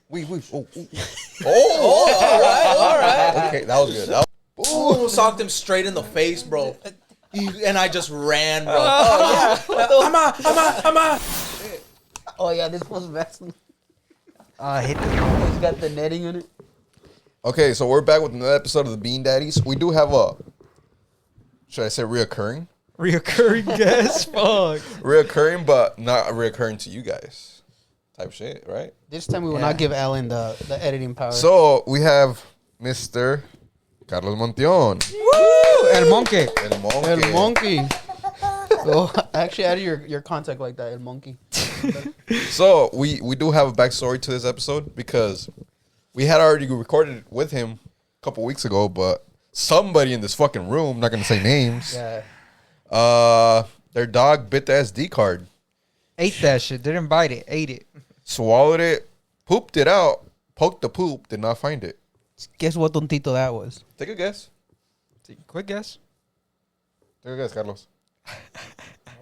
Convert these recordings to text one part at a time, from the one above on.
weave. Oh, all right. Okay, that was good. Ooh, socked him straight in the face, bro. And I just ran, bro. I'm Oh yeah, this was Vaseline. I hate this. It's got the netting on it. Okay, so we're back with another episode of the Bean Daddies. We do have a, should I say reoccurring? Reoccurring guest, fuck. Reoccurring, but not reoccurring to you guys. Type shit, right? This time we will not give Alan the editing power. So we have Mr. Carlos Monteon. Woo! El Monkey. El Monkey. El Monkey. Oh, actually added your contact like that, El Monkey. So we do have a backstory to this episode because we had already recorded with him a couple weeks ago, but somebody in this fucking room, not gonna say names, their dog bit the SD card. Ate that shit. Didn't bite it. Ate it. Swallowed it, pooped it out, poked the poop, did not find it. Guess what tontito that was? Take a guess. Quick guess. Take a guess, Carlos.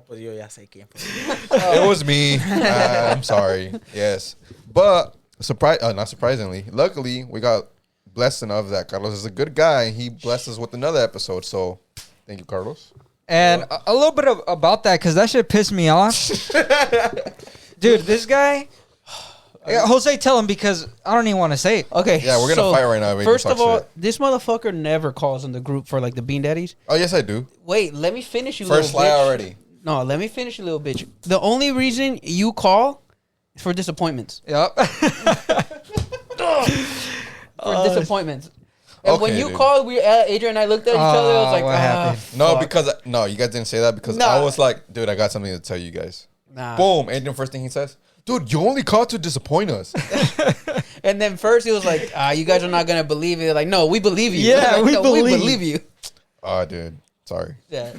Pues yo ya sé quién. It was me. I'm sorry. Yes. But not surprisingly, luckily we got blessed enough that Carlos is a good guy. He blessed us with another episode. So thank you, Carlos. And a little bit about that, because that shit pissed me off. Dude, this guy... Jose, tell him, because I don't even want to say it. Okay. Yeah, we're going to fight right now. First of all, this motherfucker never calls in the group for like the Bean Daddies. Oh, yes, I do. Wait, let me finish you, First little lie bitch. already. No, let me finish you, little bitch. The only reason you call is for disappointments. Yep. For disappointments. And Okay, when you dude. called, Adrian and I looked at each other. I was like, what happened? No, fuck. because you guys didn't say that because Nah. I was like, dude, I got something to tell you guys. Nah. Boom. Adrian, first thing he says, dude, you only called to disappoint us. And then first he was like, you guys are not going to believe it. Like, no, we believe you. Yeah, Like, we no, believe. we believe you. Oh, dude. Sorry. Yeah.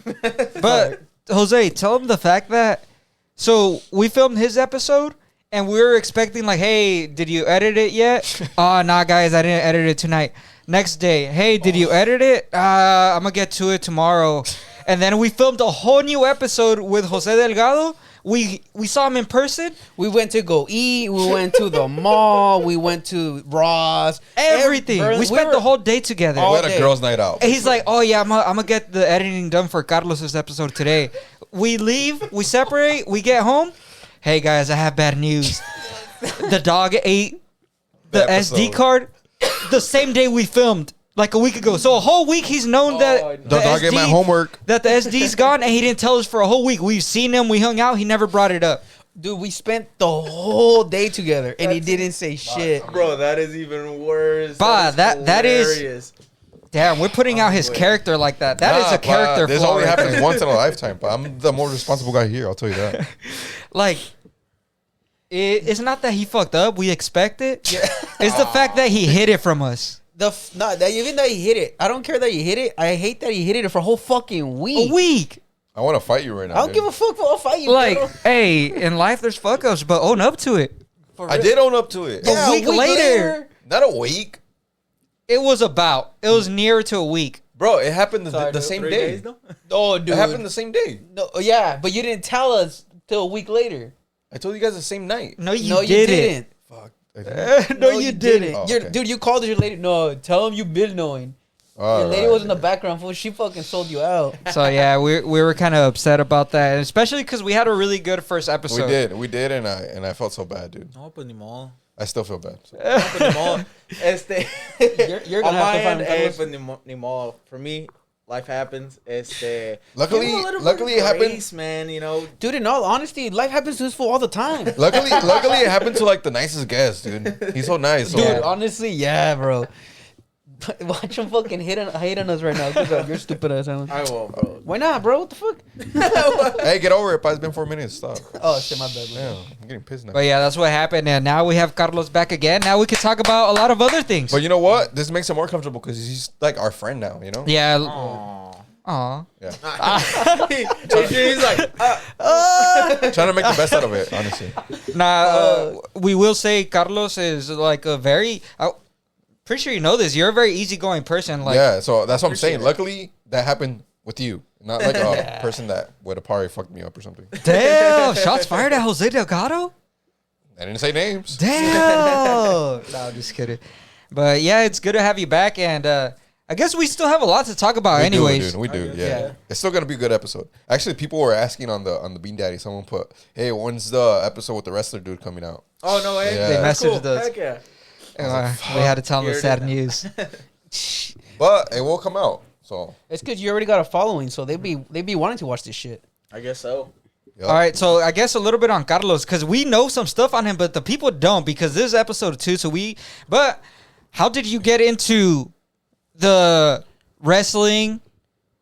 But, Jose, tell him the fact that... So, we filmed his episode, and we were expecting, like, hey, did you edit it yet? Nah, guys, I didn't edit it tonight. Next day, hey, did you edit it? I'm going to get to it tomorrow. And then we filmed a whole new episode with Jose Delgado. We saw him in person. We went to go eat. We went to the mall. We went to Ross. Everything. We spent the whole day together. We had a day. girls' night out. And he's like, oh, yeah, I'm gonna get the editing done for Carlos's episode today. We leave. We separate. We get home. Hey, guys, I have bad news. The dog ate the SD card the same day we filmed. Like a week ago. So a whole week he's known that The dog ate my homework. That the SD's gone, and he didn't tell us for a whole week. We've seen him. We hung out. He never brought it up. Dude, we spent the whole day together, and he didn't say shit. Bro, that is even worse. That is hilarious. Damn, we're putting out his character like that. That is a character This flaw. only right happens there. once in a lifetime, but I'm the more responsible guy here. I'll tell you that. Like, it's not that he fucked up. We expect it. It's the fact that he hid it from us. Even that he hit it. I don't care that he hit it. I hate that he hit it for a whole fucking week. A week. I want to fight you right now. I don't give a fuck. I'll fight you. Like, bro. hey, in life there's fuck ups, but own up to it. I did own up to it. A week later. Not a week. It was nearer to a week. Bro, it happened the same 3 day. days, though? Oh, dude. It happened the same day. No, yeah, but you didn't tell us till a week later. I told you guys the same night. No, you No, you didn't. Fuck. I didn't. No, you didn't. Oh, You're- okay. Dude, you called your lady. No, tell him you've been knowing. Your lady was in the background. Fool. She fucking sold you out. So yeah, we were kind of upset about that, and especially because we had a really good first episode. We did, and I felt so bad, dude. No, pues ni modo. I still feel bad. So. No, pues ni modo. You're gonna on have my to find end, Carlos. pues ni modo. For me, life happens. Luckily- give him a little luckily bit it of happened- grace, man. You know, Dude, in all honesty, life happens to this fool all the time. luckily, it happened to like the nicest guest, dude. He's so nice. So. Dude, honestly, yeah, bro. Watch him fucking hate on us right now. You're stupid ass. Alan. I won't, bro. Why not, bro? What the fuck? Hey, get over it. It's been 4 minutes. Stop. Oh shit, my bad. Bro. Damn, I'm getting pissed now. But yeah, that's what happened, and now we have Carlos back again. Now we can talk about a lot of other things. But you know what? This makes it more comfortable because he's like our friend now. You know? Yeah. Aww. Aw. Yeah. He's like, Trying to make the best out of it, honestly. Nah, we will say Carlos is like a very. Pretty sure you know this. You're a very easygoing person. Like, Yeah. So that's what I'm saying. Luckily, that happened with you, not like a person that would have probably fucked me up or something. damn, shots fired at Jose Delgado. I didn't say names. Damn. No, I'm just kidding. But yeah, it's good to have you back, and I guess we still have a lot to talk about, anyways. We do. Yeah. It's still gonna be a good episode. Actually, people were asking on the Bean Daddy. Someone put, "Hey, when's the episode with the wrestler dude coming out?" Oh no way! Yeah. They That's messaged cool. us. Heck yeah! We had to tell them the You're sad doing news. But it will come out. So It's because you already got a following, so they be wanting to watch this shit. I guess so. yep. All right, so I guess a little bit on Carlos, because we know some stuff on him, but the people don't, because this is episode 2. But how did you get into the wrestling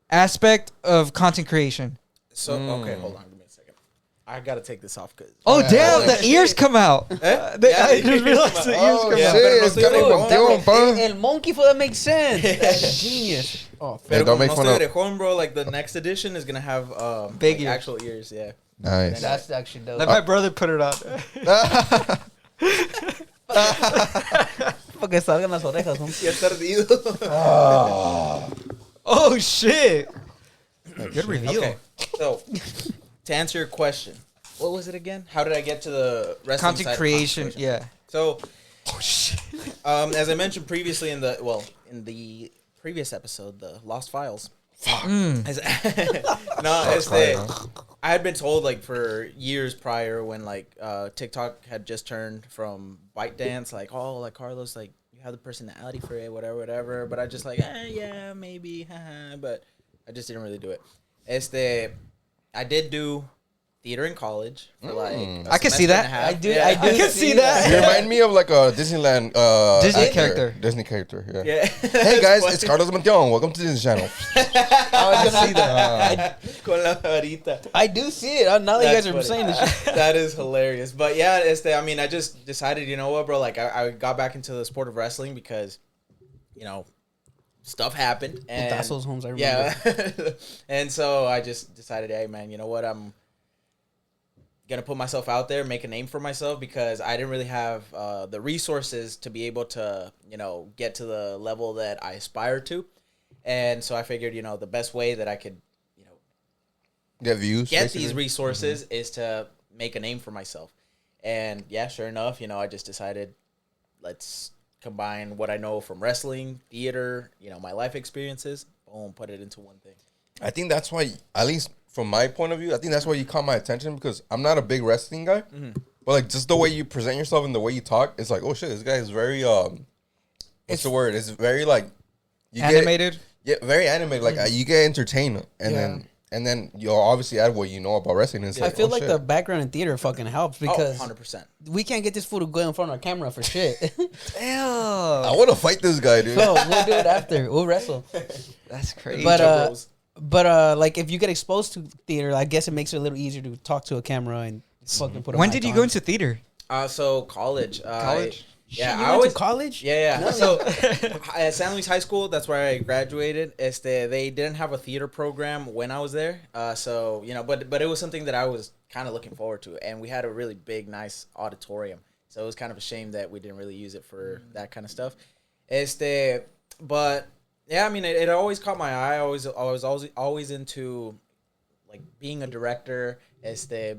aspect of content creation? So okay, hold on, give me a second. I gotta take this off because. Oh, damn, the ears come out. Yeah, I just realized the ears come yeah, out. pero no it's estoy got orejón, Monteon, pa. El monkey for that makes sense. That's genius. Oh, Pero don't como make no fun estoy of- orejón, bro. Like the next edition is gonna have Big like ears. actual ears. Yeah. Nice. that's actually dope. Let my brother put it on. Porque salgan las orejas, ¿no? Ya está ardido. Oh, shit. Good reveal. Okay. So to answer your question, what was it again? How did I get to the wrestling Content side of creation, content yeah. So, as I mentioned previously in the previous episode, the Lost Files. As- no, it's that I had been told like for years prior when like TikTok had just turned from ByteDance, like like Carlos, like you have the personality for it, whatever. But I just like yeah maybe, but I just didn't really do it. I did do theater in college for like I can see that. I do can see that. You remind me of like a Disneyland Disney actor. character. Disney character. Yeah. Yeah. Hey guys, it's Carlos Monteon. Welcome to Disney Channel. I was gonna see that. Con la varita. I do see it. Now that you That's guys are funny. saying this shit. That is hilarious. But yeah, I mean, I just decided, you know what, bro? Like, I got back into the sport of wrestling because, you know, stuff happened. And Putazos, Holmes, I remember. yeah. And so I just decided, hey, man, you know what? I'm going to put myself out there, make a name for myself because I didn't really have the resources to be able to, you know, get to the level that I aspired to. And so I figured, you know, the best way that I could, you know, Get views. get basically. these resources is to make a name for myself. And yeah, sure enough, you know, I just decided let's combine what I know from wrestling, theater, you know, my life experiences, boom, put it into one thing. I think that's why, at least from my point of view, I think that's why you caught my attention because I'm not a big wrestling guy. But like just the way you present yourself and the way you talk, it's like, oh shit, this guy is very what's the word? It's very like you Animated. very animated. Like you get entertained, and then you obviously add what you know about wrestling. And it's I like, feel oh, like shit. the background in theater fucking helps because 100%. we can't get this fool to go in front of our camera for shit. I want to fight this guy, dude. So we'll do it after. We'll wrestle. That's crazy. But like if you get exposed to theater, I guess it makes it a little easier to talk to a camera and fucking put. When did you go into theater? So college. College? Yeah, you I went always to college. Yeah. So at San Luis High School, that's where I graduated. They didn't have a theater program when I was there. So, you know, but it was something that I was kind of looking forward to. And we had a really big, nice auditorium. So it was kind of a shame that we didn't really use it for that kind of stuff. But yeah, I mean, it always caught my eye. I was always into like being a director,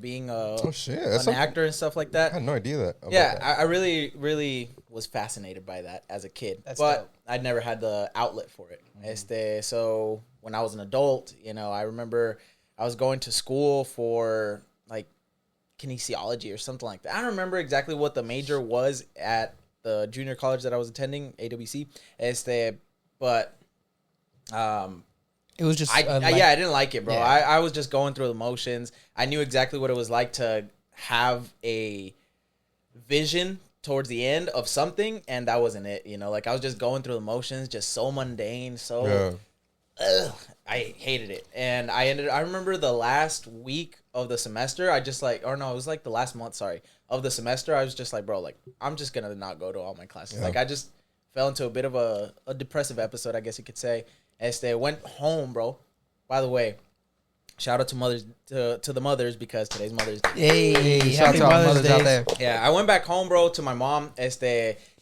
being Oh shit, that's an something- actor and stuff like I that. had no idea that. about Yeah, that. I really, really was fascinated by that as a kid, That's but dope. I'd never had the outlet for it. So when I was an adult, you know, I remember I was going to school for like kinesiology or something like that. I don't remember exactly what the major was at the junior college that I was attending, AWC. But It was just I didn't like it, bro. Yeah. I was just going through the motions. I knew exactly what it was like to have a vision towards the end of something, and that wasn't it. You know, like I was just going through the motions, just so mundane, so I hated it. And I remember the last week of the semester, it was like the last month, of the semester, I was just like, bro, like I'm just gonna not go to all my classes. Yeah. Like I just fell into a bit of a depressive episode, I guess you could say. Went home, bro. By the way, shout out to mothers to the mothers because today's Mother's Day. Hey, Shout out happy to our Mother's mothers Day. out there. Yeah, I went back home, bro, to my mom.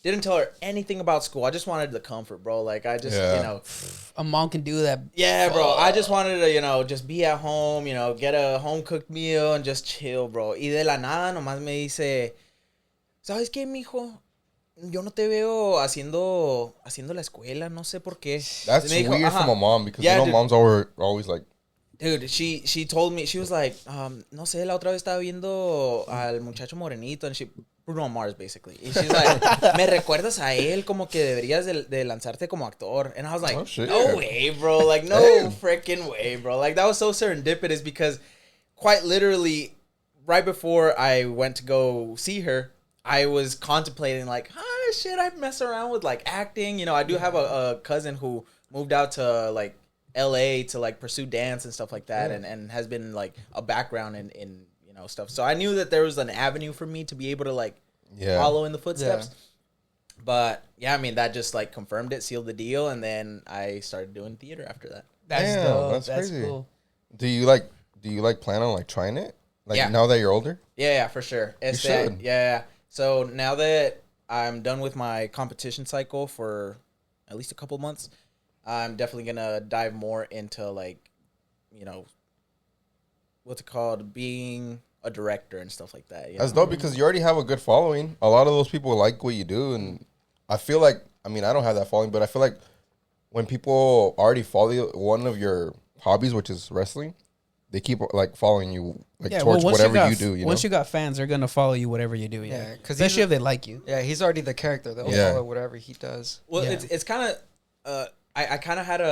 Didn't tell her anything about school. I just wanted the comfort, bro. Like I just, Yeah. you know, A mom can do that. yeah, bro. I just wanted to, you know, just be at home, you know, get a home cooked meal and just chill, bro. Y de la nada nomás me dice, ¿sabes qué, mijo? Yo no te veo haciendo la escuela, no sé por qué. That's Me dijo, weird from a mom because Yeah, you know dude. moms are always like, Dude, she told me, she was like, no sé, la otra vez estaba viendo al muchacho morenito, and Bruno Mars, basically. And she's like, me recuerdas a él, como que deberías de lanzarte como actor. And I was like, Oh, shit. no way, bro. Like, no Damn. freaking way, bro. Like, that was so serendipitous because quite literally, right before I went to go see her, I was contemplating, like, shit, I mess around with, like, acting. You know, I do have a cousin who moved out to, like, LA to like pursue dance and stuff like that, and has been like a background in you know stuff. So I knew that there was an avenue for me to be able to like follow in the footsteps. But yeah, I mean that just like confirmed it, sealed the deal, and then I started doing theater after that. That's damn, dope. that's That's crazy. cool. Do you like plan on like trying it? Like Yeah. now that you're older? Yeah, for sure. It's should. that, yeah. So now that I'm done with my competition cycle for at least a couple months, I'm definitely gonna dive more into like, you know, what's it called, being a director and stuff like that. You That's know? dope because you already have a good following. A lot of those people like what you do, and I feel like, I mean, I don't have that following, but I feel like when people already follow one of your hobbies, which is wrestling, they keep like following you like towards once whatever you do. You once know? you got fans, they're gonna follow you whatever you do. Yeah, 'cause especially if they like you. Yeah, he's already the character. They'll Yeah. follow whatever he does. Well, Yeah. it's kind of, I kind of had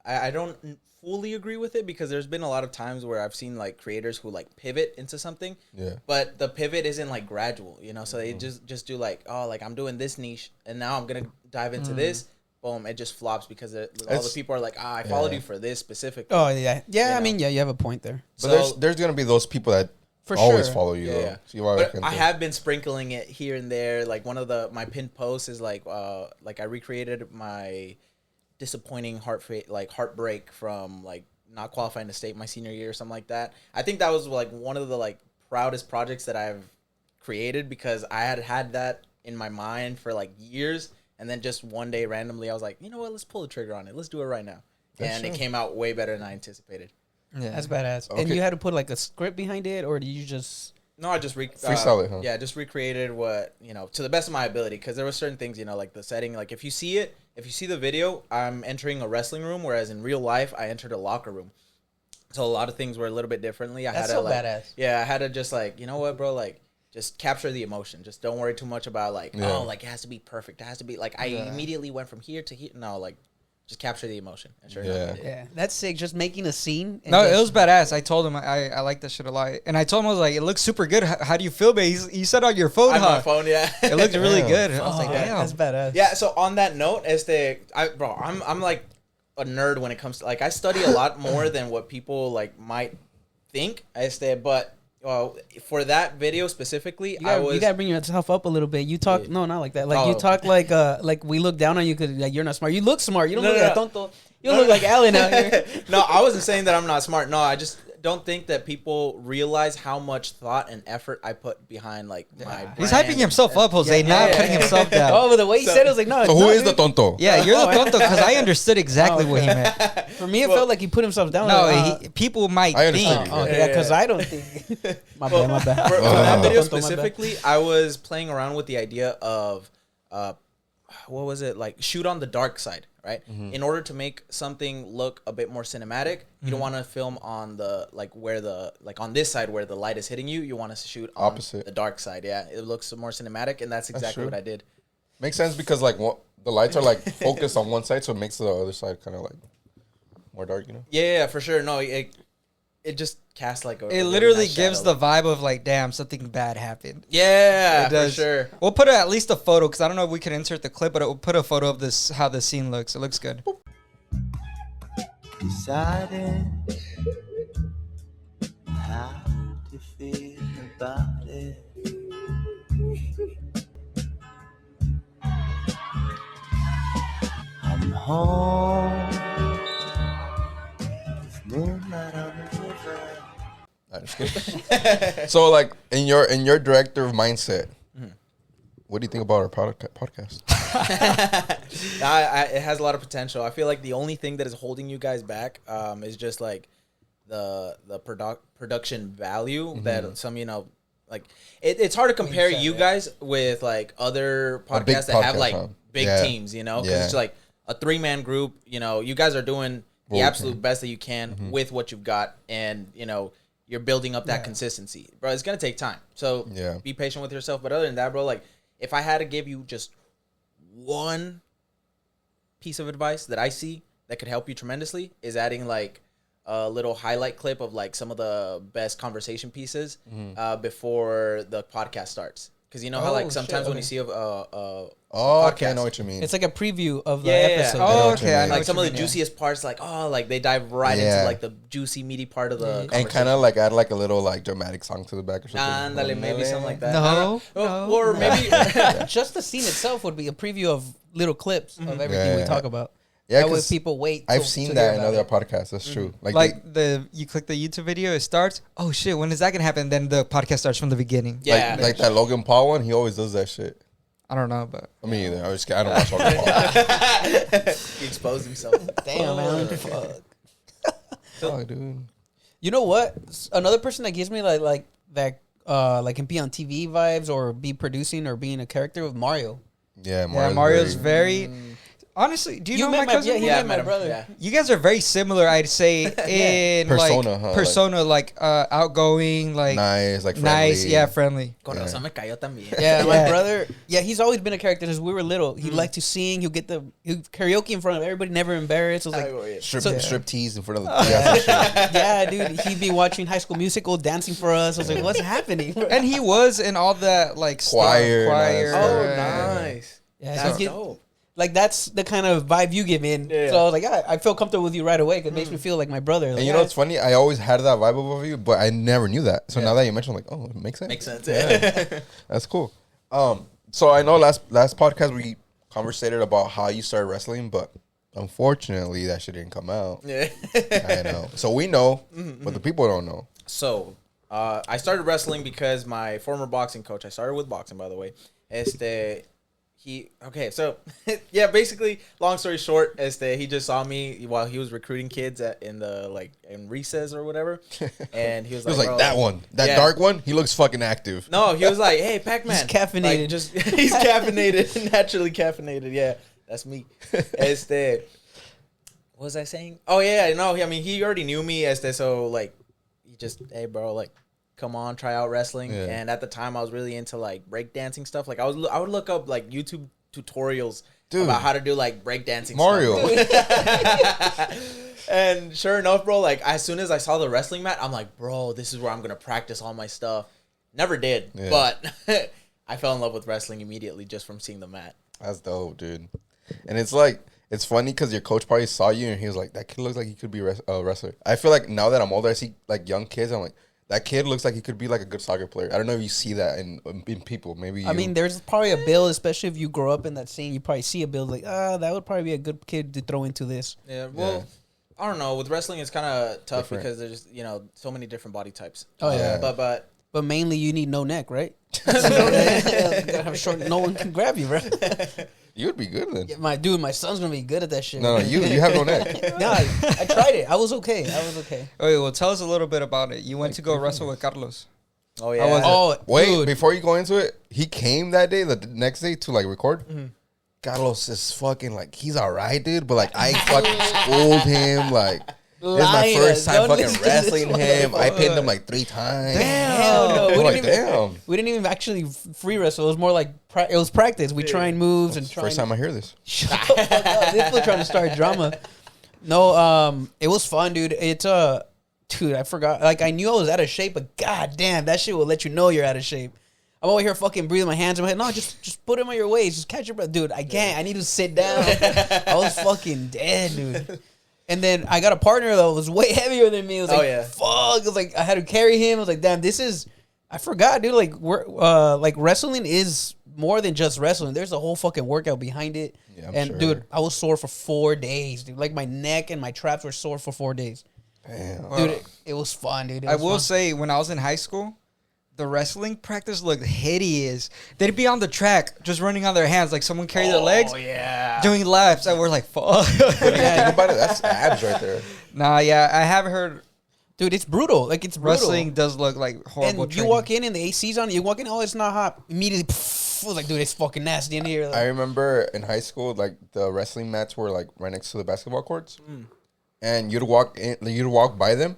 I don't fully agree with it because there's been a lot of times where I've seen like creators who like pivot into something, Yeah. but the pivot isn't like gradual, you know. So they just do like, oh, like I'm doing this niche and now I'm gonna dive into this. Boom, it just flops because all the people are like, I followed you for this specifically. Oh yeah, yeah. You I know? mean, yeah, you have a point there. But So- there's gonna be those people that For always sure. follow you. Yeah, though. yeah. See why But I have been sprinkling it here and there. Like one of my pinned posts is like I recreated my disappointing heartbreak from like not qualifying to state my senior year or something like that. I think that was like one of the like proudest projects that I've created because I had that in my mind for like years, and then just one day randomly I was like, you know what, let's pull the trigger on it. Let's do it right now. And it came out way better than I anticipated. Yeah, That's badass. And Okay. you had to put like a script behind it, or did you just? No, I just Freestyle it, huh? Yeah, just recreated what, you know, to the best of my ability, because there were certain things, you know, like the setting, like if you see the video, I'm entering a wrestling room, whereas in real life I entered a locker room. So a lot of things were a little bit differently. That's had to so like, badass. Yeah, I had to just like, you know what, bro, like just capture the emotion. Just don't worry too much about like, Yeah. oh, like it has to be perfect. It has to be like I immediately went from here to here. No, like just capture the emotion. And sure enough, I did. Yeah, that's sick. Just making a scene. and No, just- it was badass. I told him I like that shit a lot, and I told him I was like, it looks super good. How do you film it? He said on your phone, On huh? my phone, yeah. It looked really Damn. good. I was Oh, like, damn. that's badass. Yeah, so on that note, I'm like a nerd when it comes to like I study a lot more than what people like might think. But for that video specifically, You gotta bring yourself up a little bit. You talk no, not like that. Like you Oh. talk like we look down on you because like, you're not smart. You look smart. You don't No, look no, like no. tonto. You don't look like Alan out here. No, I wasn't saying that I'm not smart. No, I just don't think that people realize how much thought and effort I put behind like my He's brand. hyping himself up, Jose, Yeah, not yeah, putting yeah. himself down. Oh, but the way he said it was like no. So no, who is the dude. tonto? Yeah, you're the Oh, tonto because I understood exactly Oh, what he okay. meant. For me, it felt like he put himself down. No, like, people might I understood think. you. oh, yeah, because I don't think. My Well, bad, my bad. For that video Tonto, my bad. specifically, I was playing around with the idea of, what was it, like shoot on the dark side, right? In order to make something look a bit more cinematic, you don't want to film on the on this side where the light is hitting you. You want to shoot on Opposite. the dark side. Yeah, it looks more cinematic, and that's exactly true. what I did. Makes sense because like the lights are like focused on one side, so it makes the other side kind of like more dark. You know. Yeah, for sure. No, it just casts like a. It really literally nice gives shadow. the vibe of like, damn, something bad happened. Yeah, It does. for sure. We'll put at least a photo because I don't know if we can insert the clip, but we'll put a photo of this how the scene looks. It looks good. Deciding how to feel about it. I'm home with moonlight on the river. Nah, just kidding. So like in your director of mindset, what do you think about our podcast? It has a lot of potential. I feel like the only thing that is holding you guys back is just like the production value that some like it's hard to compare said you that. guys with like other A big podcasts that have podcast, like huh? big Yeah. teams, you know, because Yeah. it's like a 3-man group. You know, you guys are doing the Well, absolute best that you can with what you've got, and you know you're building up that consistency, bro. It's gonna take time, so Yeah. be patient with yourself. But other than that, bro, like if I had to give you just one piece of advice that I see that could help you tremendously is adding like a little highlight clip of like some of the best conversation pieces before the podcast starts. Because you know how Oh, like sometimes shit, when okay. you see a Oh, okay, I podcast. know what you mean. It's like a preview of the Yeah, yeah, yeah. episode. I know Oh, what you okay. I mean. know like what some you of the mean, yeah. juiciest parts, like like they dive right Yeah. into like the juicy meaty part of the Yeah. conversation. and kind of like add like a little like dramatic song to the back or something. Ándale, maybe something like that. No, I don't know. no. Or maybe Just the scene itself would be a preview of little clips of everything Yeah. we talk about. Yeah, that way 'cause people wait. I've to seen hear that in about other it. podcasts. That's true. Like you click the YouTube video, it starts. Oh shit, when is that gonna happen? Then the podcast starts from the beginning. yeah, like that Logan Paul one. He always does that shit. I don't know, but I mean, either. I don't watch Logan Paul. he exposed himself. Damn, man. Fuck. Oh, dude. You know what? Another person that gives me like that like can be on TV vibes or be producing or being a character with Mario. Yeah, yeah, Mario's very- very. Honestly, do you, You know met my my- cousin? yeah, he Yeah, I met my met him. brother. Yeah. You guys are very similar, I'd say, in Persona, like huh? persona, like outgoing, like nice, like friendly. nice, yeah, friendly. Con Yeah. razón me cayó también. Yeah, my Yeah. brother. Yeah, he's always been a character since we were little. He liked to sing. He'll get the karaoke in front of everybody, never embarrassed. I was like, Strip tease in front of the yeah, dude. He'd be watching High School Musical, dancing for us. I was like, what's happening? And he was in all that like stuff, Choir and all that choir. stuff. Oh, yeah. nice. Yeah, That's he get- dope. like that's the kind of vibe you give in. Yeah. So I was like, yeah, I feel comfortable with you right away. 'Cause it makes me feel like my brother. Like, And you know what's funny? I always had that vibe of you, but I never knew that. So now that you mentioned, I'm like, oh, it makes sense. Makes sense. That's cool. So I know last podcast we conversated about how you started wrestling, but unfortunately that shit didn't come out. Yeah. I know. So we know, but the people don't know. So, I started wrestling because my former boxing coach, I started with boxing, by the way. Yeah, basically, long story short, he just saw me while he was recruiting kids in recess or whatever. And he was It like, was like "Bro." that one, that Yeah. dark one. He looks fucking active. No, he was like, hey, Pac-Man. He's caffeinated. Like, he's caffeinated, naturally caffeinated. Yeah, that's me. What was I saying? Oh, yeah, no, I mean, he already knew me, so, like, he just, hey, bro, like, come on, try out wrestling. Yeah. And at the time, I was really into, like, breakdancing stuff. Like, I would look up, like, YouTube tutorials Dude. about how to do, like, breakdancing Mario. stuff. And sure enough, bro, like, as soon as I saw the wrestling mat, I'm like, bro, this is where I'm going to practice all my stuff. Never did, Yeah. but I fell in love with wrestling immediately just from seeing the mat. That's dope, dude. And it's like, it's funny because your coach probably saw you and he was like, that kid looks like he could be a wrestler. I feel like now that I'm older, I see like young kids. I'm like, that kid looks like he could be like a good soccer player. I don't know if you see that in people. Maybe you. I mean, there's probably a build, especially if you grow up in that scene. You probably see a build like, that would probably be a good kid to throw into this. Yeah, well, I don't know. With wrestling, it's kind of tough Different. because there's, so many different body types. Oh, yeah. But But mainly, you need no neck, right? Gotta have short. No one can grab you, bro. you would be good then. Yeah, my son's gonna be good at that shit. No, you have no neck. No, I tried it. I was okay. Okay, well, tell us a little bit about it. You went to go wrestle with Carlos. oh How was yeah, it? Oh, Wait, dude. before you go into it, he came that day, the next day to like record. Carlos is fucking like, he's all right, dude, but like I fucking schooled him. Like, this is my Liar. first time Don't fucking listen to this wrestling him. I motherfucker. pinned him like 3 times. Hell no. I'm We like, didn't even. damn. We didn't even actually free wrestle. It was more like it was practice. We trying moves and trying. First time I hear this. Shut the fuck up. This fool trying to start drama. No, it was fun, dude. It's dude, I forgot. Like I knew I was out of shape, but god damn, that shit will let you know you're out of shape. I'm over here fucking breathing my hands in my head. No, just put them on your waist. Just catch your breath, dude. I can't. I need to sit down. I was fucking dead, dude. And then I got a partner that was way heavier than me. It was like, fuck. It was like I had to carry him. I was like, damn, this is. I forgot, dude. Like we're like wrestling is more than just wrestling. There's a whole fucking workout behind it. Yeah, I'm and sure. dude, I was sore for 4 days, dude. Like my neck and my traps were sore for 4 days. Damn. Dude, it was fun, dude. It I was will fun. say, when I was in high school, the wrestling practice looked hideous. They'd be on the track, just running on their hands, like someone carried their legs, yeah. doing laps, and we're like, fuck. Think about it. That's abs right there. Nah, yeah, I have heard. Dude, it's brutal. Like, it's brutal. Wrestling does look like horrible. And you walk in and the AC's on. You walk in, oh, it's not hot. Immediately, pff, like, dude, it's fucking nasty in here. Like, I remember in high school, like the wrestling mats were like right next to the basketball courts, and you'd walk in, like, you'd walk by them,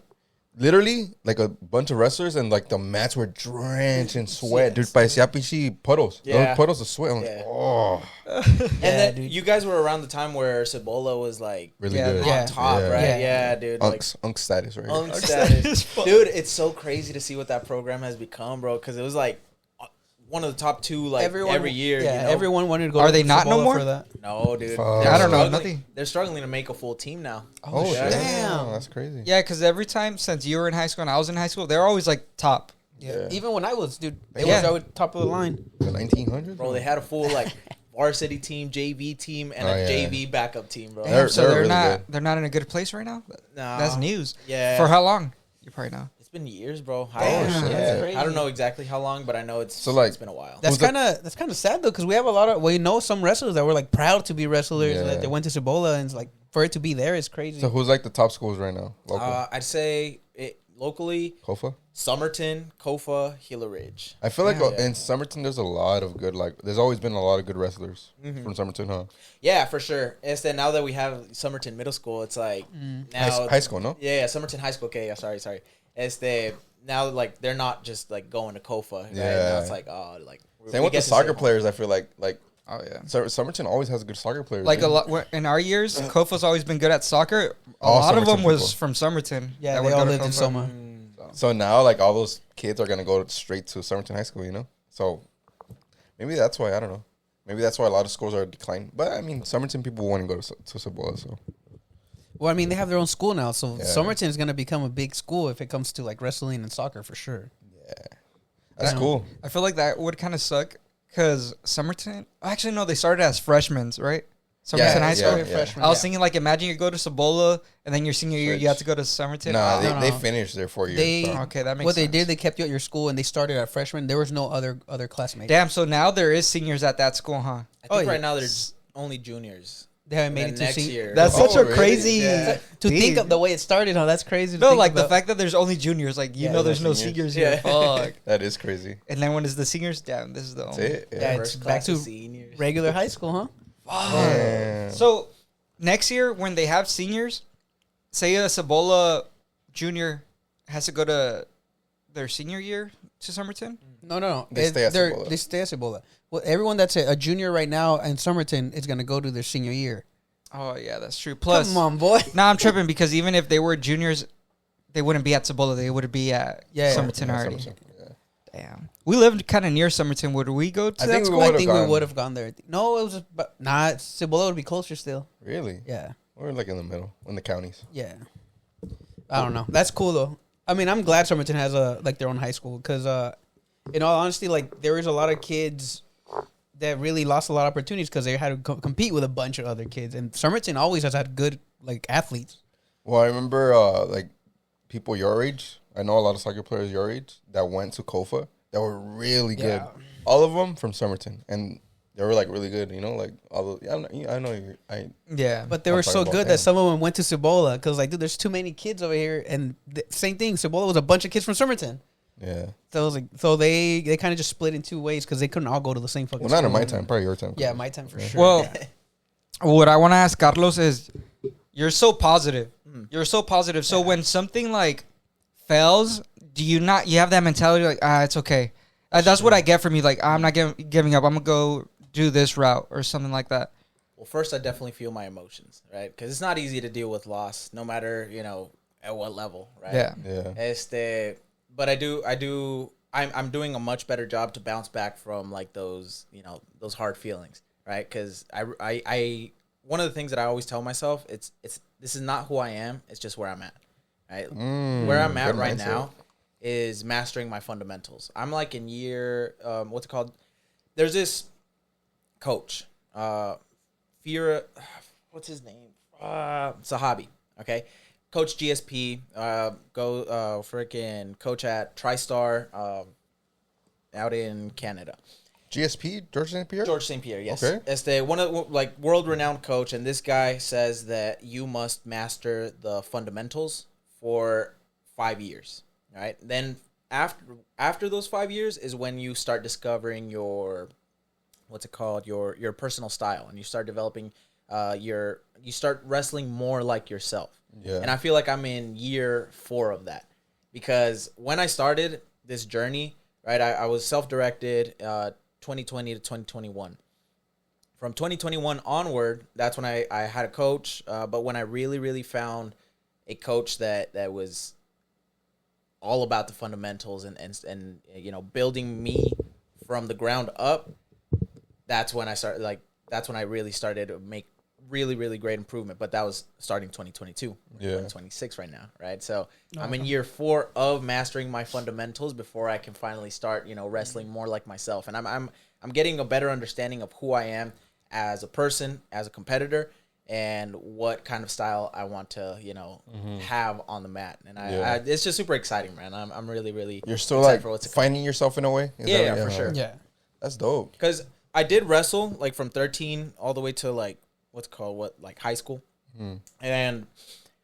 literally like a bunch of wrestlers, and like the mats were drenched in sweat, dude. Parecía pinche puddles, Yeah. puddles of sweat. I'm like, Yeah. oh, And then dude. you guys were around the time where Cibola was like really Yeah, good. yeah. on top, Yeah. right? Yeah. Yeah, dude. Like, Unk status, right? unk status. Dude, it's so crazy to see what that program has become, bro. Because it was like one of the top two, like every year. Yeah, you know? everyone wanted to go. Are to they not no Cibola more? For that. No, dude. Fuck. They're I don't know, struggling- nothing. They're struggling to make a full team now. Oh, yeah. shit. Damn. That's crazy. Yeah, because every time since you were in high school and I was in high school, they're always like top. Yeah. Even when I was, dude, they Yeah. was always top of the line. The 1900s, Bro, they had a full like varsity team, JV team, and Oh, a yeah. JV backup team, bro. They're- So they're really not good. they're not in a good place right now. Nah. That's news. Yeah. For how long? You probably know. It's been years, bro. Damn, shit. that's crazy. I don't know exactly how long, but I know it's So, like, it's been a while. That's Who's the- kind of sad though, because we have a lot of some wrestlers that were like proud to be wrestlers, and Yeah. that they went to Cibola, and it's like for it to be there is crazy. So who's like the top schools right now? Local, I'd say it locally, Kofa. Somerton, Kofa, Gila Ridge. I feel like Yeah. in Somerton there's a lot of good, like there's always been a lot of good wrestlers Mm-hmm. from Somerton, huh? Yeah, for sure. It's that now that we have Somerton Middle School, it's like now High school, no? Yeah, Somerton High School. Okay, yeah, sorry. It's the now like they're not just like going to Kofa. Right? Yeah. Now it's like like Same we with the get to soccer stay- players. I feel like Oh yeah. Somerton always has good soccer players. Like dude. a lot in our years, Kofa's always been good at soccer. A All lot of them Somerton was people. from Somerton. yeah, that they would all go to lived in Kofa. Soma. So now, like all those kids are gonna go straight to Somerton High School, you know. So maybe that's why, I don't know. Maybe that's why a lot of schools are declining. But I mean, Somerton people want to go to Cibola, so Well, I mean, they have their own school now, so Yeah. Somerton is going to become a big school if it comes to like wrestling and soccer for sure. that's Yeah. cool. I feel like that would kind of suck because Somerton. Actually, no, they started as freshmen, right? Somerton High School. yeah. I was thinking, like, imagine you go to Cibola and then your senior year you have to go to Somerton. Nah, Oh, they No. finished their 4 years. They so. okay, that makes what sense. they did, they kept you at your school and they started at freshman. There was no other classmates. Damn, so now there is seniors at that school, huh? I think Oh, right yeah. now there's only juniors. They haven't And made then it to next senior. year. That's Oh, such a really? crazy. Yeah. To think thing. of the way it started, huh? That's crazy. To No, think like the about. fact that there's only juniors, like you Yeah, know, there's there's no seniors. seniors here. Yeah. Fuck. That is crazy. And then when is the seniors? Damn, this is the That's only. it. Yeah, Yeah. it's First back class to of seniors. regular high school, huh? Damn. So next year when they have seniors, say a Cibola junior has to go to their senior year to Somerton. No. They stay at They're- Cibola. They stay at Cibola. Well, everyone that's a junior right now in Somerton is going to go to their senior year. Oh yeah, that's true. Plus, Come on, boy. now I'm tripping because even if they were juniors, they wouldn't be at Cibola. They would be at Yeah, Somerton Yeah, already. Somerton, yeah. Damn. We lived kind of near Somerton. Would we go to I that think we school? would. I Would've think we gone. would have gone there. No, it was Cibola would be closer still. Really? Yeah. We're like in the middle, in the counties. Yeah. I don't know. That's cool though. I mean, I'm glad Somerton has their own high school because in all honesty, like there is a lot of kids that really lost a lot of opportunities because they had to compete with a bunch of other kids, and Somerton always has had good like athletes. Well, I remember like people your age. I know a lot of soccer players your age that went to Kofa that were really good. Yeah. All of them from Somerton, and they were like really good. You know, like all the I know you. Yeah. But they I'm were talking so about good them. that some of them went to Cibola because like, dude, there's too many kids over here, and same thing. Cibola was a bunch of kids from Somerton. Yeah. So it was like, so they kind of just split in two ways because they couldn't all go to the same fucking. Well, not in school. my time. Probably your time. Yeah, my time for sure. Well, what I want to ask Carlos is, you're so positive. You're so positive. So when something like fails, do you not? You have that mentality like, it's okay. That's what I get from you. Like, I'm not giving up. I'm gonna go do this route or something like that. Well, first I definitely feel my emotions, right? Because it's not easy to deal with loss, no matter at what level, right? Yeah. Yeah. But I'm doing a much better job to bounce back from like those hard feelings, right? Because I one of the things that I always tell myself, it's this is not who I am, it's just where I'm at, right? Where I'm at good right mindset. now is mastering my fundamentals. I'm like in year what's it called? There's this coach, Fira, what's his name? Sahabi, okay? Coach GSP, freaking coach at TriStar out in Canada. GSP, George St. Pierre. George St. Pierre, yes. Okay. It's the one of like world renowned coach, and this guy says that you must master the fundamentals for 5 years, right? Then after those 5 years is when you start discovering your your personal style, and you start developing you start wrestling more like yourself. Yeah. And I feel like I'm in year 4 of that, because when I started this journey, right, I was self-directed 2020 to 2021. From 2021 onward, that's when I had a coach. But when I really found a coach that was all about the fundamentals and you know, building me from the ground up, that's when I really started to make really great improvement. But that was starting 2022. Yeah. 2026 right now, right? So I'm in year 4 of mastering my fundamentals before I can finally start, you know, wrestling more like myself. And I'm getting a better understanding of who I am as a person, as a competitor, and what kind of style I want to, you know, have on the mat. And I it's just super exciting, man. I'm really You're still excited like for what's to come. finding yourself in a way. Is Yeah, that for sure. Yeah. That's dope. Because I did wrestle like from 13 all the way to like high school. And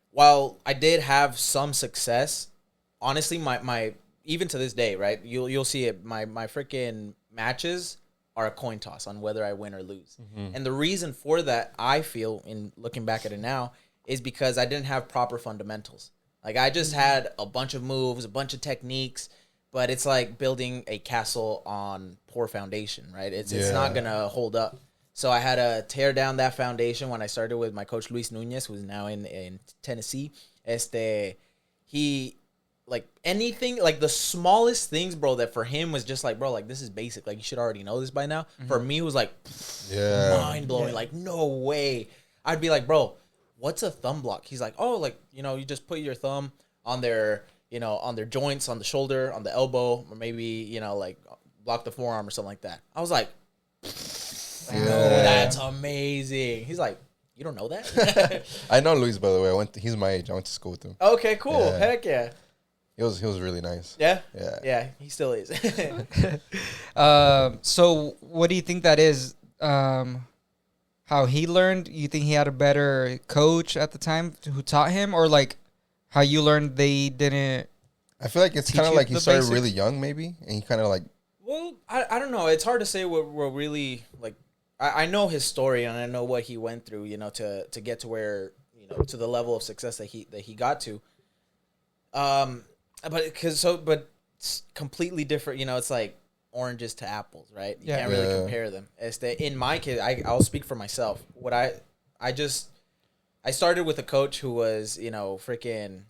while I did have some success, honestly, my even to this day, right? You'll see it. My freaking matches are a coin toss on whether I win or lose. And the reason for that, I feel, in looking back at it now, is because I didn't have proper fundamentals. Like, I just had a bunch of moves, a bunch of techniques, but it's like building a castle on poor foundation, right? It's not gonna hold up. So I had to tear down that foundation when I started with my coach Luis Nunez, who's now in Tennessee. He, like, anything, like the smallest things, bro, that for him was just like, bro, like, this is basic. Like, you should already know this by now. For me, it was like, mind blowing. Like, no way. I'd be like, bro, what's a thumb block? He's like, oh, like, you know, you just put your thumb on their, you know, on their joints, on the shoulder, on the elbow, or maybe, you know, like, block the forearm or something like that. I was like, no, that's amazing. He's like, you don't know that? I know Luis, by the way. He's my age. I went to school with him. Okay, cool. Yeah. Heck yeah. He was really nice. Yeah? Yeah. Yeah, he still is. So what do you think that is? How he learned? You think he had a better coach at the time who taught him, or like how you learned they didn't? I feel like it's Teach kind of you like he the started basics? really young, maybe, and he kind of like. Well, I don't know. It's hard to say what really, like, I know his story and I know what he went through, you know, to get to where, you know, to the level of success that he got to. But it's completely different. You know, it's like oranges to apples, right? You can't really compare them. In my case, I'll speak for myself. I started with a coach who was, you know, freaking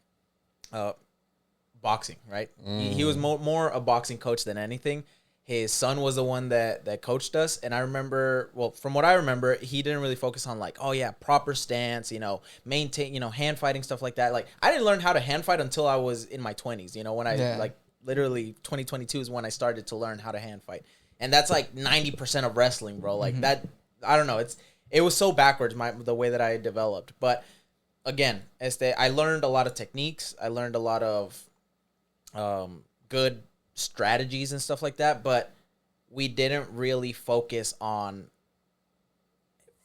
boxing, right? He was more a boxing coach than anything. His son was the one that coached us, and I remember, well, from what I remember, he didn't really focus on like, oh yeah, proper stance, you know, maintain, you know, hand fighting, stuff like that. Like, I didn't learn how to hand fight until I was in my 20s, you know, when I like literally 2022 is when I started to learn how to hand fight, and that's like 90% of wrestling, bro. Like that, I don't know, it was so backwards the way that I developed, but again, I learned a lot of techniques, I learned a lot of good strategies and stuff like that, but we didn't really focus on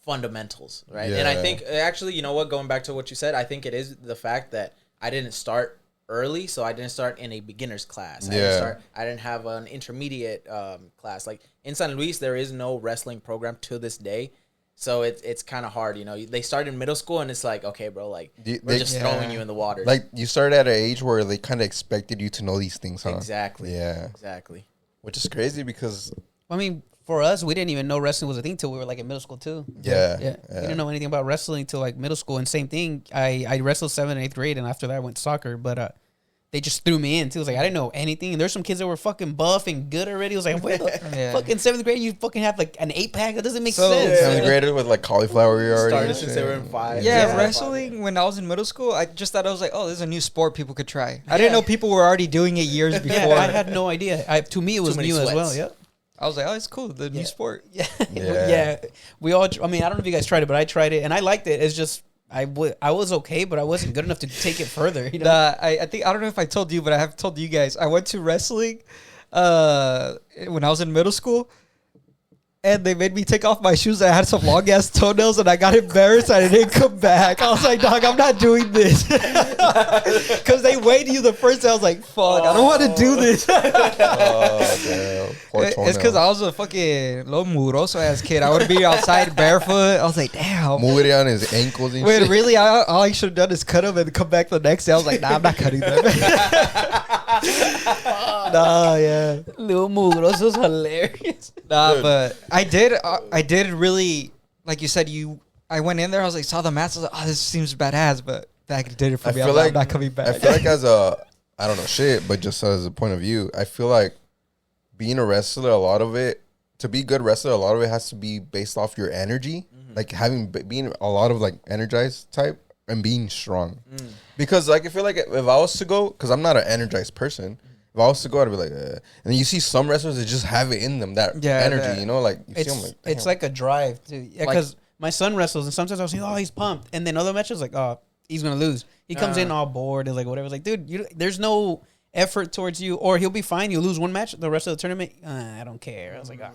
fundamentals, right? And I think, actually, you know what, going back to what you said, I think it is the fact that I didn't start early, so I didn't start in a beginner's class. I didn't have an intermediate class. Like, in San Luis, there is no wrestling program to this day. So it's kind of hard, you know. They start in middle school, and it's like, okay, bro, like, we're just throwing you in the water. Like, you started at an age where they kind of expected you to know these things, huh? Exactly. Yeah. Exactly. Which is crazy because... I mean, for us, we didn't even know wrestling was a thing till we were like in middle school too. Yeah. We didn't know anything about wrestling till like middle school. And same thing, I wrestled 7th and 8th grade, and after that I went to soccer. But they just threw me in too. It was like, I didn't know anything. And there's some kids that were fucking buff and good already. I was like, wait, fucking 7th grade, you fucking have like an 8-pack? That doesn't make sense. 7th graders with like cauliflower ear already. Started since they were in 5. Yeah, wrestling, when I was in middle school, I just thought, I was like, oh, this is a new sport people could try. I didn't know people were already doing it years before. I had no idea. To me, it was new as well. Yep. I was like, oh, it's cool, the new sport. Yeah. We all, I mean, I don't know if you guys tried it, but I tried it and I liked it. It's just, I was okay, but I wasn't good enough to take it further. You know? I think, I don't know if I told you, but I have told you guys, I went to wrestling when I was in middle school. and they made me take off my shoes. I had some long ass toenails, and I got embarrassed, and I didn't come back. I was like, dog, I'm not doing this, because they weighed you the first day. I was like, fuck, I don't want to do this. Oh, damn. Poor It's because I was a fucking low muroso ass kid. I would be outside barefoot. I was like, damn. Moving on his ankles and Wait, shit. really? All I should have done is cut them and come back the next day. I was like, nah, I'm not cutting them. Nah, yeah. Little Mugroso's hilarious. Nah, Dude. but I did really, like you said, I went in there, I was like, saw the mats, I was like, oh, this seems badass, but that did it for I me. feel I'm like not coming back. I feel like as a, I don't know shit, but just as a point of view, I feel like being a wrestler, a lot of it, to be a good wrestler, a lot of it has to be based off your energy, like being a lot of like energized type and being strong. Because like I feel like if I was to go, because I'm not an energized person, if I was to go, I'd be like, and then you see some wrestlers that just have it in them, that energy, that- you know, like you see them like, It's damn. like a drive too. Yeah, because my son wrestles, and sometimes I'll say, "Oh, he's pumped," and then other matches like, "Oh, he's gonna lose." He comes in all bored and like whatever. It's like, dude, there's no effort towards you, or he'll be fine. You lose one match, the rest of the tournament, I don't care. I was like, ah.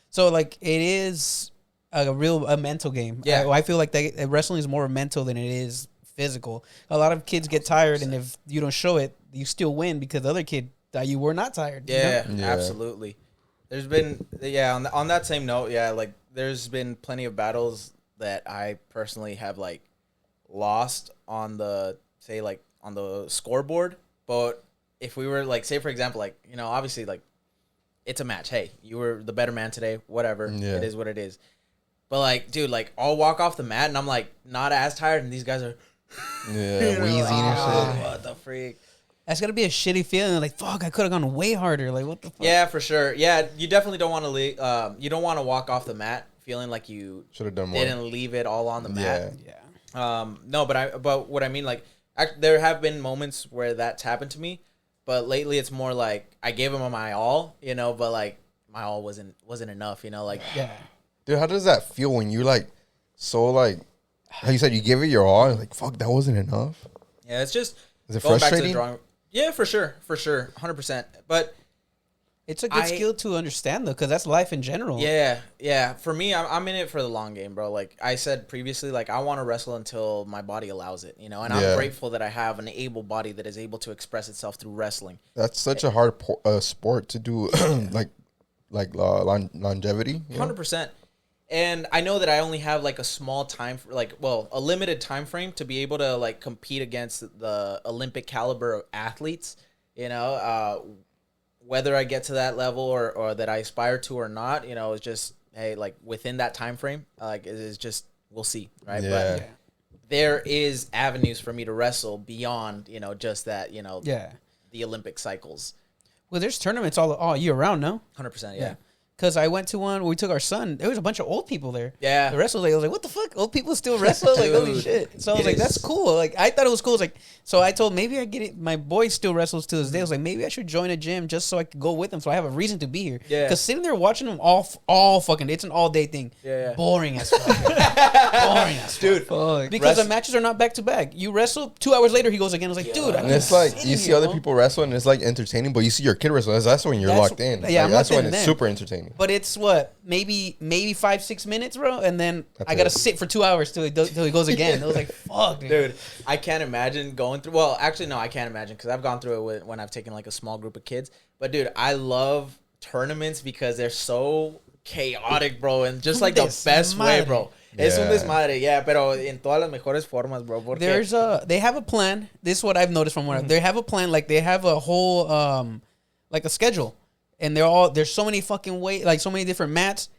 So like it is a mental game. Yeah. I feel like wrestling is more mental than it is physical. A lot of kids get tired, and if you don't show it, you still win because the other kid that you were not tired. Yeah, you know? Yeah. absolutely. There's been on that same note, like there's been plenty of battles that I personally have like lost on the scoreboard. But if we were like, say for example, like, you know, obviously like it's a match. Hey, you were the better man today. Whatever, Yeah. it is what it is. But like, dude, like I'll walk off the mat and I'm like not as tired, and these guys are yeah, wheezing and shit. what the freak. That's gotta be a shitty feeling. Like, fuck, I could have gone way harder. Like, what the fuck? Yeah, for sure. Yeah, you definitely don't want to leave. You don't want to walk off the mat feeling like you Should have done more. didn't leave it all on the mat. Yeah. No, but what I mean, like, there have been moments where that's happened to me, but lately it's more like I gave him my all, you know, but like my all wasn't enough, you know, like Yeah. Dude, how does that feel when you're like, so like, how you said you give it your all, and like, fuck, that wasn't enough? yeah, it's just Is it going back to the frustrating? drawing. Yeah, for sure, 100%. But It's a good skill to understand, though, because that's life in general. yeah. For me, I'm in it for the long game, bro. Like I said previously, like I want to wrestle until my body allows it, you know. And Yeah. I'm grateful that I have an able body that is able to express itself through wrestling. That's such a hard sport to do, longevity. You know? 100%. And I know that I only have like a small time, a limited time frame to be able to like compete against the Olympic caliber of athletes. You know, whether I get to that level or that I aspire to or not, you know, it's just, hey, like within that time frame, like it's just, we'll see, right? Yeah. But there is avenues for me to wrestle beyond, you know, just that, you know, Yeah. the Olympic cycles. Well, there's tournaments all year round, no? 100%, yeah. Because I went to one where we took our son. There was a bunch of old people there. Yeah. The wrestlers, I was like, what the fuck? Old people still wrestle? Like, holy Dude, shit. So I was it like, is- that's cool. Like, I thought it was cool. It's like, so I told maybe I get it. My boy still wrestles to this day. I was like, maybe I should join a gym just so I could go with them. So I have a reason to be here. Yeah. Because sitting there watching them all fucking, it's an all day thing. Yeah. Boring as fuck. Boring as fuck. Dude, Fuck. Because the Rest- matches are not back to back. You wrestle 2 hours later, he goes again. I was like, dude, I'm And it's just like sitting you see here, other bro. people wrestle, and it's like entertaining. But you see your kid wrestle, that's when you're That's- locked in. yeah, I'm that's locked when in it's then. super entertaining. But it's what, maybe 5-6 minutes, bro, and then That's I gotta it. sit for 2 hours till he goes again. I was like, fuck, dude. Dude, I can't imagine going through. Well, actually, no, I can't imagine because I've gone through it when I've taken like a small group of kids. But dude, I love tournaments because they're so chaotic, bro, and just like the best way, bro. Es un Yeah. desmadre, yeah, pero en todas las mejores formas, bro. Porque They have a plan. This is what I've noticed from what they have a plan. Like they have a whole like a schedule, and there's so many fucking so many different mats.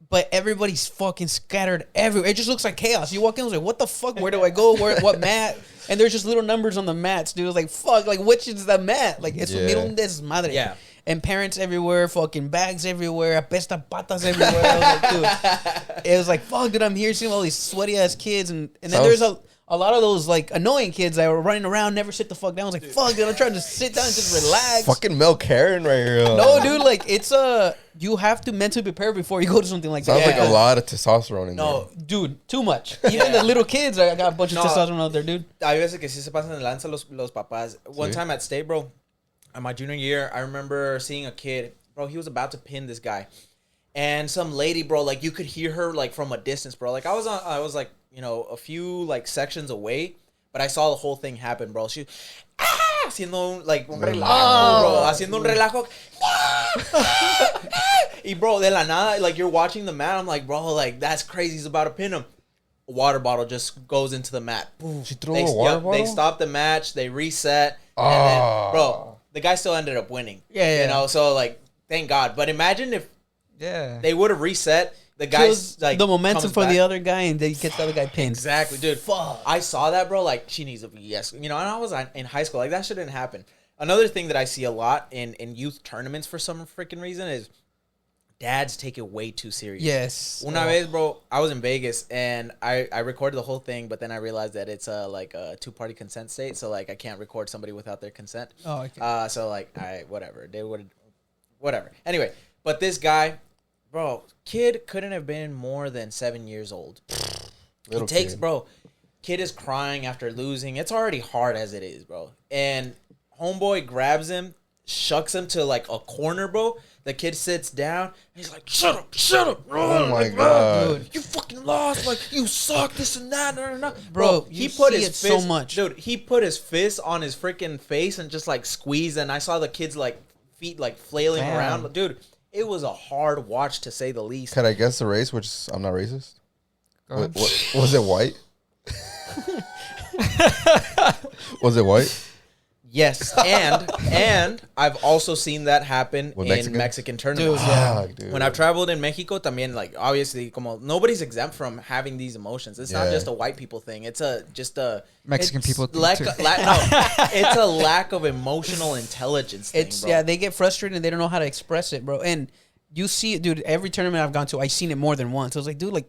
But everybody's fucking scattered everywhere. It just looks like chaos. You walk in, I was like, what the fuck? Where do I go? What mat? And there's just little numbers on the mats, dude. It was like, fuck, like, which is the mat? Like, it's Yeah. un desmadre. Yeah. And parents everywhere, fucking bags everywhere, apesta patas everywhere. I was like, dude. It was like, fuck, dude, I'm here seeing all these sweaty ass kids. And then Sounds- there's a lot of those, like, annoying kids that were running around, never sit the fuck down. I was like, fuck, dude, I'm trying to sit down and just relax. Fucking Mel Karen right here. No, dude, like, it's you have to mentally prepare before you go to something like Sounds that. like a lot of testosterone in no, Dude, too much. Even the little kids, I got a bunch No. of testosterone out there, dude. hay veces que sí se pasan de lanza los papás. One Sí. time at state, bro, in my junior year, I remember seeing a kid, bro, he was about to pin this guy. and some lady, bro, like you could hear her like from a distance, bro. Like I was like, you know, a few like sections away, but I saw the whole thing happen, bro. She haciendo like un relajo, bro, haciendo un relajo. Y bro, de la nada, like you're watching the mat, I'm like, bro, like that's crazy. He's about to pin him. A water bottle just goes into the mat. She threw a water bottle? They stopped the match. They reset, and then, bro, the guy still ended up winning. Yeah. You know, so like, thank God. But imagine if they would have reset. The guy's like the momentum comes for back. the other guy, and then gets the other guy pinned. Exactly, dude. Fuck. I saw that, bro. Like, she needs a yes. You know, and I was in high school. Like, that shit didn't happen. Another thing that I see a lot in youth tournaments for some freaking reason is dads take it way too serious. Yes. Una vez, bro, I was in Vegas and I recorded the whole thing, but then I realized that it's like a 2-party consent state, so like I can't record somebody without their consent. Oh, okay. So like whatever. Anyway, but this guy, bro, kid couldn't have been more than 7 years old. Little It takes, kid. bro. Kid is crying after losing. It's already hard as it is, bro. And homeboy grabs him, shucks him to like a corner, bro. The kid sits down. He's like, shut up. Oh my god. Dude. You fucking lost. Like, you suck, this and that. No. Bro, he you put see his it fist, so much. Dude, he put his fist on his freaking face and just like squeezed. And I saw the kid's like feet like flailing Damn. around. Dude, it was a hard watch to say the least. Can I guess the race? Which I'm not racist. Go ahead. Was it white? Was it white? Yes, and I've also seen that happen With in Mexican? Mexican tournaments. Fuck, dude. When I've traveled in Mexico, también, like, obviously, como nobody's exempt from having these emotions. It's not Yeah. just a white people thing. It's just a Mexican It's people think lack. too. It's a lack of emotional intelligence. Thing, It's bro. they get frustrated and they don't know how to express it, bro. And you see it, dude. Every tournament I've gone to, I've seen it more than once. I was like, dude,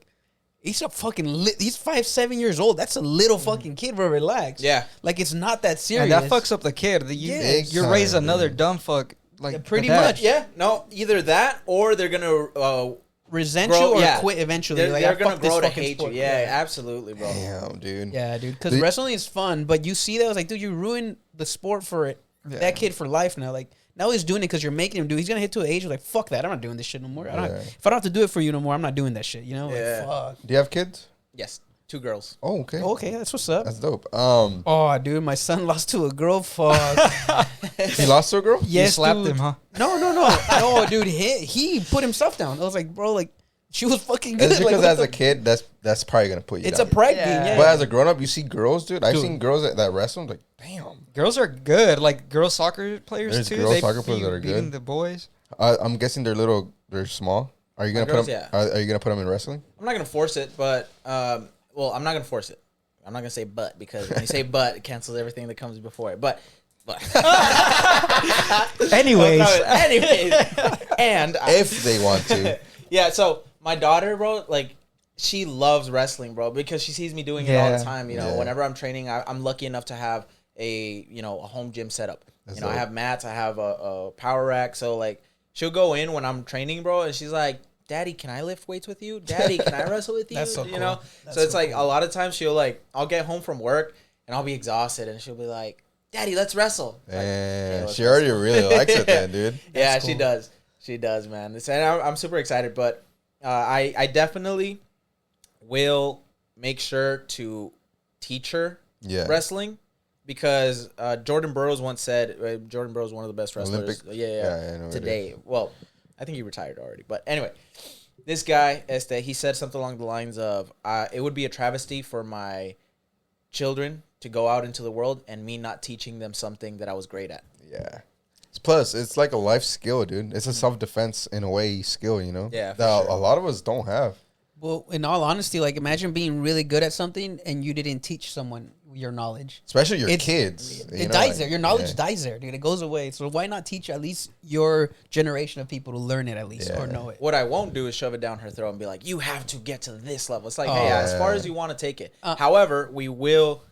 he's a fucking he's 5-7 years old. That's a little fucking kid, bro. Relax. Yeah. Like it's not that serious. And that fucks up the kid. You Yes. you raise Big time, another dude. dumb fuck. Like Yeah, pretty that. much. Yeah, no, either that or they're gonna resent grow, you or yeah. quit eventually. They're, Like, they're I gonna fuck this grow to fucking hate sport. you. Yeah, absolutely, bro. Damn, dude. Yeah, dude. Because The- wrestling is fun, but you see that, I was like, dude, you ruined the sport for it. Yeah. That kid for life now. Like, now he's doing it because you're making him do it. He's going to hit to an age where, like, fuck that. I'm not doing this shit no more. Yeah. If I don't have to do it for you no more, I'm not doing that shit, you know? Yeah. Like, fuck. Do you have kids? Yes, 2 girls. Oh, okay. Okay, that's what's up. That's dope. Oh, dude, my son lost to a girl. Fuck. He lost to a girl? You Yes, slapped dude. him, huh? No. No, dude, he put himself down. I was like, bro, like, she was fucking good. It's Like, because what as the- a kid, that's probably gonna put you it's down. a pride Yeah. thing, yeah. But as a grown up, you see girls, dude. I've Dude. seen girls that wrestle. I'm like, damn. Girls are good. Like girl soccer players There's too. girl They soccer players be that are beating good. the boys. I'm guessing they're small. Are you gonna girls, put them? yeah. Are you gonna put them in wrestling? I'm not gonna force it, but I'm not gonna force it. I'm not gonna say but because when you say but, it cancels everything that comes before it. But Anyways, anyways, and If they want to. yeah, so my daughter, bro, like she loves wrestling, bro, because she sees me doing it all the Yeah. time. You know, Yeah. whenever I'm training, I'm lucky enough to have a home gym setup. That's I dope. have mats, I have a power rack, so like she'll go in when I'm training, bro, and she's like, Daddy, can I lift weights with you? Daddy, can I wrestle with you? That's so You cool. know? That's So it's so like cool. a lot of times I'll get home from work and I'll be exhausted and she'll be like, Daddy, let's wrestle. Like, And let's she already wrestle. really likes it then, dude. Yeah, That's she cool. does. She does, man. And I'm super excited, but I definitely will make sure to teach her Yeah. wrestling because Jordan Burroughs once said Jordan Burroughs is one of the best wrestlers. Olympic- Yeah, yeah, I know it today. Well, I think he retired already, but anyway, this guy he said something along the lines of, "It would be a travesty for my children to go out into the world and me not teaching them something that I was great at." Yeah. Plus, it's like a life skill, dude. It's a self defense in a way skill, you know. Yeah, for that sure. a lot of us don't have. Well, in all honesty, like, imagine being really good at something and you didn't teach someone your knowledge. Especially your It's- kids. you It know, dies like, there. Your knowledge yeah. dies there, dude. It goes away. So why not teach at least your generation of people to learn it at least Yeah. or know it? What I won't do is shove it down her throat and be like, "You have to get to this level." It's like, Oh. hey, as far Yeah. as you want to take it. However, we will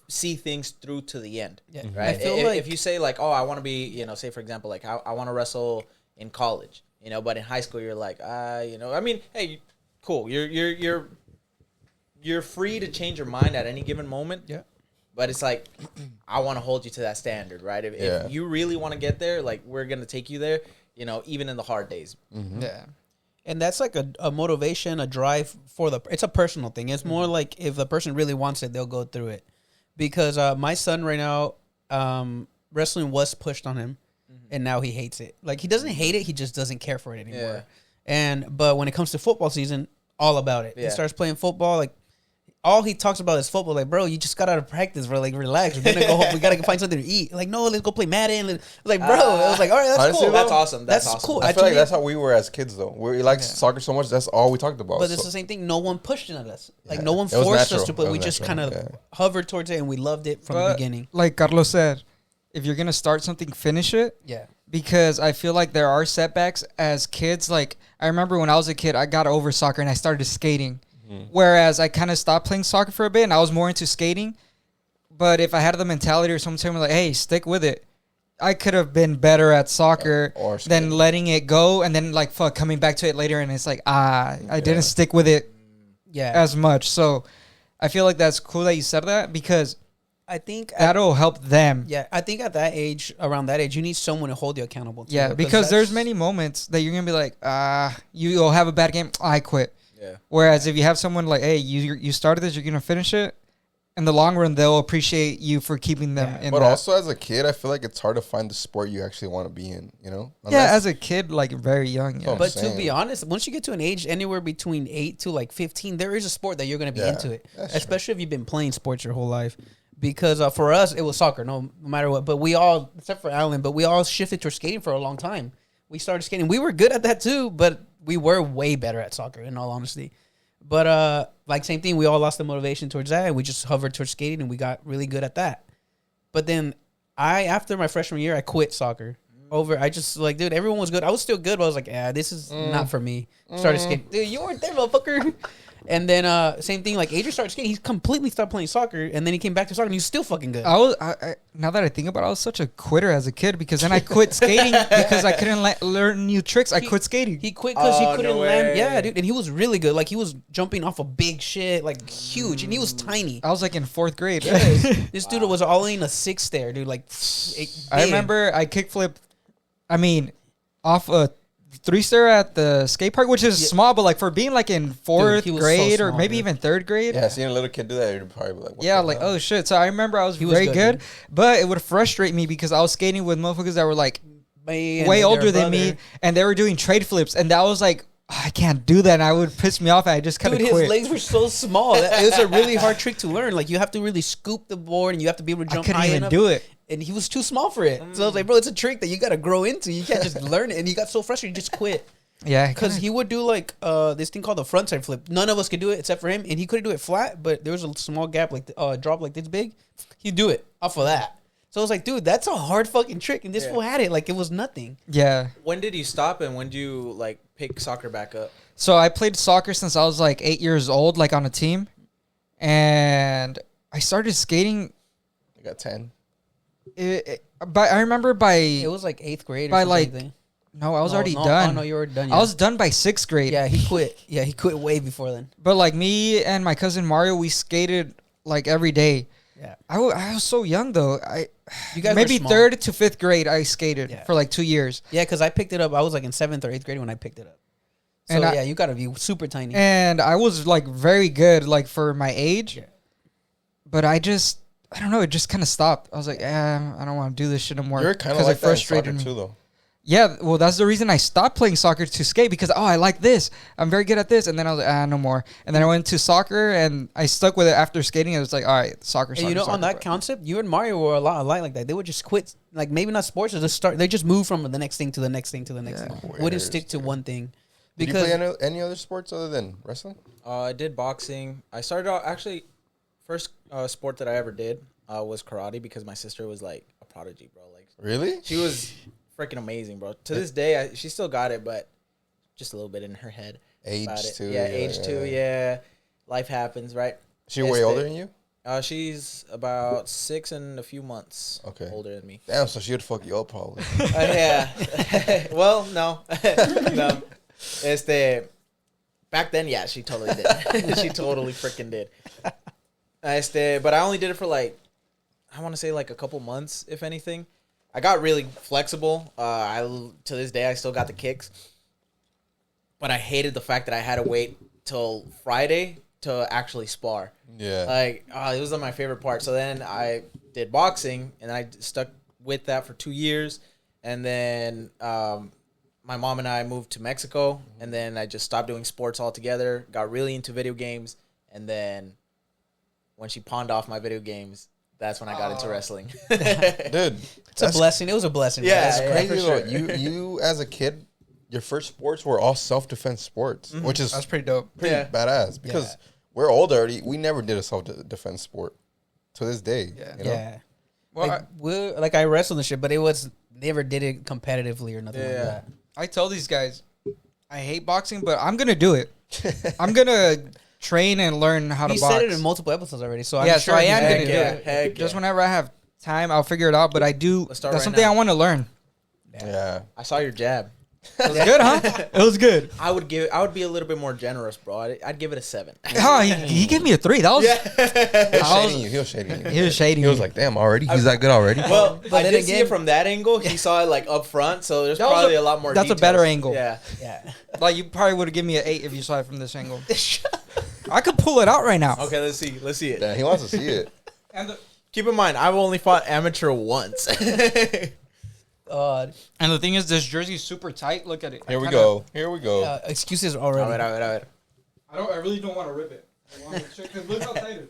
see things through to the end, Yeah. right? I feel if, like if you say like, "Oh, I want to be," say for example, like, I want to wrestle in college, but in high school you're like, I mean, hey, cool, you're free to change your mind at any given moment. Yeah. But it's like, I want to hold you to that standard, right? Yeah. If you really want to get there, like, we're gonna take you there, even in the hard days. Mm-hmm. yeah. And that's like a motivation, a drive for it's a personal thing. It's more like if the person really wants it, they'll go through it. Because my son right now, wrestling was pushed on him, and now he hates it. Like he doesn't hate it, he just doesn't care for it anymore. But when it comes to football season, all about it. He starts playing football, like all he talks about is football. Like, bro, you just got out of practice, bro. Like, relax. We're gonna go home. We gotta find something to eat. Like, no, let's go play Madden. Like, bro, I was like, all right, that's honestly, cool. That's awesome. That's awesome. cool. I feel like that's how we were as kids, though. We liked soccer so much. That's all we talked about. But it's the same thing. No one pushed it at us. Like, Yeah. no one It was forced us natural. to play. It We was just natural. kind of hovered towards it, and we loved it from the beginning. Like Carlos said, if you're gonna start something, finish it. Yeah. Because I feel like there are setbacks as kids. Like I remember when I was a kid, I got over soccer and I started skating. Whereas I kind of stopped playing soccer for a bit and I was more into skating. But if I had the mentality or someone telling me like, hey, stick with it, I could have been better at soccer Or than skating. letting it go and then like coming back to it later and it's like, I didn't stick with it Yeah. as much. So I feel like that's cool that you said that because I think that'll help them. Yeah, I think at that age, around that age, you need someone to hold you accountable to. Yeah, because there's many moments that you're gonna be like, you'll have a bad game, I quit. Yeah. Whereas if you have someone like, hey, you started this, you're gonna finish it. In the long run, they'll appreciate you for keeping them in. But that. also as a kid, I feel like it's hard to find the sport you actually want to be in. You know? Yeah, as a kid, like very young. Yeah. Oh, But saying. to be honest, once you get to an age anywhere between 8 to like 15, there is a sport that you're going to be Yeah, into it. that's Especially if you've been playing sports your whole life. Because for us, it was soccer, no matter what. But we all, except for Alan, but we all shifted towards skating for a long time. We started skating. We were good at that too, but we were way better at soccer, in all honesty. But like same thing, we all lost the motivation towards that, and we just hovered towards skating, and we got really good at that. But then after my freshman year, I quit soccer. I just like, dude, everyone was good. I was still good, but I was like, yeah, this is not for me. Started skating. Dude, you weren't there, motherfucker. And then same thing, like Adrian started skating. He completely stopped playing soccer, and then he came back to soccer, and he was still fucking good. I now that I think about it, I was such a quitter as a kid because then I quit skating because I couldn't learn new tricks. I quit skating. He quit because he couldn't no land. way. Yeah, dude, and he was really good. Like he was jumping off of big shit, like huge, and he was tiny. I was like in 4th grade. This dude was all in a 6 there, dude. Like, I remember I kickflipped. I mean, off a 3-stair at the skate park, which is small, but like for being like in 4th he was grade so or small, maybe dude. even 3rd grade. Yeah, seeing a little kid do that, you'd probably be like, what Yeah, the like, hell? oh shit. So I remember I was He was very good, good, dude. but it would frustrate me because I was skating with motherfuckers that were like Man, way their older than me brother. and they were doing trade flips. And that was like, I can't do that. And I would piss me off. And I just kind Dude, of his quit. legs were so small. It was a really hard trick to learn. Like you have to really scoop the board, and you have to be able to I jump couldn't high even enough. do it. And he was too small for it. So I was like, bro, it's a trick that you got to grow into. You can't just learn it. And he got so frustrated, he just quit. Yeah. Because he would do like this thing called the frontside flip. None of us could do it except for him, and he couldn't do it flat. But there was a small gap, like drop like this big. He'd do it off of that. So I was like, dude, that's a hard fucking trick, and this fool had it like it was nothing. Yeah. When did you stop and when did you like pick soccer back up? So I played soccer since I was like 8 years old, like on a team. And I started skating. I got 10. But I remember It was like 8th grade. Or By, something, like, I think. no, I was No, already no, done. Oh no, you were done. I was done by 6th grade. Yeah, he quit. Yeah, he quit way before then. But like me and my cousin Mario, we skated like every day. Yeah. I was so young though. You guys maybe were small. 3rd to 5th grade I skated Yeah. for like 2 years. Yeah, because I picked it up. I was like in 7th or 8th grade when I picked it up. So And yeah, you gotta be super tiny. And I was like very good like for my age. Yeah. But I don't know, it just kind of stopped. I was like, I don't want to do this shit anymore. You're kind of 'cause like it that in soccer frustrated me. too, though. Yeah, well, that's the reason I stopped playing soccer to skate because, I like this. I'm very good at this. And then I was like, no more. And then I went to soccer and I stuck with it after skating. It was like, all right, soccer, And you know, soccer, on that but- concept, you and Mario were a lot alike like that. They would just quit, like maybe not sports, or just start. They just move from the next thing to the next thing to the next thing. Wouldn't Quitters, stick to dude. one thing. Did you Because play any other sports other than wrestling? I did boxing. I started out actually first sport that I ever did was karate because my sister was like a prodigy, bro. Like Really? she was freaking amazing, bro. To this day, she still got it, but just a little bit in her head. Age about it. too. Yeah, age too. Yeah, life happens, right? She way older than you? She's about 6 and a few months older than me. Damn, so she would fuck you up probably. Yeah. Well, no, no. Back then, yeah, she totally did. She totally freaking did. But I only did it for like, I want to say like a couple months, if anything. I got really flexible. To this day, I still got the kicks. but I hated the fact that I had to wait till Friday to actually spar. Yeah. Like, it was my favorite part. So then I did boxing, and I stuck with that for 2 years. And then my mom and I moved to Mexico, and then I just stopped doing sports altogether, got really into video games, and then when she pawned off my video games, that's when I got into wrestling. Dude, It's a blessing. It was a blessing. Yeah, that's crazy for though. sure. You as a kid, your first sports were all self-defense sports, which is That's pretty dope. pretty Yeah. badass because we're old already. We never did a self-defense sport to this day. Yeah. You know? Yeah. Well, Like I wrestled and shit, but it was never did it competitively or nothing like Yeah. that. I tell these guys, I hate boxing, but I'm gonna do it. I'm gonna train and learn how to He box. said it in multiple episodes already, so I'm Yeah, sure so I he's am gonna gonna do do it. Heck Just yeah. whenever I have time, I'll figure it out. But I do. Let's start That's right something now. I want to learn. Yeah. I saw your jab. It was good, huh? It was good. I would be a little bit more generous, bro. I'd give it a 7. Oh, he gave me a 3. That was He was shading you. he was shading. He was me. like, "Damn, already? He's that good already?" Well, But I then did see again- it from that angle. He saw it like up front, so there's That was probably a- a lot more. that's a details. better angle. Yeah. Yeah. Like you probably would have given me an 8 if you saw it from this angle. I could pull it out right now. Okay, let's see. Let's see it. Yeah, he wants to see it. And Keep in mind, I've only fought amateur once. God. the thing is, this jersey's super tight. Look at it. Here we go. Here we go. Excuses A already. ver, a ver, a ver. I really don't want to rip it. I want to make sure, 'cause look how tight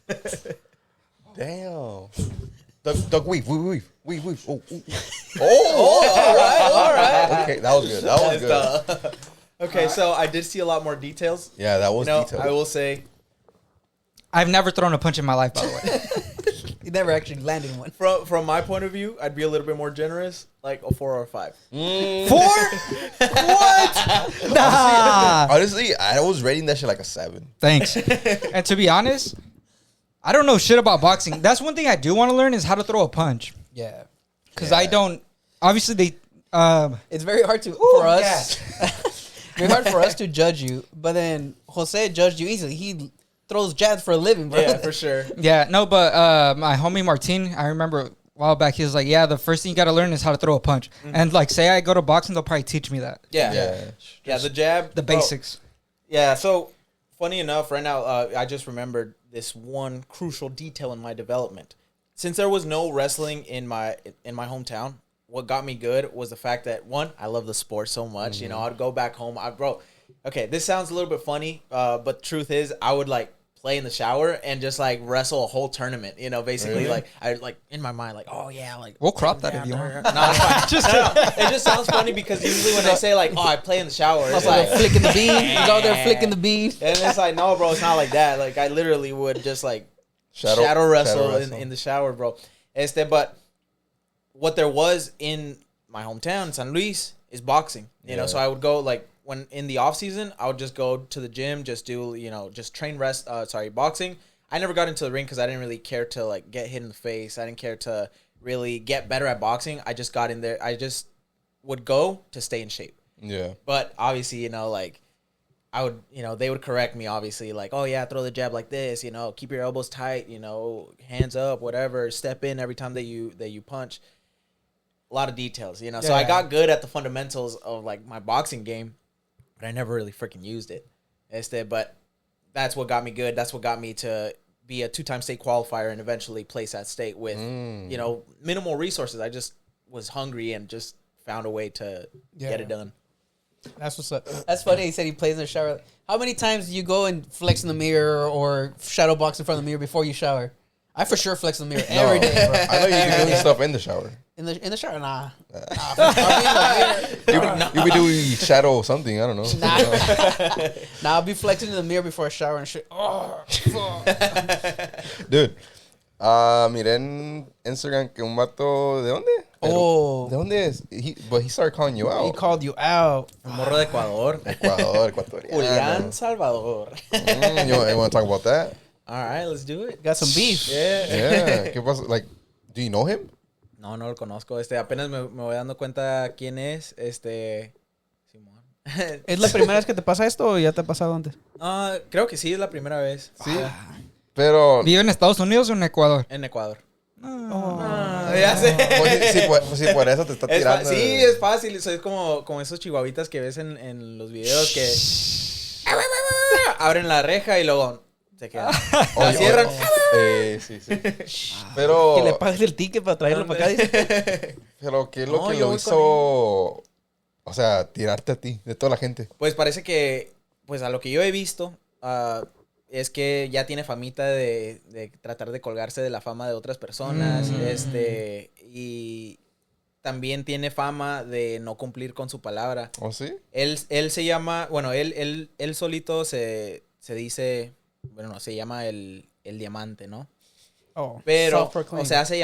it Damn. Doug, weave. Oh, All right. okay, that was good. That was good. Okay, so I did see a lot more details. Yeah, that was You know, detailed. I will say, I've never thrown a punch in my life, by the way. You never actually landed one. from my point of view, I'd be a little bit more generous, like a 4 or a 5. 4? What? Nah. Honestly, I was rating that shit like a 7. Thanks. And to be honest, I don't know shit about boxing. That's one thing I do want to learn is how to throw a punch. Yeah. Because I don't. Obviously, they. It's very hard for us. Very hard for us to judge you, but then Jose judged you easily. He throws jabs for a living, bro. Yeah, for sure. Yeah, no, but my homie Martin, I remember a while back, he was like, yeah, the first thing you got to learn is how to throw a punch. And like, say I go to boxing, they'll probably teach me that. Yeah, the jab. The bro. basics. Yeah, so funny enough, right now, I just remembered this one crucial detail in my development. Since there was no wrestling in my hometown, what got me good was the fact that, one, I love the sport so much. You know, I'd go back home. Okay, this sounds a little bit funny, but the truth is, I would like play in the shower and just like wrestle a whole tournament. You know, basically, Really? like I like in my mind, like, oh yeah, like We'll crop that if you want. No, it's fine. It just sounds funny because usually when I say like, oh, I play in the shower, it's like, flicking the bead. He's out there flicking the bead. and it's like, no, bro, it's not like that. Like I literally would just like shadow wrestle in the shower, bro. But what there was in my hometown, San Luis, is boxing. You know, so I would go like when in the off season, I would just go to the gym, just do just train boxing. I never got into the ring because I didn't really care to like get hit in the face. I didn't care to really get better at boxing. I just got in there. I just would go to stay in shape. Yeah. But obviously, like I would, they would correct me, obviously, like, oh yeah, throw the jab like this, keep your elbows tight, hands up, whatever, step in every time that you punch. A lot of details, So I got good at the fundamentals of like my boxing game, but I never really freaking used it. But that's what got me good. That's what got me to be a 2-time state qualifier and eventually place at state with, minimal resources. I just was hungry and just found a way to get it done. That's what's up. That's funny. He said he plays in the shower. How many times do you go and flex in the mirror or shadow box in front of the mirror before you shower? I for sure flex in the mirror every day, bro. I know you be doing stuff in the shower. In the shower, nah. You be doing shadow something. I don't know. Nah, I'll be flexing in the mirror before I shower and shit. Oh, fuck. Dude, miré en Instagram que un vato, ¿de dónde? Oh. ¿De dónde es? But he started calling you out. He called you out. Un morro de Ecuador. Ecuadoriano. Julián Salvador. You want to talk about that? All right, let's do it. Got some beef. Yeah. ¿Qué pasa? Like, do you know him? No lo conozco. Apenas me voy dando cuenta quién es. Simón. ¿Es la primera vez que te pasa esto o ya te ha pasado antes? Creo que sí, es la primera vez. Sí. Pero... ¿Vive en Estados Unidos o en Ecuador? En Ecuador. Ya sé. Pues sí, por eso te está tirando. Sí, es fácil. Eso es como esos chihuahuitas que ves en los videos que abren la reja y luego se quedan. La cierran. Sí. Pero. Que le pagues el ticket para traerlo para acá. Dice. Pero, ¿qué es lo No, que yo lo voy hizo? O sea, tirarte a ti, de toda la gente. Pues parece que, pues a lo que yo he visto, es que ya tiene famita de tratar de colgarse de la fama de otras personas, y también tiene fama de no cumplir con su palabra. ¿Oh, sí? Él se llama, bueno, él solito se dice, bueno, no, se llama el diamante, ¿no? Oh, Pero, self-proclaimed. se hace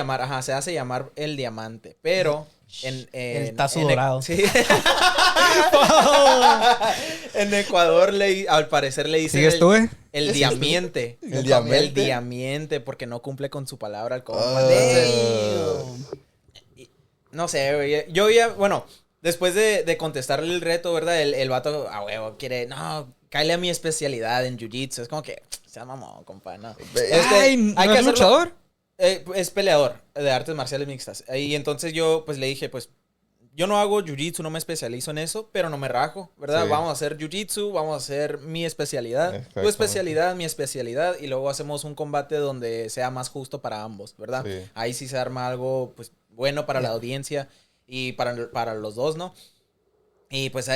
llamar el diamante, pero El tazo dorado. Sí. En Ecuador al parecer le dicen ¿Sigues tú, el diamante. ¿El diamante? El diamante, porque no cumple con su palabra al compa. Ah. No sé, güey. Yo ya, bueno, después de contestarle el reto, ¿verdad? El vato, a huevo, quiere, no, cáele a mi especialidad en jiu-jitsu. Es como que, se mamón, compa, no. Ay, ¿no hay que es hacerlo- luchador? Es peleador de artes marciales mixtas. Y entonces yo, pues, le dije, pues, yo no hago jiu-jitsu, no me especializo en eso, pero no me rajo, ¿verdad? Sí. Vamos a hacer jiu-jitsu, vamos a hacer mi especialidad, tu Exactamente. especialidad, mi especialidad, y luego hacemos un combate donde sea más justo para ambos, ¿verdad? Sí. Ahí sí se arma algo, pues, bueno para la audiencia y para los dos, ¿no? Y pues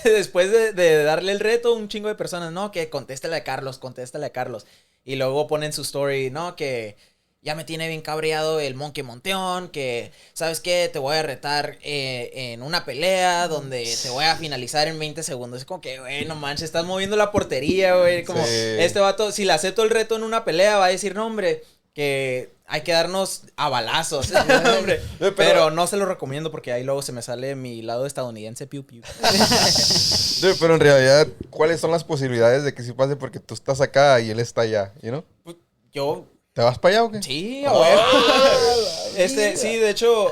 después de darle el reto, un chingo de personas, no, que contéstale a Carlos. Y luego ponen su story, no, que ya me tiene bien cabreado el Monkey Monteon, que, ¿sabes qué? Te voy a retar en una pelea donde te voy a finalizar en 20 segundos. Es como que, güey, no manches, estás moviendo la portería, güey. Como, Sí. este vato, si le acepto el reto en una pelea, va a decir, no, hombre, que hay que darnos a balazos. No, hombre. Pero no se lo recomiendo porque ahí luego se me sale mi lado estadounidense, piu, piu. Sí, pero en realidad, ¿cuáles son las posibilidades de que sí pase? Porque tú estás acá y él está allá, ¿you know? Yo, ¿Te vas para allá o qué? sí, a huevo. Sí, de hecho,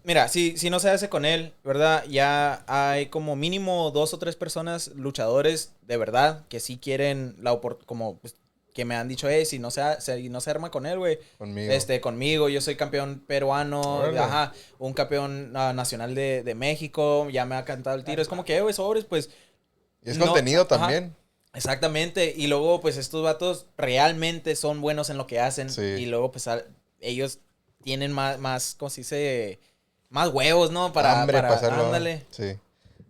mira, si no se hace con él, ¿verdad? Ya hay como mínimo 2 o 3 personas, luchadores, de verdad, que sí quieren la oportunidad, como, pues, que me han dicho, si no se arma con él, güey. Conmigo. Conmigo, yo soy campeón peruano, Órale. un campeón nacional de México, ya me ha cantado el tiro. Es como que, güey, sobres, pues. Y es no, contenido ajá. también. Exactamente, y luego pues estos vatos realmente son buenos en lo que hacen, Sí. y luego pues ellos tienen más, ¿cómo se dice? Más huevos, ¿no? Para hacerlo. ándale, Sí.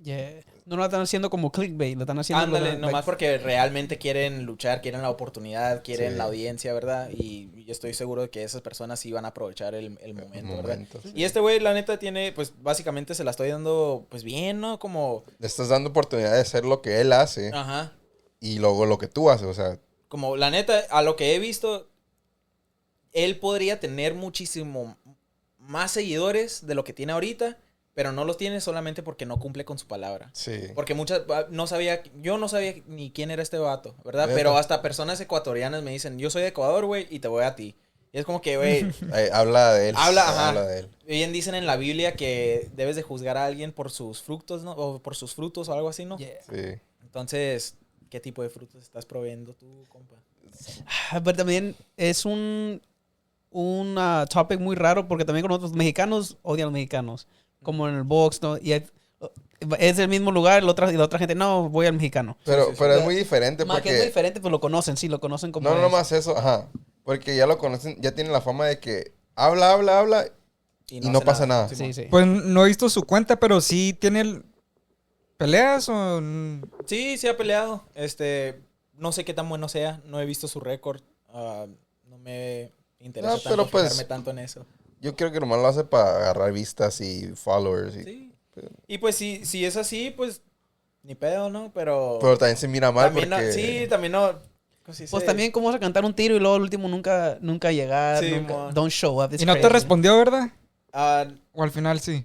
Yeah. No lo están haciendo como clickbait, lo están haciendo. ándale, nomás porque realmente quieren luchar, quieren la oportunidad, quieren Sí. la audiencia, ¿verdad? Y yo estoy seguro de que esas personas sí van a aprovechar el momento, ¿verdad? Sí. Y este güey, la neta, tiene, pues básicamente se la estoy dando, pues bien, ¿no? Como, Le estás dando oportunidad de hacer lo que él hace ajá. y luego lo que tú haces, o sea. Como la neta, a lo que he visto, él podría tener muchísimo más seguidores de lo que tiene ahorita, pero no los tiene solamente porque no cumple con su palabra. Sí. Porque yo no sabía ni quién era este vato, ¿verdad? Neta. Pero hasta personas ecuatorianas me dicen, yo soy de Ecuador, güey, y te voy a ti. Y es como que, güey, Habla de él. Ajá. Habla de él. bien dicen en la Biblia que debes de juzgar a alguien por sus frutos, ¿no? O por sus frutos o algo así, ¿no? Yeah. Sí. Entonces, ¿qué tipo de frutos estás proveyendo tú, compa? Pero también es un topic muy raro porque también con otros mexicanos odian a los mexicanos. Como en el box, ¿no? Y es el mismo lugar y la otra gente, no, voy al mexicano. Pero, Sí, sí, pero sí. es muy diferente Más que es muy porque. diferente, pues lo conocen como No, es. no más eso, ajá. Porque ya lo conocen, ya tienen la fama de que habla y no hace pasa nada. Sí, sí. Pues no he visto su cuenta, pero sí tiene peleas o... Sí, sí ha peleado. No sé qué tan bueno sea. No he visto su récord. No me interesa No, tanto pero pues- fijarme tanto en eso. Yo creo que nomás lo hace para agarrar vistas y followers. Sí. Y pues si es así, pues ni pedo, ¿no? Pero Pero también se mira mal también porque. no, sí, también no. ¿Cómo se Pues dice? también, ¿cómo vas a cantar un tiro y luego al último nunca llegar? Sí, Nunca, mon. don't show up. It's Y no te crazy. respondió, ¿verdad? Ah, O al final sí.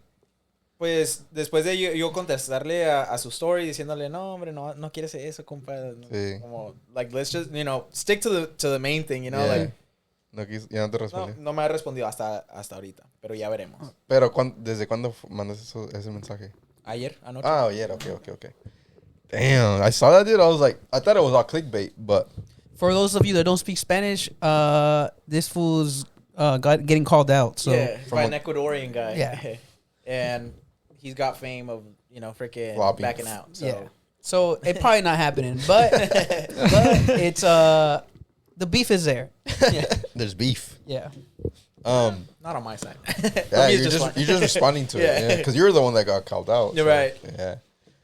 pues después de yo contestarle a su story diciéndole, no, hombre, no quieres eso, compa. No, Sí. como, like, let's just, stick to the main thing, Yeah. like. Ya no te No, respondió. no me ha respondido hasta ahorita, pero ya veremos. Pero ¿desde cuándo mandas ese mensaje? Ayer, anoche. Ah, ayer, okay. Damn, I saw that dude. I was like, I thought it was all clickbait, but For those of you that don't speak Spanish, this fool's getting called out. So yeah, by an a- Ecuadorian guy. Yeah. And he's got fame of, freaking Flopping. backing out. So. yeah. So it probably not happening, but it's the beef is there. There's beef. Yeah. Not on my side. Yeah, Me, you're it's just fine. responding to Yeah. it. Yeah, because you're the one that got called out. You're right. Yeah,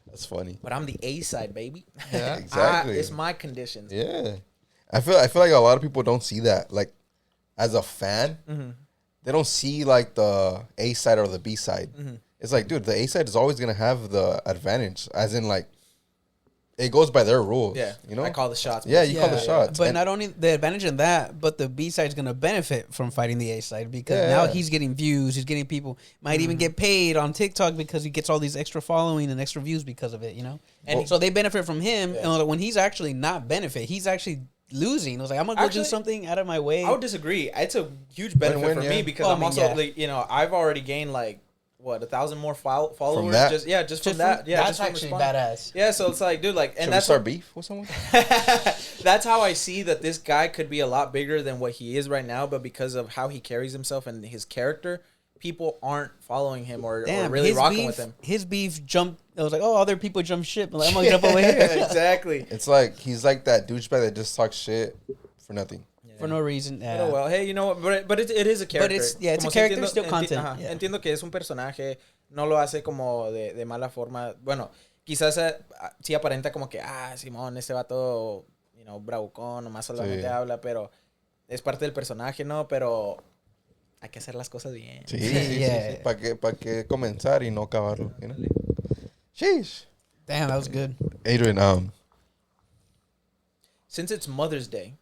that's funny. But I'm the A side, baby. Yeah, exactly. It's my conditions. Yeah, I feel like a lot of people don't see that. Like, as a fan, they don't see like the A side or the B side. It's like, dude, the A side is always gonna have the advantage, as in like, it goes by their rules. Yeah. you know. I call the shots. Yeah, you call the shots. But And- not only the advantage in that, but the B side's gonna benefit from fighting the A side because Yeah. now he's getting views, he's getting people, might even get paid on TikTok because he gets all these extra following and extra views because of it, And so they benefit from him. Yeah. And when he's actually not benefit, he's actually losing. I was like, I'm gonna go Actually, do something out of my way. I would disagree. It's a huge benefit Win-win, for me yeah. because Well, I I'm mean, also, yeah. like, I've already gained like 1,000 more followers. that? Just from that. Yeah, that's just from actually responding. badass. Yeah, so it's like, dude, like, and Should we that's start beef with someone? that's how I see that this guy could be a lot bigger than what he is right now, but because of how he carries himself and his character, people aren't following him or really his rocking beef, with him. His beef jumped. I was like, oh, other people jump ship. I'm, like, I'm gonna jump over here Exactly. It's like he's like that douchebag that just talks shit for nothing. for no reason. Yeah. Pero well, hey, you know what? But it is a character. it's a Como character, entiendo- still content. Ajá, Yeah. Entiendo que es un personaje, no lo hace como de mala forma. Bueno, quizás sí aparenta como que, Simón, este vato, bravucón, nomás solamente Sí. habla, pero es parte del personaje, ¿no? Pero hay que hacer las cosas bien. Sí, sí, Yeah. sí. ¿Para qué comenzar y no acabarlo? You know? Sheesh. Damn, that was good. Adrian, Since it's Mother's Day,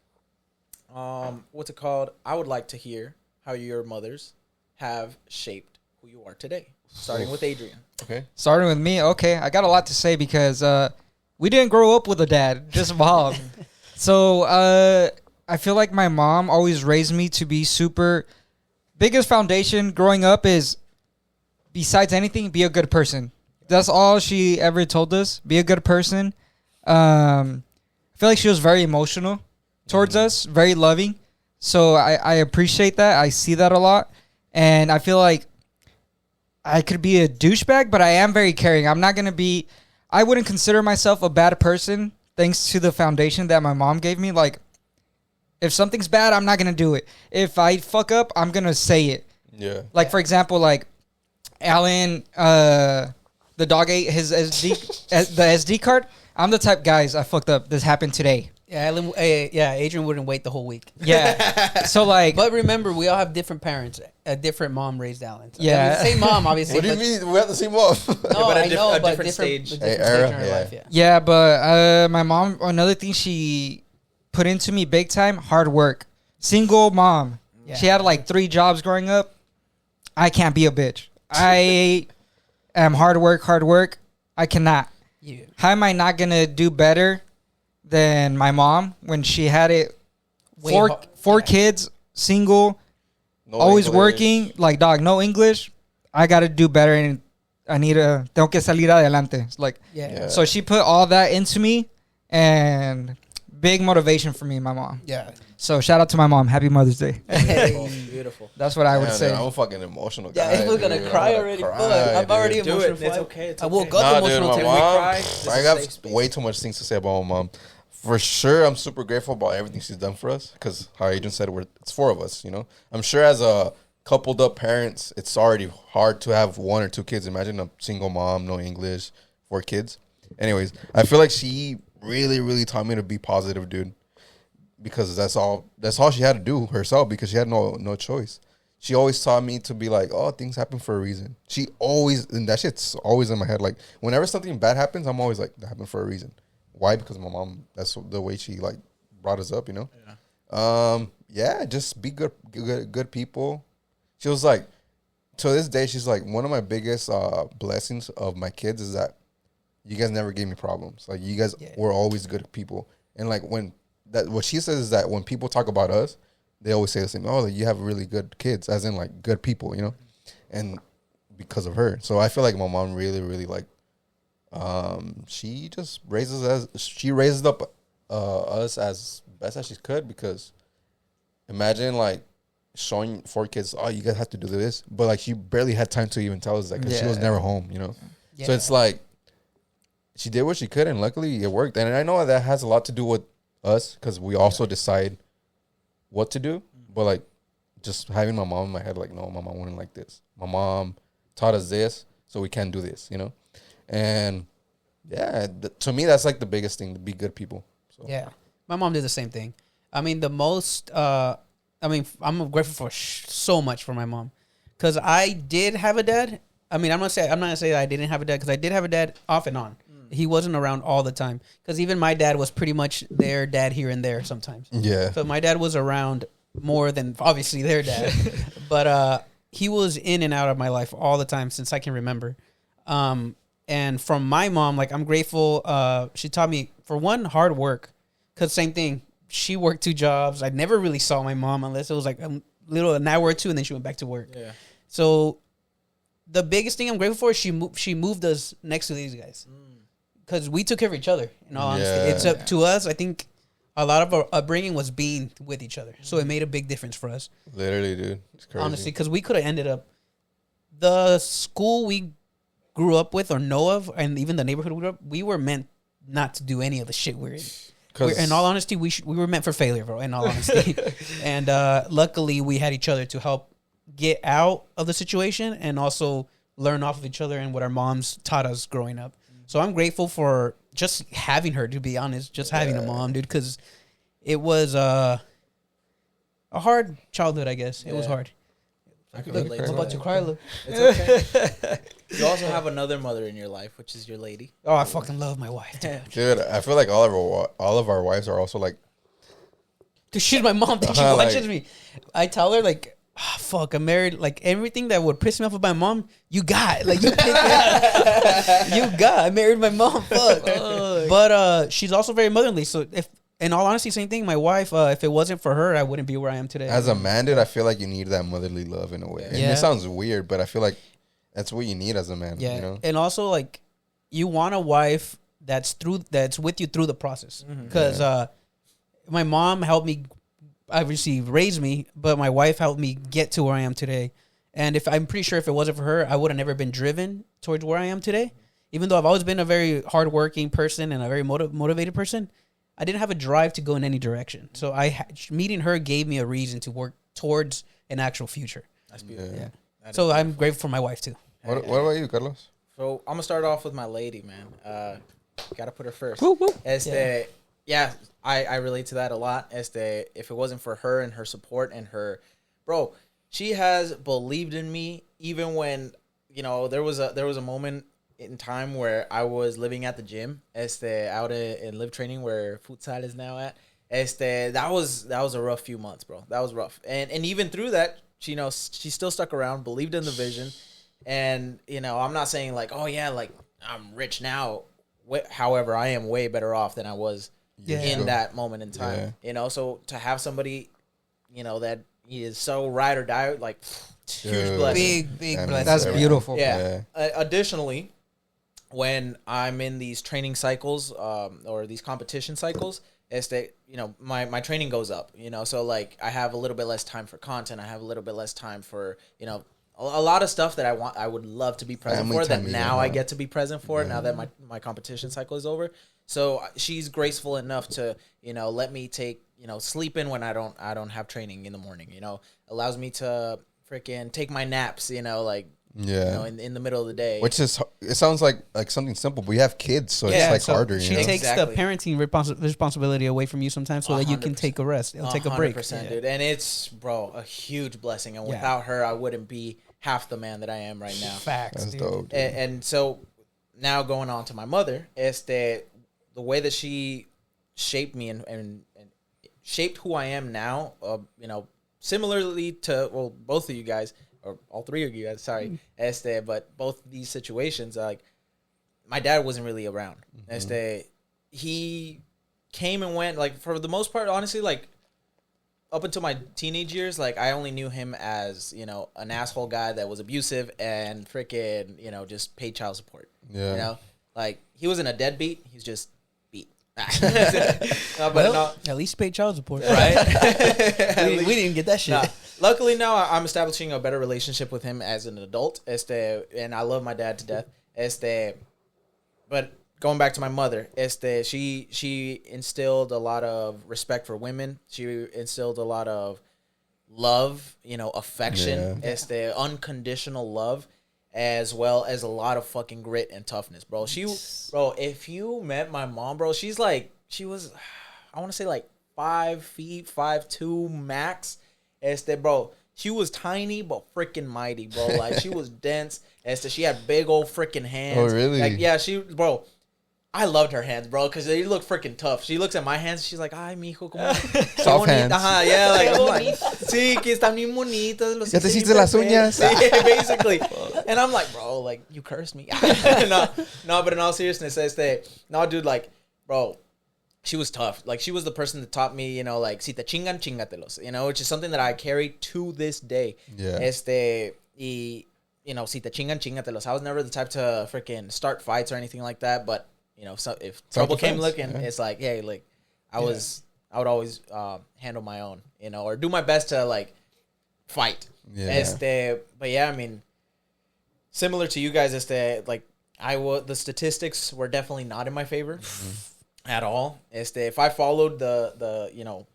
what's it called? I would like to hear how your mothers have shaped who you are today. Starting with Adrian. okay. Starting with me, okay. I got a lot to say because we didn't grow up with a dad, just mom. So I feel like my mom always raised me to be super. Biggest foundation growing up is, besides anything, be a good person. That's all she ever told us. Be a good person. I feel like she was very emotional towards us, very loving. So I appreciate that. I see that a lot. And I feel like I could be a douchebag, but I am very caring. I'm not going to be... I wouldn't consider myself a bad person thanks to the foundation that my mom gave me. Like, if something's bad, I'm not going to do it. If I fuck up, I'm going to say it. Yeah. Like, for example, like, Alan, the dog ate his the SD card. I'm the type, guys, I fucked up. This happened today. Yeah, Adrian wouldn't wait the whole week. Yeah. So, like... But remember, we all have different parents. A different mom raised Alan. So, Yeah. I mean, same mom, obviously. What do you but- mean? We have the same mom. No, but I know, a but different stage. a different Era, stage in her yeah. life, yeah. Yeah, but my mom, another thing she put into me big time, hard work. Single mom. Yeah. She had like 3 jobs growing up. I can't be a bitch. I am hard work. I cannot. Yeah. How am I not going to do better than my mom when she had it? Way Four, ho- four yeah. kids, single, No always English. working. Like, dog, no English. I got to do better and I need to, tengo que salir adelante. It's like, Yeah. Yeah. so she put all that into me and big motivation for me, my mom. Yeah. So shout out to my mom. Happy Mother's Day. Beautiful. Beautiful. That's what I would Damn, say. dude, I'm a fucking emotional Yeah, guy. I was gonna dude. cry I'm gonna already. cry, Fuck, I'm already dude. Do emotional. it. It's for- okay. It's I woke okay. up Nah, dude, emotional my today. mom. cry, this I is got safe space. way too much things to say about my mom. For sure, I'm super grateful about everything she's done for us. Because how Adrian said, it's 4 of us. You know, I'm sure as a coupled up parents, it's already hard to have 1 or 2 kids. Imagine a single mom, no English, 4 kids. Anyways, I feel like she really, really taught me to be positive, dude. Because that's all she had to do herself. Because she had no choice. She always taught me to be like, oh, things happen for a reason. She always, and that shit's always in my head. Like, whenever something bad happens, I'm always like, that happened for a reason. Why? Because my mom, that's the way she, like, brought us up, you know? Yeah, just be good people. She was like, to this day, she's like, one of my biggest blessings of my kids is that you guys never gave me problems. Like, you guys were always good people. And, like, what she says is that when people talk about us, they always say the same. Oh, like, you have really good kids, as in like good people, you know, and because of her. So I feel like my mom really, really like. She just raised up us as best as she could because imagine like showing 4 kids, oh, you guys have to do this, but like she barely had time to even tell us that because she was Yeah. never home, you know. Yeah. So it's like she did what she could, and luckily it worked. And I know that has a lot to do with us because we also decide what to do. But like just having my mom in my head, like, no, my mom wouldn't like this. My mom taught us this, so we can't do this, you know. And yeah, to me, that's like the biggest thing, to be good people. So. Yeah, my mom did the same thing. I mean, the most. I mean, I'm grateful for so much for my mom, because I did have a dad. I mean, I'm not gonna say that I didn't have a dad, because I did have a dad off and on. He wasn't around all the time, because even my dad was pretty much their dad here and there sometimes. Yeah. So my dad was around more than obviously their dad, but he was in and out of my life all the time since I can remember. And from my mom, like, I'm grateful. She taught me, for one, hard work, because same thing. She worked 2 jobs. I never really saw my mom unless it was like an hour or 2, and then she went back to work. Yeah. So the biggest thing I'm grateful for is she moved us next to these guys, because we took care of each other. In all honesty, it's up to us. I think a lot of our upbringing was being with each other, so it made a big difference for us. Literally, dude. It's crazy. Honestly, because we could have ended up the school we grew up with or know of, and even the neighborhood we grew up, we were meant not to do any of the shit we're in. In all honesty, we were meant for failure, bro. In all honesty, and luckily we had each other to help get out of the situation and also learn off of each other and what our moms taught us growing up. So I'm grateful for just having her. To be honest, just having a mom, dude, because it was a hard childhood. I guess it was hard. I can Look, relate I'm to about that. to cry. Look. It's okay. You also have another mother in your life, which is your lady. Oh, I fucking love my wife, dude. Dude, I feel like all of our wives are also like, Dude, she's my mom. She Like- watches me. I tell her, like, fuck, I'm married. Like, everything that would piss me off with my mom, you got. Like, you picked it up. You got. I married my mom. Fuck. But she's also very motherly. So, if, in all honesty, same thing. My wife, if it wasn't for her, I wouldn't be where I am today. as a man, dude, I feel like you need that motherly love in a way. And Yeah. it sounds weird, but I feel like that's what you need as a man. Yeah. You know? And also, like, you want a wife that's with you through the process. Because my mom helped me, obviously raised me, but my wife helped me get to where I am today. And I'm pretty sure if it wasn't for her, I would have never been driven towards where I am today. Even though I've always been a very hardworking person and a very motivated person, I didn't have a drive to go in any direction. So meeting her gave me a reason to work towards an actual future. That's beautiful. Yeah. That So is I'm grateful for my wife too. What about you, Carlos? So I'm gonna start off with my lady, man. Gotta put her first. Woo, woo. I relate to that a lot. If it wasn't for her and her support and her, bro, she has believed in me even when, you know, there was a moment in time where I was living at the gym, out in live training where futsal is now at. That was a rough few months, bro. That was rough, and even through that, she still stuck around, believed in the vision, and you know, I'm not saying like, oh yeah, like I'm rich now. However, I am way better off than I was in that moment in time. Yeah. You know, so to have somebody, you know, that is so ride or die, like huge Dude. blessing. Big That blessing. That's beautiful. Yeah. Additionally, when I'm in these training cycles, or these competition cycles, you know, my training goes up, you know, so like I have a little bit less time for content. I have a little bit less time for, you know, a lot of stuff that I would love to be present Family for that time now even, I huh? get to be present for now that my competition cycle is over. So she's graceful enough to, you know, let me take, you know, sleep in when I don't have training in the morning, you know, allows me to freaking take my naps, you know, like, Yeah. you know, in the middle of the day. Which is, it sounds like something simple, but we have kids, so Yeah, it's like so harder. She You know? takes Exactly. the parenting responsibility away from you sometimes, so that you can 100%. take a rest. It'll take a break. 100%, dude. And it's, bro, a huge blessing. And without her, I wouldn't be half the man that I am right now. Facts. That's dude. dope. Dude. And so now going on to my mother, is that the way that she shaped me and shaped who I am now, you know, similarly to, well, both of you guys, or all three of you guys, sorry, but both these situations, like, my dad wasn't really around. He came and went, like, for the most part, honestly, like, up until my teenage years, like, I only knew him as, you know, an asshole guy that was abusive and freaking, you know, just paid child support. Yeah. You know? Like, he wasn't a deadbeat, he's just beat. No, but Well, no, at least pay child support. right? we didn't get that shit. Nah, Luckily now I'm establishing a better relationship with him as an adult. And I love my dad to death. But going back to my mother, she instilled a lot of respect for women. She instilled a lot of love, affection. Yeah. Unconditional love, as well as a lot of fucking grit and toughness, bro. If you met my mom, bro, she was, I want to say like 5 feet, 5'2" max. Bro, she was tiny but freaking mighty, bro. Like, she was dense. She had big old freaking hands. Oh, really? Like, yeah, bro. I loved her hands, bro, because they look freaking tough. She looks at my hands, she's like, ay, mijo, como... Soft hands. Yeah, like, I'm like, sí, que están bien bonitas. Ya te hiciste las uñas. Yeah, basically. And I'm like, bro, like, you cursed me. No, but in all seriousness, no, dude, like, bro, she was tough. Like, she was the person that taught me, like, si te chingan, chingatelos, which is something that I carry to this day. Yeah. Si te chingan, chingatelos. I was never the type to freaking start fights or anything like that, but so if trouble came looking, it's like, hey, like, I would always handle my own, or do my best to like fight. Yeah. But yeah, I mean, similar to you guys, like the statistics were definitely not in my favor at all. If I followed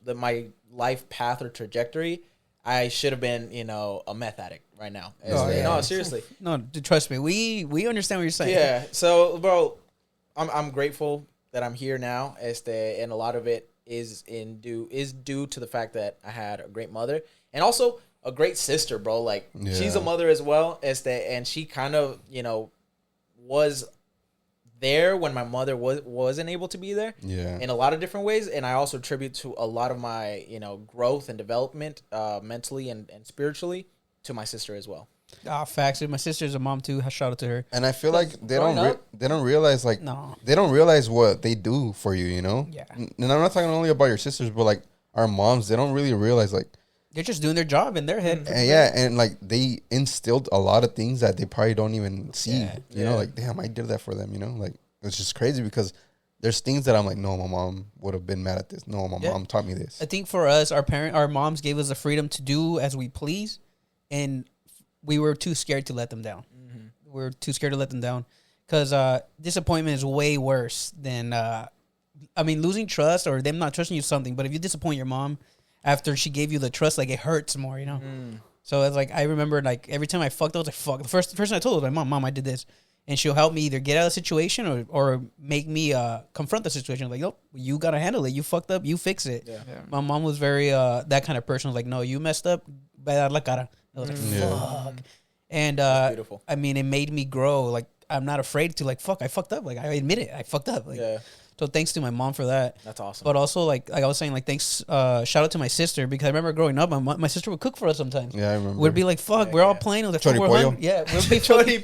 my life path or trajectory, I should have been, a meth addict right now. No, seriously. No, trust me. We understand what you're saying. Yeah. So, bro, I'm grateful that I'm here now. And a lot of it is due to the fact that I had a great mother and also a great sister, bro. Like, she's a mother as well. And she kind of, was there when my mother wasn't able to be there. Yeah. In a lot of different ways. And I also attribute to a lot of my, growth and development, mentally and spiritually, to my sister as well. Facts. My sister's a mom too. Shout out to her. And I feel like they don't realize they don't realize what they do for you, Yeah. And I'm not talking only about your sisters, but like our moms, they don't really realize like they're just doing their job in their head. And like they instilled a lot of things that they probably don't even see. Like, damn, I did that for them, like it's just crazy because there's things that I'm like, no, my mom would have been mad at this. No, my mom taught me this. I think for us, our moms gave us the freedom to do as we please, and we were too scared to let them down. Mm-hmm. We were too scared to let them down because disappointment is way worse than, losing trust or them not trusting you something. But if you disappoint your mom after she gave you the trust, like, it hurts more, Mm. So it's like, I remember, like, every time I fucked, I was like, fuck. The first person I told was my mom, I did this. And she'll help me either get out of the situation or make me confront the situation. Like, nope, you got to handle it. You fucked up. You fix it. Yeah. My mom was very that kind of person. Was like, no, you messed up. Voy a dar la cara. I was like, fuck. And beautiful. I mean, it made me grow. Like, I'm not afraid to, like, fuck, I fucked up. Like, I admit it. I fucked up. Like, so thanks to my mom for that. That's awesome. But also, like I was saying, like, thanks, shout out to my sister, because I remember growing up, my sister would cook for us sometimes. Yeah, I remember. We'd be like, fuck, we're all playing. Like, Chori pollo. Yeah, we'd be fucking,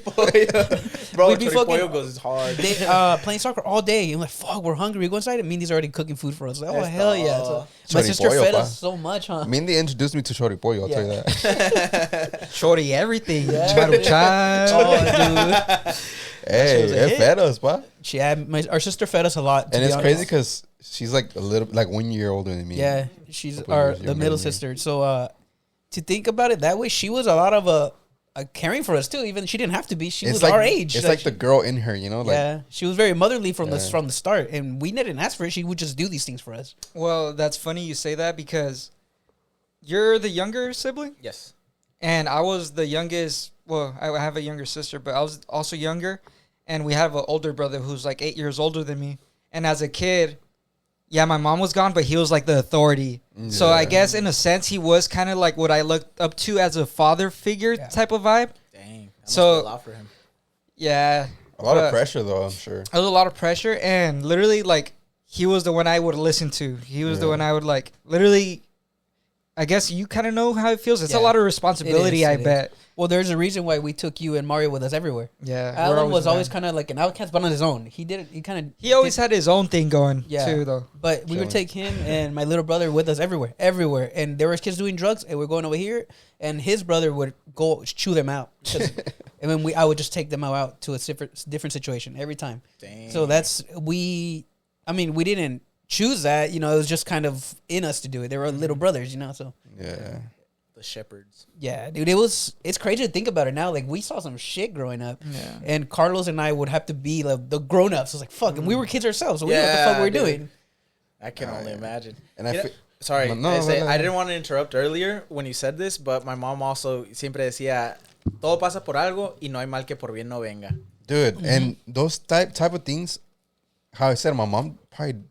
bro, we'd be chori pollo goes hard. Playing soccer all day. And we're like, fuck, we're hungry. We go inside and Mindy's already cooking food for us. Like, oh, That's hell yeah. So my Chori sister pollo, fed pa. us so much, huh? Mindy introduced me to chori pollo, I'll tell you that. Shorty everything. Yeah. Maruchan. Oh, dude. Hey, was a it hit. fed us, pa. Our sister fed us a lot. to And be it's honest. crazy because she's like a little, like 1 year older than me. Yeah, she's Couple years the younger middle than me. sister. So to think about it that way, she was a lot of caring for us too. Even she didn't have to be. She It's was like, our age. It's like the girl in her, Like, yeah, she was very motherly from the start, and we didn't ask for it. She would just do these things for us. Well, that's funny you say that because you're the younger sibling, Yes. and I was the youngest. Well, I have a younger sister, but I was also younger, and we have an older brother who's like 8 years older than me. And as a kid, yeah, my mom was gone, but he was like the authority. Yeah. So I guess in a sense, he was kind of like what I looked up to as a father figure type of vibe. Dang. That So- must be a lot for him. Yeah. a lot of but- pressure, though, I'm sure. It was a lot of pressure, and literally, like, he was the one I would listen to. He was the one I would, like, literally, I guess you kind of know how it feels. It's a Yeah. lot of responsibility, I It is. bet. Well, there's a reason why we took you and Mario with us everywhere. Yeah. Alan was always kind of like an outcast, but on his own. He did it. He kind of. He always had his own thing going, Yeah. too, though. But we would take him and my little brother with us everywhere. And there was kids doing drugs, and we're going over here, and his brother would go chew them out. And then I would just take them out to a different situation every time. Dang. So we didn't choose that. It was just kind of in us to do it. They were little brothers, so. Yeah. shepherds. Yeah, dude, it's crazy to think about it now. Like, we saw some shit growing up. Yeah. And Carlos and I would have to be like the grown-ups. It was like, fuck, and we were kids ourselves, so we knew what the fuck we were dude. doing. I can only imagine. And You know- sorry, I didn't want to interrupt earlier when you said this, but my mom also siempre decía, todo pasa por algo y no hay mal que por bien no venga. Dude, and those type of things, how I said, my mom probably,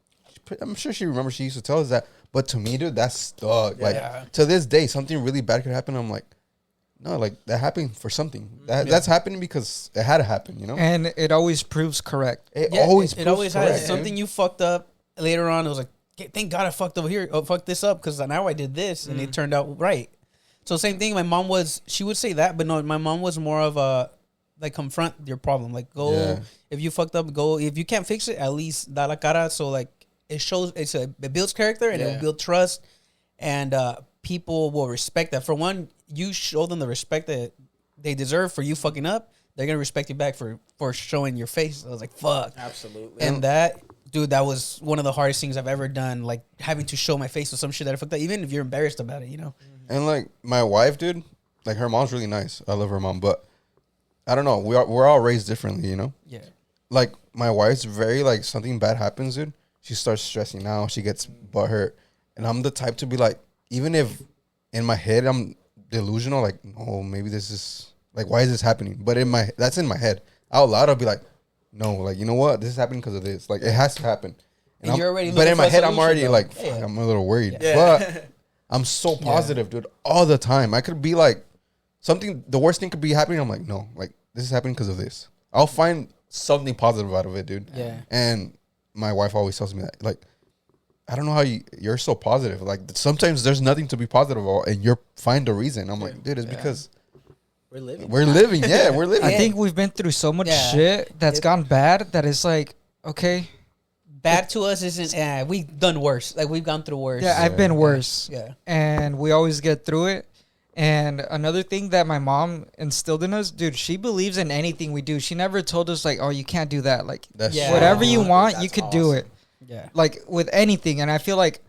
I'm sure she remembers, she used to tell us that. But to me, dude, that's stuck. Yeah. Like, to this day, something really bad could happen. I'm like, no, like, that happened for something. That's happening because it had to happen, you know? And it always proves correct. It Yeah, always it always proves has correct, something dude. you fucked up later on. It was like, thank God I fucked over here. Oh, fuck this up because now I did this and it turned out right. So same thing. My mom she would say that, but no, my mom was more of a like confront your problem. Like go if you fucked up, go. If you can't fix it, at least da la cara. So like it shows it builds character and it will build trust, and people will respect that. For one, you show them the respect that they deserve for you fucking up. They're gonna respect you back for showing your face. I was like, fuck. Absolutely. And that, dude, that was one of the hardest things I've ever done. Like having to show my face with some shit that I fucked up, even if you're embarrassed about it, you know. And like my wife, dude, like her mom's really nice. I love her mom, but I don't know. We're all raised differently, you know. Yeah. Like my wife's very like something bad happens, dude. She starts stressing out. She gets butthurt, and I'm the type to be like, even if in my head I'm delusional, like, oh, maybe this is like, why is this happening? But that's in my head. Out loud, I'll be like, no, like, you know what? This is happening because of this. Like, it has to happen. And you're already but looking in my for a head, I'm solution, already though. like, Yeah. fuck, I'm a little worried. Yeah. But I'm so positive, dude, all the time. I could be like, the worst thing could be happening. I'm like, no, like, this is happening because of this. I'll find something positive out of it, dude. Yeah. And my wife always tells me that, like, I don't know how you're so positive. Like, sometimes there's nothing to be positive about, and you're find a reason. I'm like, dude, it's because We're living. we're living. Yeah, we're living. I think we've been through so much Yeah. shit that's gone bad that it's like, okay, Bad to us isn't. We've done worse. Like we've gone through worse. yeah, I've been worse. Yeah. And we always get through it. And another thing that my mom instilled in us, dude, she believes in anything we do. She never told us like, oh, you can't do that. Like, That's Yeah. whatever you want, you That's could do it. Yeah. Like with anything. And I feel like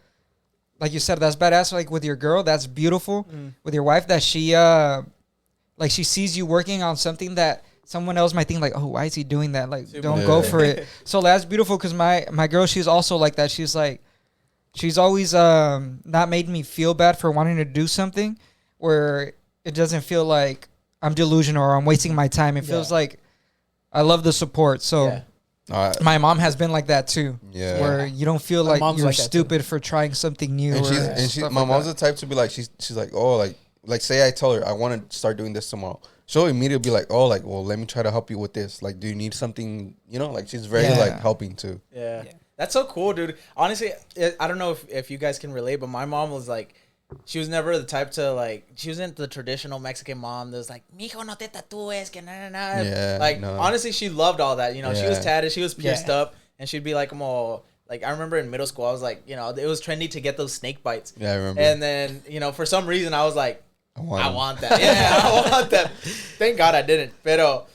you said, that's badass. Like with your girl, that's beautiful. With your wife, that she like she sees you working on something that someone else might think like, oh, why is he doing that? Like, don't Yeah. go for it. So that's beautiful because my girl, she's also like that. She's like, she's always not made me feel bad for wanting to do something where it doesn't feel like I'm delusional or I'm wasting my time. It feels like I love the support. So my mom has been like that too. Yeah. Where you don't feel My like mom's you're like that, stupid for trying something new. And or she's stuff my like mom's that. the type to be like, she's like, oh, like say I tell her I want to start doing this tomorrow. She'll immediately be like, oh, like, well, let me try to help you with this. Like, do you need something? You know, like she's very Yeah. like helping too. Yeah. That's so cool, dude. Honestly, I don't know if you guys can relate, but my mom was like, she was never the type to like, she wasn't the traditional Mexican mom that was like, mijo, no te tatúes, que na na na. Yeah, Like, no. honestly, she loved all that. You know, she was Yeah. tatted, she was pierced Yeah. up, and she'd be like, like, I remember in middle school, I was like, you know, it was trendy to get those snake bites. Yeah, I remember. And then, you know, for some reason, I was like, I them. want that. Yeah, I want that. Thank God I didn't. Pero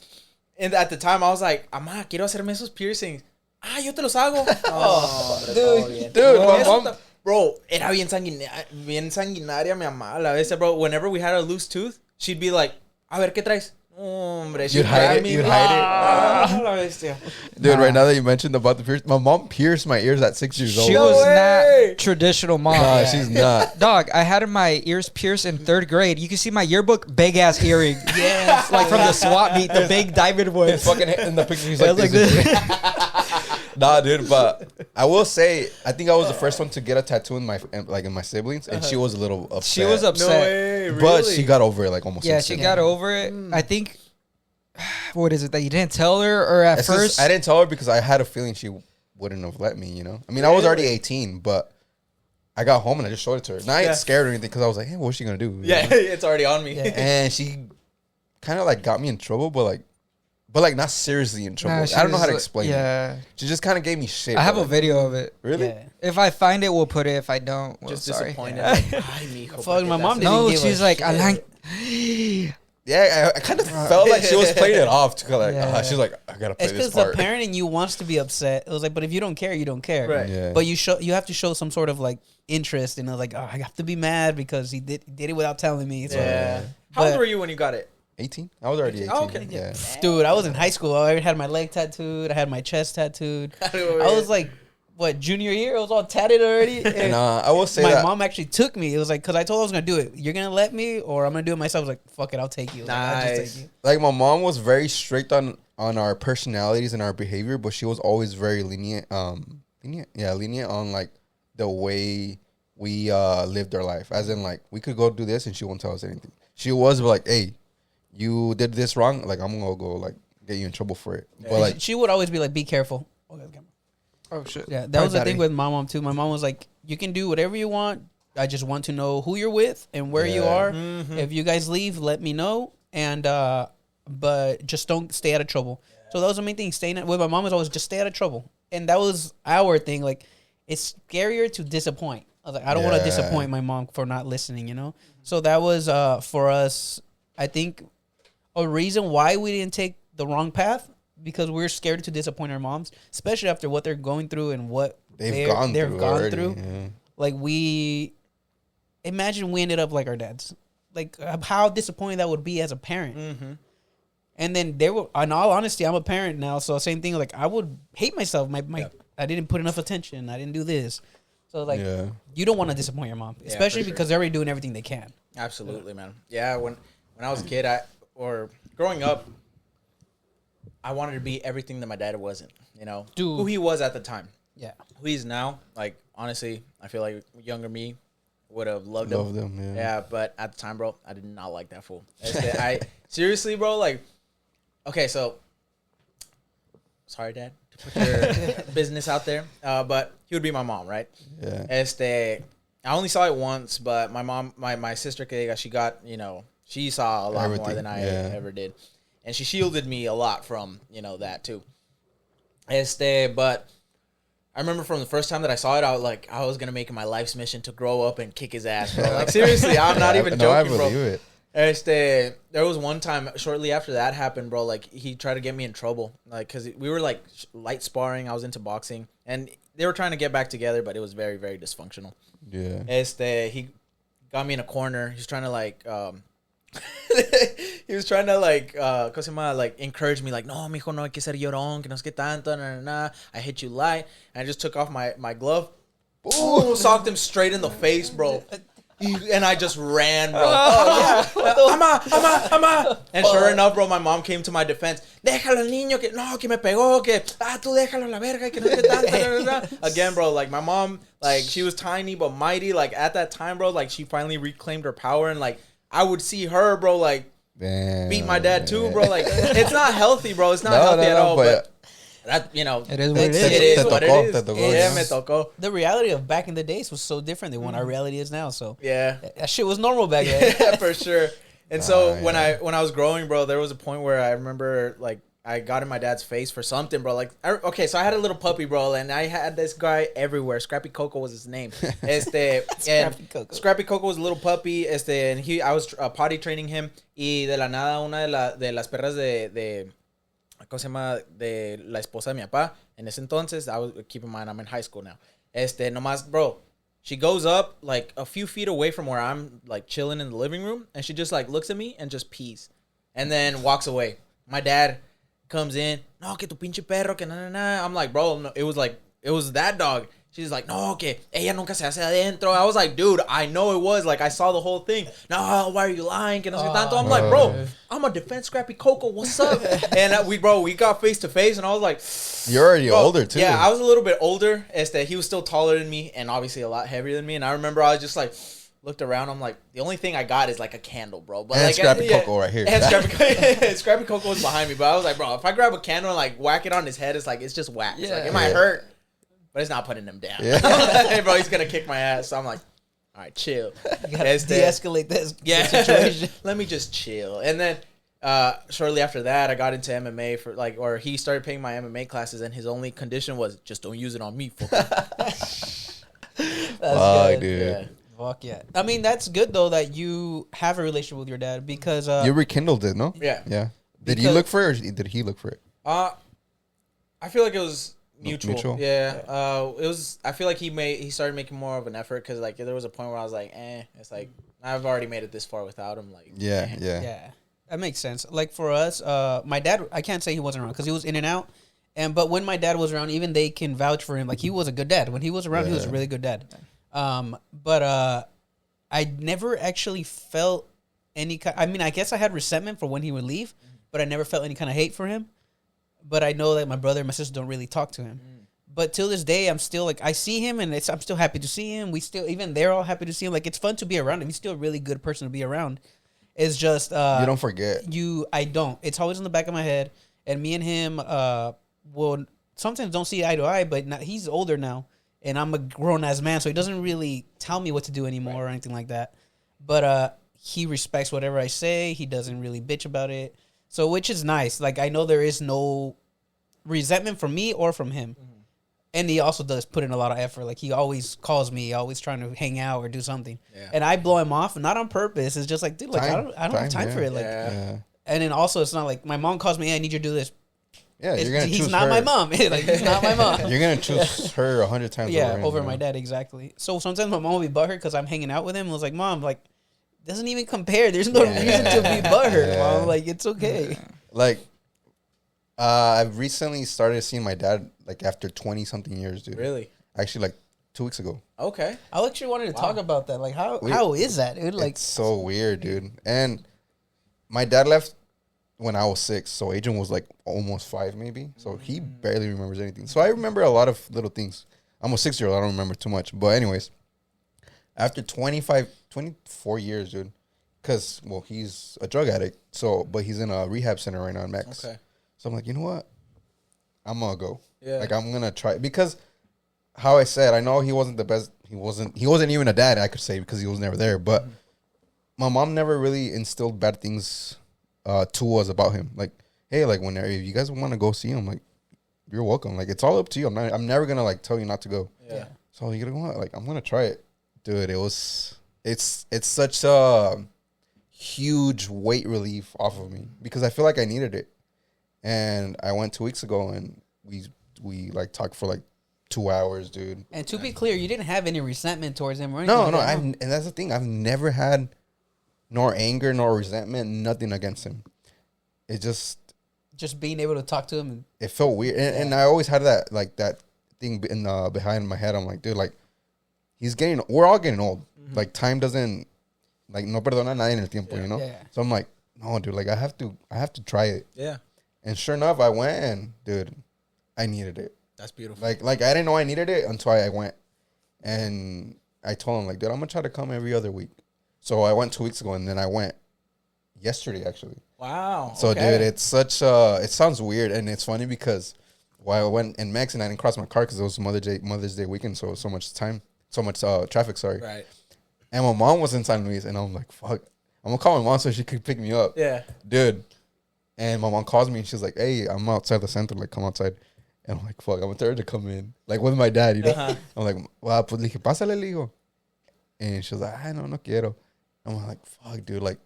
at the time, I was like, Amá, quiero hacerme esos piercings. Ah, yo te los hago. Oh, Dude, my mom. Bro, era bien sanguinaria mi mamá. A veces, bro, whenever we had a loose tooth, she'd be like, a ver, ¿qué traes? Hombre, You'd she'd hide grab it, me. you'd hide it. Ah, la bestia. Dude, right now that you mentioned about the pierce, my mom pierced my ears at 6 years old. She No was way. not traditional mom. Nah, she's not. Dog, I had my ears pierced in 3rd grade. You can see my yearbook, big ass earring. Yes. Like from the swap meet, the big diamond ones. His fucking in the picture, he's Yeah, like, it's like this. Nah, dude, but I will say, I think I was the first one to get a tattoo in my siblings, and she was a little upset. She was No upset. way, really? But she got over it like almost. Yeah, she instantly. got over it. I think, what is it, that you didn't tell her or at It's just- first? I didn't tell her because I had a feeling she wouldn't have let me, you know? I mean, I was already 18, but I got home and I just showed it to her. Now I ain't scared or anything because I was like, hey, what's she going to do? You Yeah, know? it's already on me. And she kind of like got me in trouble, but like not seriously in trouble. Nah, she I don't know was how to like- explain it. Yeah. She just kind of gave me shit. I have but, a like, video of it. Really? Yeah. If I find it, we'll put it. If I don't, well, Just sorry. disappointed. Yeah. Like, ay, mijo, Fuck, ¿por qué my te mom haces didn't No, give a she's like, shit. Alan, Yeah, I kind of felt like she was playing it off. To like, Yeah. she's like, I gotta play It's this because the part. parent in you wants to be upset. It was like, but if you don't care, you don't care. Right. Yeah. But you have to show some sort of like interest in it. Like, oh, I have to be mad because he did it without telling me. So, Yeah. How old But- were you when you got it? 18. I was already 18. Oh, okay. Yeah. dude, I was in high school. I had my leg tattooed. I had my chest tattooed. I was like, what, junior year? I was all tatted already. And I will say my that mom actually took me. It was like, because I told her I was going to do it. You're going to let me or I'm going to do it myself? I was like, fuck it, I'll take you. Like, I'll just Nice. take you. like my mom was very strict on our personalities and our behavior, but she was always very lenient on like the way we lived our life. As in, like, we could go do this and she won't tell us anything. She was like, hey, you did this wrong, like I'm gonna go like get you in trouble for it. But And like, she would always be like, be careful. Oh shit. Yeah, that was the thing with my mom too. My mom was like, you can do whatever you want. I just want to know who you're with and where you Yeah. are. If you guys leave, let me know. And but just don't stay out of trouble. So that was the main thing. Staying with my mom was always just stay out of trouble. And that was our thing. Like, it's scarier to disappoint. I was like, I don't want to Yeah. disappoint my mom for not listening, you know? So that was for us, I think, a reason why we didn't take the wrong path, because we're scared to disappoint our moms, especially after what they're going through and what they've gone through. through. Yeah. Like, imagine we ended up like our dads. Like, how disappointing that would be as a parent. Mm-hmm. And then they were, in all honesty, I'm a parent now, so same thing. Like, I would hate myself. I didn't put enough attention. I didn't do this. So like, Yeah. you don't want to disappoint your mom, especially for sure. because they're already doing everything they can. Absolutely, man. Yeah, when I was a kid, or growing up, I wanted to be everything that my dad wasn't. You know, Dude. who he was at the time, Yeah. who he is now. Like, honestly, I feel like younger me would have loved Love him. them. Yeah. Yeah, but at the time, bro, I did not like that fool. I seriously, bro, like, okay, so sorry, Dad, to put your business out there, but he would be my mom, right? Yeah. I only saw it once, but my mom, my sister, she got, you know, she saw a lot more Everything, than I yeah. ever did, and she shielded me a lot from, you know, that too. But I remember from the first time that I saw it, I was gonna make it my life's mission to grow up and kick his ass, bro. Like, seriously, I'm not even No, I joking, bro. believe it. There was one time shortly after that happened, bro. Like, he tried to get me in trouble, like, cause we were like light sparring. I was into boxing, and they were trying to get back together, but it was very, very dysfunctional. Yeah. He got me in a corner. He's trying to like, he was trying to like, like encourage me, like, no, mijo, no hay que ser llorón, que no es que tanto, I hit you light, and I just took off my glove, boom, socked him straight in the face, bro. And I just ran, bro. Ama. And sure enough, bro, my mom came to my defense. Déjalo, niño, que no, que me pegó, que tú déjalo la verga, que no te tanto. Again, bro, like, my mom, like, she was tiny but mighty. Like, at that time, bro, like, she finally reclaimed her power, and like, I would see her, bro, like, beat my dad too, bro. Like, it's not healthy, bro. It's not healthy at all. But that, you know, It is what it is. It is what it is. Te tocó, Yeah, yeah. me tocó. The reality of back in the days was so different than what our reality is now. So Yeah. that shit was normal back then. Yeah, for sure. And so yeah. when I was growing, bro, there was a point where I remember, like, I got in my dad's face for something, bro. Like, okay, so I had a little puppy, bro, and I had this guy everywhere. Scrappy Coco was his name. Scrappy Coco was a little puppy. And I was potty training him. Y de la nada, una de las perras de ¿cómo se llama? De la esposa de mi papá. En ese entonces, keep in mind, I'm in high school now. Nomás, bro, she goes up like a few feet away from where I'm like chilling in the living room, and she just like looks at me and just pees, and then walks away. My dad comes in, no, que tu pinche perro, que na. I'm like, bro, no, it was that dog. She's like, no, que ella nunca se hace adentro. I was like, dude, I know it was. Like, I saw the whole thing. No, why are you lying? Que no sé tanto. I'm like, bro, I'm a defense Scrappy Coco. What's up? And we got face to face, and I was like, You're already bro, older too. Yeah, I was a little bit older. He was still taller than me, and obviously a lot heavier than me. And I remember I was just like, looked around. I'm like, the only thing I got is like a candle, bro. But And like, Scrappy Coco right here. And Scrappy Coco was behind me. But I was like, bro, if I grab a candle and like whack it on his head, it's just wax. Yeah. Like, it might hurt, but it's not putting him down. Yeah. Hey, bro, he's gonna kick my ass. So I'm like, all right, chill. You gotta de-escalate this situation. Let me just chill. And then shortly after that, I got into MMA or he started paying my MMA classes, and his only condition was just don't use it on me. That's Fuck, good. dude. Yeah. Fuck yeah. I mean, that's good though that you have a relationship with your dad because You rekindled it, no? Yeah. Yeah. Did you Because- look for it or did he look for it? I feel like it was mutual. Mutual? Yeah. It was. I feel like he started making more of an effort because like there was a point where I was like, it's like I've already made it this far without him. Like, Yeah, eh. yeah. yeah, that makes sense. Like for us, my dad, I can't say he wasn't around because he was in and out. But when my dad was around, even they can vouch for him. Like he was a good dad. When he was around, he was a Yeah. really good dad. But I never actually felt any kind. I mean, I guess I had resentment for when he would leave, but I never felt any kind of hate for him. But I know that my brother and my sister don't really talk to him. But till this day, I'm still like I see him, and I'm still happy to see him. We still, even they're all happy to see him. Like it's fun to be around him. He's still a really good person to be around. It's just You don't forget. I don't. It's always in the back of my head. And me and him will sometimes don't see eye to eye, but he's older now, and I'm a grown ass man, so he doesn't really tell me what to do anymore or anything like that. But he respects whatever I say. He doesn't really bitch about it. So which is nice. Like I know there is no resentment from me or from him. And he also does put in a lot of effort. Like he always calls me, always trying to hang out or do something. Yeah. And I blow him off, not on purpose. It's just like, dude, like I don't have time yeah. for it. Like, Yeah. and then also it's not like my mom calls me, hey, I need you to do this. Yeah, you're gonna He's choose not her. my mom. Like he's not my mom. You're gonna choose her 100 times. Yeah, him, over you my know? dad, exactly. So sometimes my mom will be butthurt because I'm hanging out with him. I was like, Mom, like, doesn't even compare. There's no reason to be butthurt, Yeah. Mom. Like, it's okay. Like, I've recently started seeing my dad like after 20 something years, dude. Really? Actually, like 2 weeks ago. Okay. I actually wanted to talk about that. Like, how is that, dude? Like, It's so weird, dude. And my dad left when I was 6, so Adrian was like almost 5, maybe. So he barely remembers anything. So I remember a lot of little things. I'm a 6-year-old. I don't remember too much. But anyways, after 24 years, dude, because, well, he's a drug addict. So, but he's in a rehab center right now in Max. Okay. So I'm like, you know what? I'm going to go. Yeah. Like, I'm going to try. Because how I said, I know he wasn't the best. He wasn't even a dad, I could say, because he was never there. But my mom never really instilled bad things to us about him. Like, hey, like, whenever if you guys want to go see him, like, you're welcome. Like, it's all up to you. I'm never going to, like, tell you not to go. Yeah. So you know what? Like, I'm going to try it. Dude, it's such a huge weight relief off of me because I feel like I needed it. And I went 2 weeks ago and we like talked for like 2 hours, dude. and to be clear, you didn't have any resentment towards him or anything. No, like no, that, and that's the thing. I've never had nor anger nor resentment, nothing against him. It just being able to talk to him. And, it felt weird, and I always had that like that thing in behind my head. I'm like, dude, like we're all getting old. Like time doesn't like no perdona nadie en el tiempo, you know. Yeah. So I'm like, no, dude, like I have to try it. Yeah. And sure enough, I went, and dude, I needed it. That's beautiful. Like I didn't know I needed it until I went, and I told him like, dude, I'm gonna try to come every other week. So I went 2 weeks ago, and then I went yesterday actually. Wow. So okay. dude, it's such it sounds weird, and it's funny because while I went in Mex and I didn't cross my car because it was Mother's Day weekend, so it was so much traffic. Sorry. Right. And my mom was in San Luis, and I'm like, fuck, I'm gonna call my mom so she could pick me up. Yeah. Dude. And my mom calls me and she's like, hey, I'm outside the center, like come outside. And I'm like, fuck, I'm gonna tell her to come in. Like with my dad, you know? Uh-huh. I'm like, well, pues le dije, pásale, le digo. And she was like, ay, no quiero. I'm like, fuck, dude, like,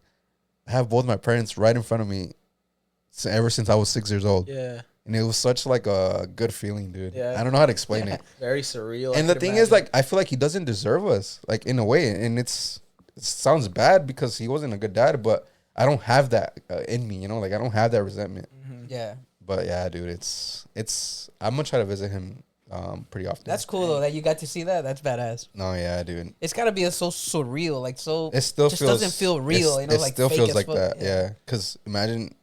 I have both my parents right in front of me ever since I was 6 years old. Yeah. And it was such like a good feeling, dude. Yeah. I don't know how to explain it. Very surreal. And the thing is, like, I feel like he doesn't deserve us, like, in a way. And it sounds bad because he wasn't a good dad, but I don't have that in me, you know? Like, I don't have that resentment. yeah. But yeah, dude, it's I'm gonna try to visit him pretty often. That's cool though that you got to see that. That's badass. No, yeah, dude. It's gotta be so surreal, like so. It still just feels doesn't feel real, you know, It like still fake feels as like fuck. that, yeah. Because imagine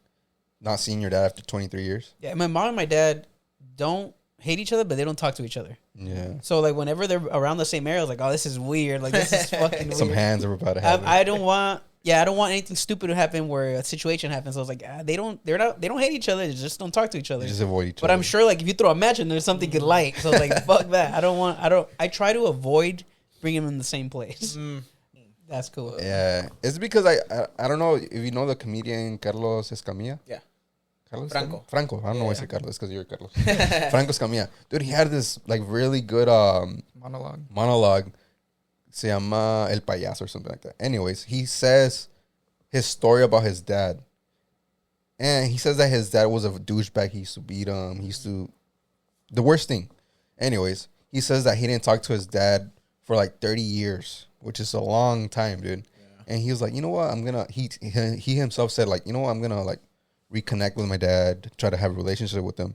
not seeing your dad after 23 years. Yeah, my mom and my dad don't hate each other, but they don't talk to each other. Yeah. So like whenever they're around the same area, I was like, oh, this is weird. Like this is fucking weird. Some hands are about to happen. I don't want. Yeah, I don't want anything stupid to happen where a situation happens. So I was like, they don't hate each other. They just don't talk to each other. They just avoid each But other. I'm sure like if you throw a match in there's something good light. So like fuck that. I try to avoid bringing them in the same place. That's cool. Yeah, it's because I don't know if you know the comedian Carlos Escamilla. Yeah. Carlos Franco. Escamilla? Franco. I don't know why I say Yeah. Carlos because you're Carlos. Franco Escamilla. Dude, he had this like really good Monologue. monologue Se llama El Payaso or something like that. Anyways, he says his story about his dad. And he says that his dad was a douchebag. He used to beat him. He used to... The worst thing. Anyways, he says that he didn't talk to his dad for like 30 years, which is a long time, dude. Yeah. And he was like, you know what? I'm going to... He himself said, like, you know what? I'm going to, like, reconnect with my dad, try to have a relationship with him.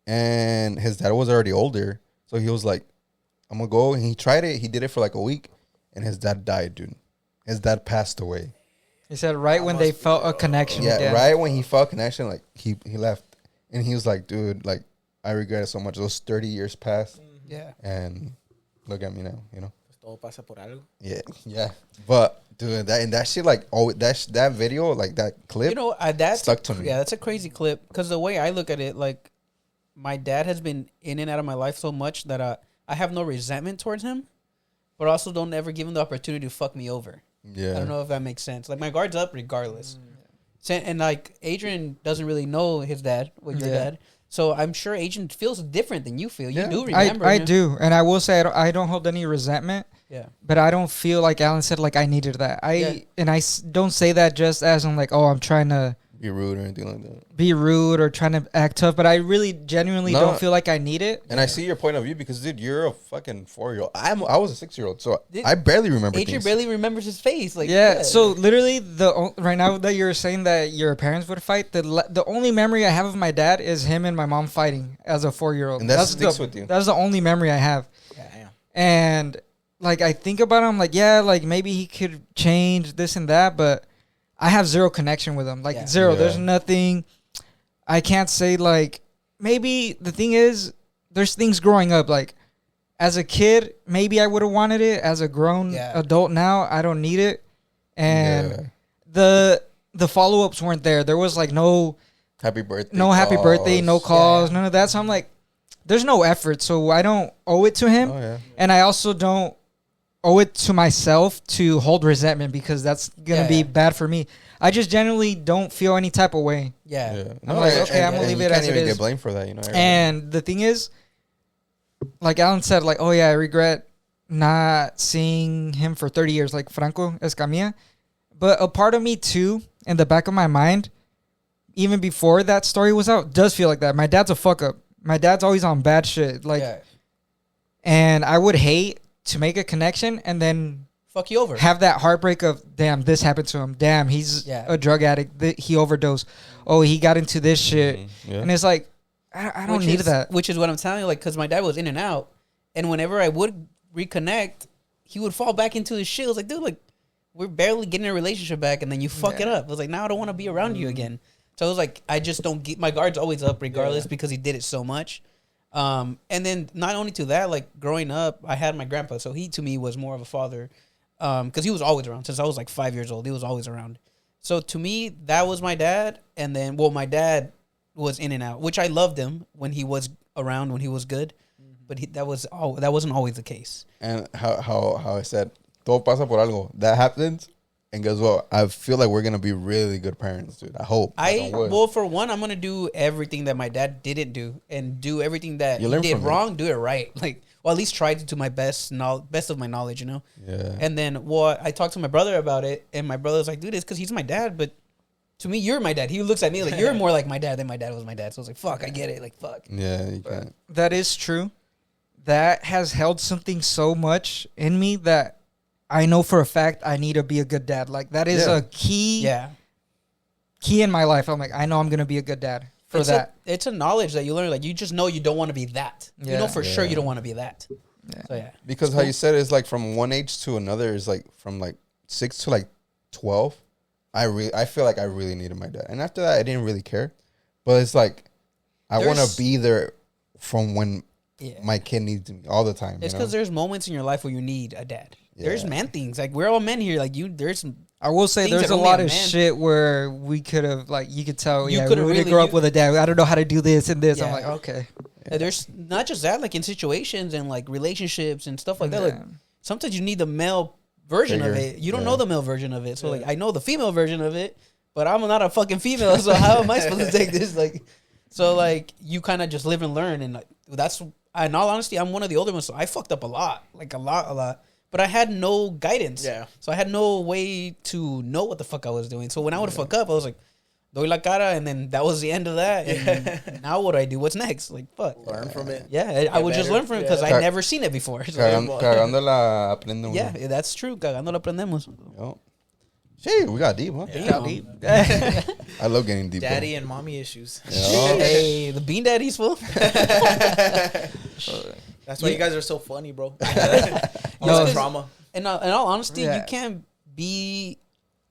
And his dad was already older. So he was like, I'm going to go. And he tried it. He did it for like a week. And his dad died, dude. His dad passed away. He said when they felt a connection. Yeah, again. right when he felt connection, like he left. And he was like, dude, like, I regret it so much. Those 30 years passed. Yeah. And look at me now, you know? Todo pasa por algo. Yeah. But, dude, that shit, like, that video, like, that clip, You know, that stuck to me. Yeah, that's a crazy clip. Because the way I look at it, like, my dad has been in and out of my life so much that I have no resentment towards him, but also don't ever give him the opportunity to fuck me over. Yeah. I don't know if that makes sense. Like, my guard's up regardless. And, like, Adrian doesn't really know his dad, your dad. So I'm sure Adrian feels different than you feel. You do remember I him. do. And I will say I don't hold any resentment. Yeah. But I don't feel like Alan said, like, I needed that. Don't say that just as I'm like, oh, I'm trying to Be rude or anything like that. be rude or trying to act tough. But I really genuinely don't feel like I need it. And I see your point of view because, dude, you're a fucking 4-year-old. I was a 6-year-old, so I barely remember Adrian things. barely remembers his face. Like, Yeah, so literally right now that you're saying that your parents would fight, the only memory I have of my dad is him and my mom fighting as a 4-year-old. And that sticks with you. That's the only memory I have. Yeah. And like I think about him, like like maybe he could change this and that, but I have zero connection with him. Like zero. Yeah. There's nothing. I can't say like maybe the thing is there's things growing up like. As a kid, maybe I would have wanted it. As a grown adult now, I don't need it. And the follow-ups weren't there. There was like no happy birthday, no calls, none of that. So I'm like, there's no effort. So I don't owe it to him. Oh, yeah. And I also don't owe it to myself to hold resentment because that's going to be bad for me. I just genuinely don't feel any type of way. Yeah. I'm like, okay, I'm going to leave it as it is. You can't even get blamed for that, you know. And the thing is, like Alan said, like, oh yeah, I regret not seeing him for 30 years, like Franco Escamilla. But a part of me too, in the back of my mind, even before that story was out, does feel like that. My dad's a fuck up. My dad's always on bad shit. Like, and I would hate to make a connection and then fuck you over. Have that heartbreak of, damn, this happened to him. Damn, he's a drug addict. He overdosed. Oh, he got into this shit. Mm-hmm. And it's like, I don't need that. Which is what I'm telling you, like, because my dad was in and out. And whenever I would reconnect, he would fall back into his shit. I was like, dude, like, we're barely getting a relationship back, and then you fuck it up. I was like, now I don't want to be around you again. So I was like, I just don't get, my guard's always up regardless because he did it so much. And then not only to that, like, growing up, I had my grandpa. So he, to me, was more of a father because he was always around. Since I was like 5 years old, he was always around. So to me, that was my dad. And then, well, my dad was in and out, which I loved him when he was around, when he was good, but that wasn't always the case. And how I said, todo pasa por algo. That happens, and guess what? I feel like we're gonna be really good parents, dude. I hope. Well, for one, I'm gonna do everything that my dad didn't do, and do everything that he did wrong. Do it right, like, well, at least try to my best of my knowledge, you know. Yeah. And then, well, I talked to my brother about it, and my brother's like, dude, it's because he's my dad, but to me, you're my dad. He looks at me like you're more like my dad than my dad was my dad. So I was like, fuck, I get it. Like, fuck. Yeah, you can't. That is true. That has held something so much in me that I know for a fact I need to be a good dad. Like, that is a key in my life. I'm like, I know I'm going to be a good dad for that. It's a knowledge that you learn. Like, you just know you don't want to be that. You know for sure you don't want to be that. Yeah. So, yeah. Because how you said it's like from one age to another is like from like 6 to like 12. I feel like I really needed my dad. And after that, I didn't really care. But it's like, I want to be there from when my kid needs me all the time. It's because there's moments in your life where you need a dad. Yeah. There's man things. Like, we're all men here. Like, I will say there's a lot of shit where we could have, like, you could tell, we really grow up with a dad. I don't know how to do this and this. Yeah. I'm like, okay. Yeah. There's not just that, like, in situations and, like, relationships and stuff like that. Like, sometimes you need the male version of it. You don't know the male version of it. So, like, I know the female version of it, but I'm not a fucking female. So how am I supposed to take this? Like, so, like, you kind of just live and learn. And, like, that's, in all honesty, I'm one of the older ones. So I fucked up a lot. Like, a lot. but I had no guidance. Yeah. So I had no way to know what the fuck I was doing. So when I would fuck up, I was like, doy la cara, and then that was the end of that. And now what do I do? What's next? Like, fuck. Learn from it. Yeah, I would just better. learn from it because Yeah. I never seen it before. So, Cagándola aprende uno. yeah, that's true. Cagando lo aprendemos. Yo. Shit, we got deep, huh? Damn. I love getting deep. Daddy and mommy issues. Yo. Hey, the bean daddies, fool. That's why you guys are so funny, bro. Yo, All the trauma. In all honesty, Yeah. you can't be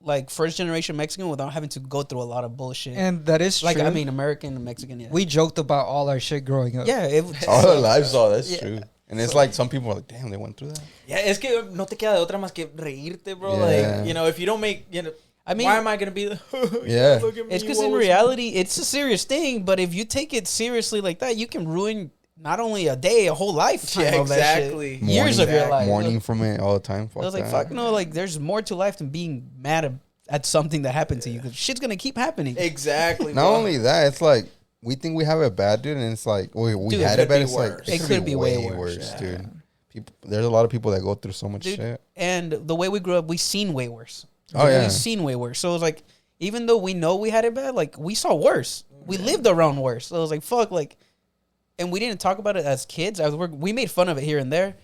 like first generation Mexican without having to go through a lot of bullshit. And that is like true. I mean, American and Mexican. Yeah, We joked about all our shit growing up. yeah. All our lives, that's Yeah. true. And it's like some people are like, damn, they went through that. Yeah, es que no te queda de otra más que reírte, bro. Yeah. Like, you know, if you don't make, you know, I mean, why am I gonna be? Yeah. Look at me, it's because what in was- reality, it's a serious thing. But if you take it seriously like that, you can ruin not only a day, a whole lifetime. Yeah, of that shit. exactly. Years of your life. Mourning from it all the time. Fuck I was like, that. fuck no. Like, there's more to life than being mad at something that happened to you. Because shit's gonna keep happening. Exactly. Not bro. only that, it's like we think we have it bad, dude, and it's like we Dude, had it it bad. could It's be like worse. It could be way worse. dude. People, there's a lot of people that go through so much Dude, shit. and the way we grew up, we seen way worse. Oh, yeah. we seen way worse. So it was like, even though we know we had it bad, like we saw worse. We lived around worse. So it was like, fuck, like, and we didn't talk about it as kids. We made fun of it here and there,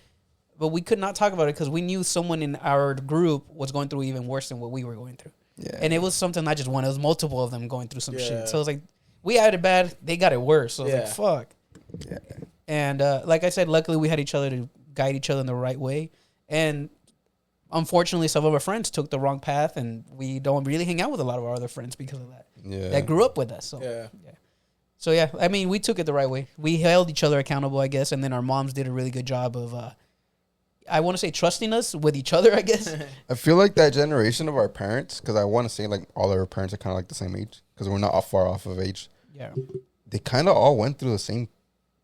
but we could not talk about it because we knew someone in our group was going through even worse than what we were going through. Yeah. And it was something not just one; it was multiple of them going through some Yeah. shit. So it was like, we had it bad, they got it worse. So it was like, Yeah. fuck. Yeah. And like I said, luckily we had each other to guide each other in the right way. And unfortunately, some of our friends took the wrong path, and we don't really hang out with a lot of our other friends because of that. Yeah. That grew up with us. So Yeah. So yeah, I mean, we took it the right way. We held each other accountable, I guess, and then our moms did a really good job of, I want to say, trusting us with each other, I guess. I feel like that generation of our parents, because I want to say like all our parents are kind of like the same age, because we're not far off of age. Yeah. They kind of all went through the same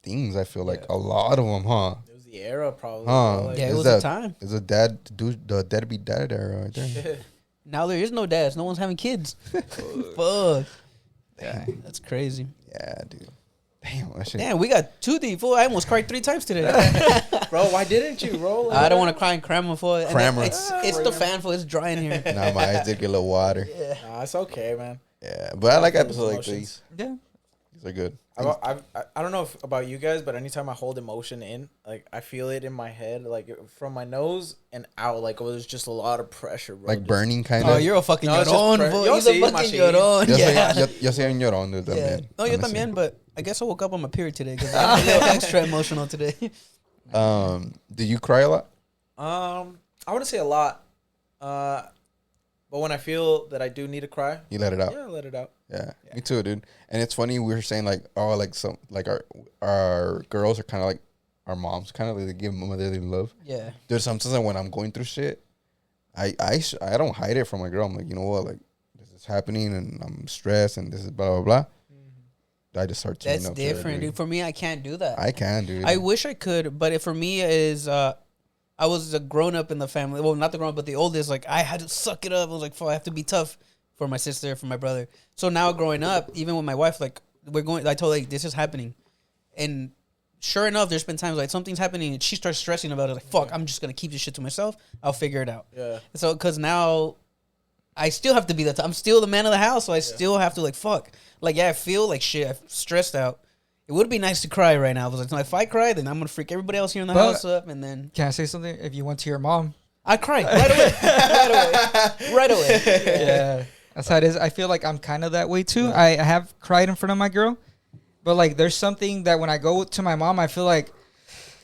things. I feel like Yeah. a lot of them, huh? It was the era, probably. Huh? bro. Like, Yeah, it Is was that- a time. It's a the deadbeat dad era right there. Now there is no dads. No one's having kids. Fuck. Yeah. That's crazy. Yeah, dude. Damn, that shit. Damn, we got too deep. Fool. I almost cried 3 times today. bro, why didn't you, bro? Like, I don't want to cry and cram for it. Crammer. It's the fan for it's dry in here. Nah, my eyes did get a little water. Nah, it's okay, man. Yeah, but I like Feel episodes like emotions. these. Yeah. These are good. I don't know about you guys, but anytime I hold emotion in, like I feel it in my head, like from my nose and out, like it was just a lot of pressure, bro. Like Just- burning kind Oh, of. you're a fucking No, it's just llorón, pre- boy. Yo He's a sí, fucking machine. llorón. Yo Yeah. soy un llorón, dude, Yeah. también. No, yo Honestly. también, but I guess I woke up on my period today because I'm a little extra emotional today. Do you cry a lot? I wouldn't say a lot, but when I feel that I do need to cry, You let it out. yeah, let it out. Yeah, me too, dude. And it's funny we were saying like, oh, like some like our girls are kind of like our moms, kind of like they give motherly love. Yeah. Dude, sometimes when I'm going through shit, I don't hide it from my girl. I'm like, you know what, like this is happening and I'm stressed and this is blah blah blah. I just start tuning That's up to her, different, dude. For me, I can't do that. I can, dude. I wish I could, but for me is I was a grown up in the family. Well, not the grown up, but the oldest. Like I had to suck it up. I was like, fuck, I have to be tough for my sister, for my brother. So now growing up, even with my wife, like I told her, like, this is happening, and sure enough, there's been times like something's happening and she starts stressing about it. Like, fuck, I'm just gonna keep this shit to myself. I'll figure it out. Yeah. So because now I still have to be I'm still the man of the house, so I still have to like fuck. Like yeah, I feel like shit. I'm stressed out. It would be nice to cry right now. I was like, if I cry, then I'm gonna freak everybody else here in the But- house up, and then Can I say something? If you went to your mom, I cry right away, right away. yeah, that's how it is. I feel like I'm kind of that way too. I have cried in front of my girl, but like there's something that when I go to my mom, I feel like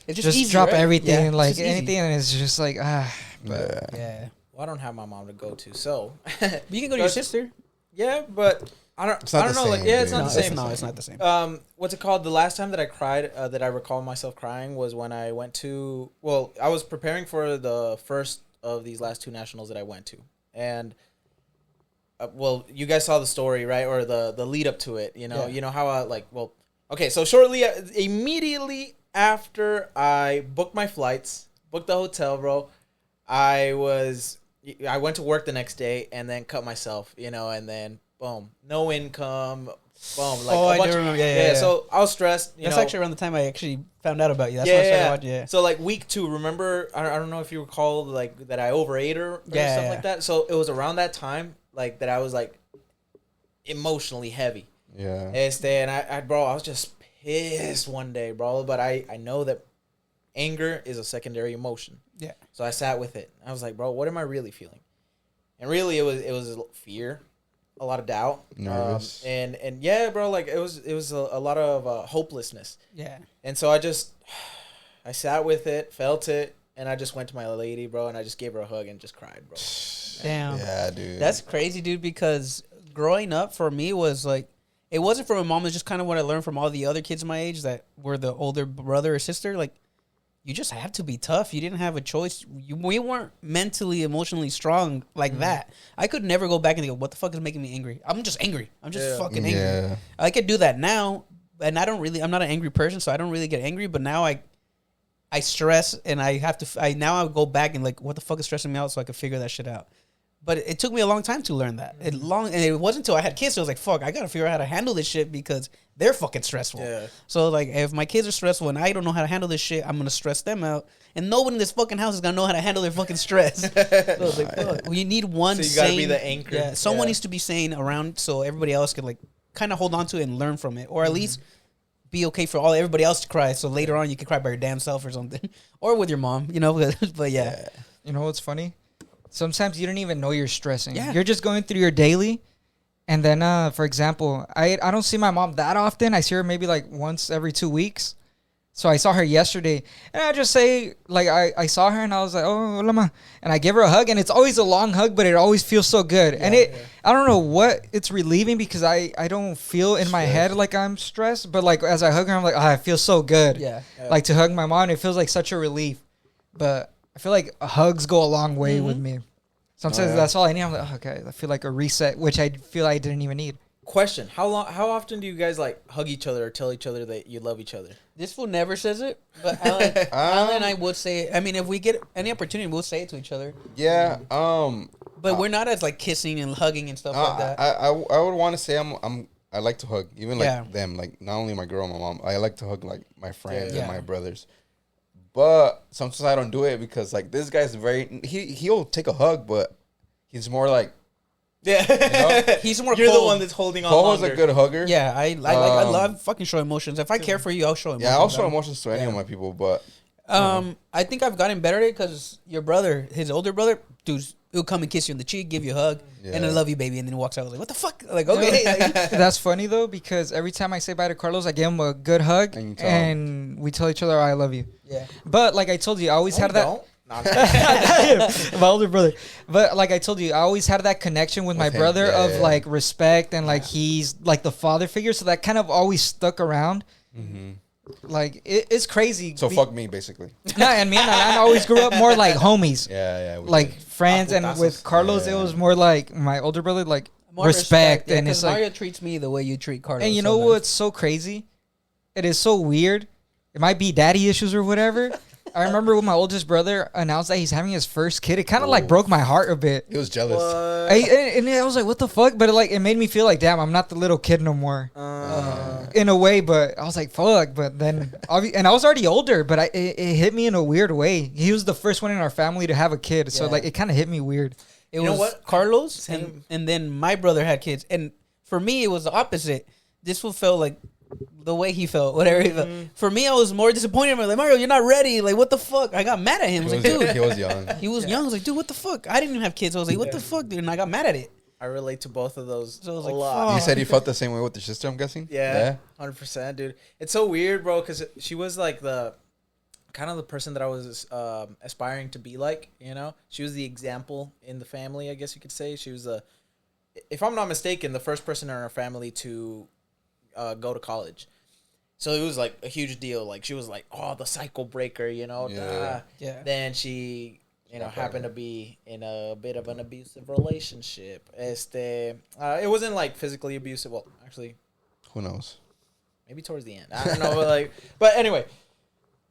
It's just easy, drop right? everything, Yeah, it's like just easy. anything, and it's just like Yeah. Yeah, Well, I don't have my mom to go to, so but you can go to your sister. yeah, but I don't. It's not I don't the know. Like, same, yeah, it's dude. not the same. It's not the same. What's it called? The last time that I cried, that I recall myself crying, was when I went to. Well, I was preparing for the first of these last 2 nationals that I went to, and well, you guys saw the story, right, or the lead up to it. You know, Yeah. you know how I like. Well, okay, so immediately after I booked my flights, booked the hotel, bro, I went to work the next day and then cut myself. You know, and then boom, no income. Boom. Like I do remember. Yeah. So I was stressed. That's know. actually around the time I actually found out about you. That's when I started watching. Yeah. So like week 2, remember? I don't know if you recall like that I overate or stuff like that. So it was around that time like that I was like emotionally heavy. Yeah. And I bro, I was just pissed one day, bro. But I know that anger is a secondary emotion. Yeah. So I sat with it. I was like, bro, what am I really feeling? And really, it was fear, a lot of doubt, nervous, and yeah, bro, like it was a lot of hopelessness. Yeah. And so I sat with it, felt it, and I just went to my lady, bro, and I just gave her a hug and just cried, bro. Damn. Yeah, dude. That's crazy, dude. Because growing up for me was like, it wasn't from my mom. It's just kind of what I learned from all the other kids my age that were the older brother or sister. Like, you just have to be tough. You didn't have a choice. We weren't mentally, emotionally strong like that. I could never go back and go, what the fuck is making me angry? I'm just angry. I'm just fucking angry. Yeah. I could do that now, and I'm not an angry person, so I don't really get angry. But now I stress, and I have to. Now I go back and like, what the fuck is stressing me out, so I could figure that shit out. But it took me a long time to learn that. And it wasn't until I had kids, so I was like, fuck, I gotta figure out how to handle this shit because they're fucking stressful. Yeah. So like, if my kids are stressful and I don't know how to handle this shit, I'm gonna stress them out. And nobody in this fucking house is gonna know how to handle their fucking stress. So I was like, fuck. Well, you need one. So you gotta be the anchor. Yeah. Someone needs to be sane around so everybody else can like kind of hold on to it and learn from it, or at least be okay for everybody else to cry. So later on, you can cry by your damn self or something, or with your mom, you know. But yeah. You know what's funny? Sometimes you don't even know you're stressing. Yeah. You're just going through your daily. And then, for example, I don't see my mom that often. I see her maybe like once every 2 weeks. So I saw her yesterday. And I just say, like, I saw her and I was like, oh, hola, ma. And I give her a hug. And it's always a long hug, but it always feels so good. And I don't know what it's relieving because I don't feel in my head like I'm stressed. But like as I hug her, I'm like, oh, it feels so good. Yeah. Like to hug my mom, it feels like such a relief. But I feel like hugs go a long way with me. Sometimes that's all I need. I'm like, oh, okay, I feel like a reset, which I feel I didn't even need. Question: How often do you guys like hug each other or tell each other that you love each other? This fool never says it, but Alan and I would say it. I mean, if we get any opportunity, we'll say it to each other. Yeah. But we're not as like kissing and hugging and stuff like that. I would want to say I like to hug even like them, like not only my girl, my mom. I like to hug like my friends and my brothers. But sometimes I don't do it because like this guy's he'll take a hug, but he's more like you know? He's more. You're cold. the one that's holding on. Paul's a good hugger. Yeah, I love fucking showing emotions. If I care for you, I'll show emotions. Yeah, I'll show emotions to any of my people, but I think I've gotten better at it because your brother, his older brother, dude, he'll come and kiss you on the cheek, give you a hug, and I love you, baby, and then he walks out like, what the fuck? Like, okay. That's funny though because every time I say bye to Carlos, I give him a good hug, and we tell each other I love you. Yeah. But like I told you, I always had that. Don't. No, My older brother. But like I told you, I always had that connection with my brother of like respect and like he's like the father figure. So that kind of always stuck around. Mm-hmm. Like it's crazy. So fuck me, basically. Nah, and me and Alan always grew up more like homies. Yeah. Like friends, and with Carlos, it was more like my older brother, like more respect. And it's like Mario treats me the way you treat Carlos. And you know what's so crazy? It is so weird. It might be daddy issues or whatever. I remember when my oldest brother announced that he's having his first kid. It kind of like broke my heart a bit. He was jealous. And I was like, what the fuck? But it made me feel like, damn, I'm not the little kid no more. In a way, but I was like, fuck. But then, and I was already older, but it hit me in a weird way. He was the first one in our family to have a kid. So like, it kind of hit me weird. It was Carlos, and then my brother had kids. And for me, it was the opposite. This one felt like the way he felt, whatever he felt. For me, I was more disappointed. I'm like, Mario, you're not ready. Like, what the fuck? I got mad at him. I was like, dude. He was young. He was young. I was like, dude, what the fuck? I didn't even have kids. I was like, what the fuck, dude? And I got mad at it. I relate to both of those. So I was like, a lot. You said you felt the same way with your sister, I'm guessing? Yeah. 100%, dude. It's so weird, bro, because she was like the kind of the person that I was aspiring to be like, you know? She was the example in the family, I guess you could say. She was if I'm not mistaken, the first person in our family to go to college. So it was like a huge deal. Like she was like, oh, the cycle breaker, you know. Yeah. Then she, happened to be in a bit of an abusive relationship. It wasn't like physically abusive. Well, actually, who knows? Maybe towards the end. I don't know, but anyway,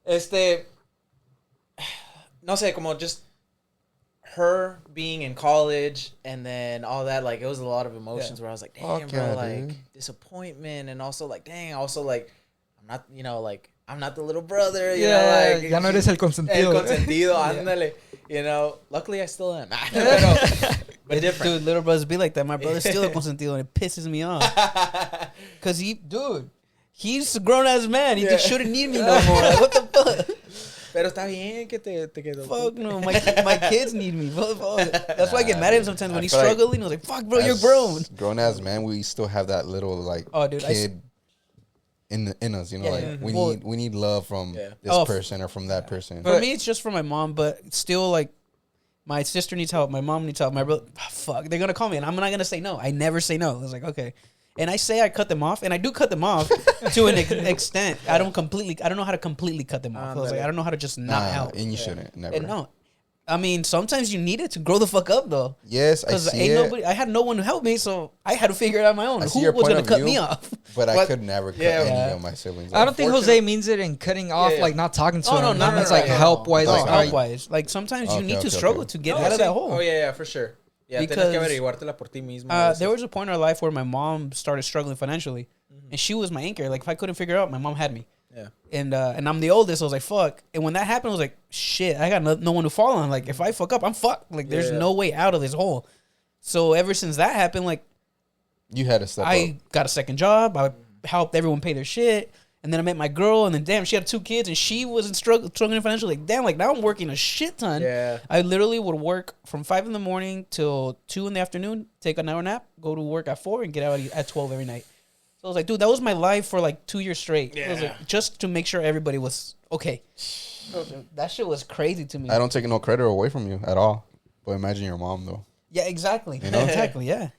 no sé, como just her being in college and then all that, like, it was a lot of emotions where I was like, damn, Fuck bro, yeah, like, dude. disappointment, and also, like, dang, also, like, I'm not, you know, like, I'm not the little brother, you Yeah, know, like, ya no eres el consentido. El consentido, ándale, you know. Luckily, I still am. But different. Dude, little brothers be like that. My brother's still a consentido, and it pisses me off. Cause he's a grown ass man. He just shouldn't need me no more. Like, what the fuck? Pero está bien que te quedó. Fuck no, my kids need me. Fuck. That's why I get mad at him sometimes when he's feel like struggling. I was like, "Fuck, bro, you're grown." Grown as man, we still have that little like Oh, dude, kid in us, you know, Yeah, like yeah. we need love from Yeah. this person or from that person. For me, it's just for my mom, but still, like, my sister needs help. My mom needs help. My brother, fuck, they're gonna call me, and I'm not gonna say no. I never say no. I was like, okay, and I say I cut them off, and I do cut them off to an extent. I don't know how to completely cut them off. I was like, I don't know how to just not help. And you shouldn't never. And no, I mean, sometimes you need it to grow the fuck up, though. Yes, I Because see ain't it, nobody. I had no one to help me, so I had to figure it out on my own. I see Who your was point gonna of cut view. me off? but I But- could never cut yeah. any of my siblings. I don't think Unfortunately- Jose means it in cutting off, Yeah. like not talking to Oh, him. no, no, no, It's no, like no, help wise. no. Like, No, all right, Help-wise, like sometimes you Okay, need to okay, struggle okay. to get No, out of sí. that hole. Oh, yeah, for sure. Yeah, tienes Because- que averiguártela por ti mismo. There was a point in our life where my mom started struggling financially, and she was my anchor. Like, if I couldn't figure it out, my mom had me. Yeah. And I'm the oldest, so I was like, fuck. And when that happened, I was like, shit, I got no one to fall on. Like, if I fuck up, I'm fucked. Like, there's Yeah. no way out of this hole. So ever since that happened, like, You had to step I up. got a second job. I helped everyone pay their shit. And then I met my girl, and then damn, she had 2 kids, and she wasn't struggling financially. Like, damn, like now I'm working a shit ton. Yeah. I literally would work from 5 in the morning till 2 in the afternoon, take an hour nap, go to work at 4, and get out at 12 every night. So I was like, dude, that was my life for like 2 years straight. I was Yeah. like, just to make sure everybody was okay. That shit was crazy to me. I don't take no credit away from you at all. But imagine your mom though. Yeah, exactly. You know? Exactly, yeah.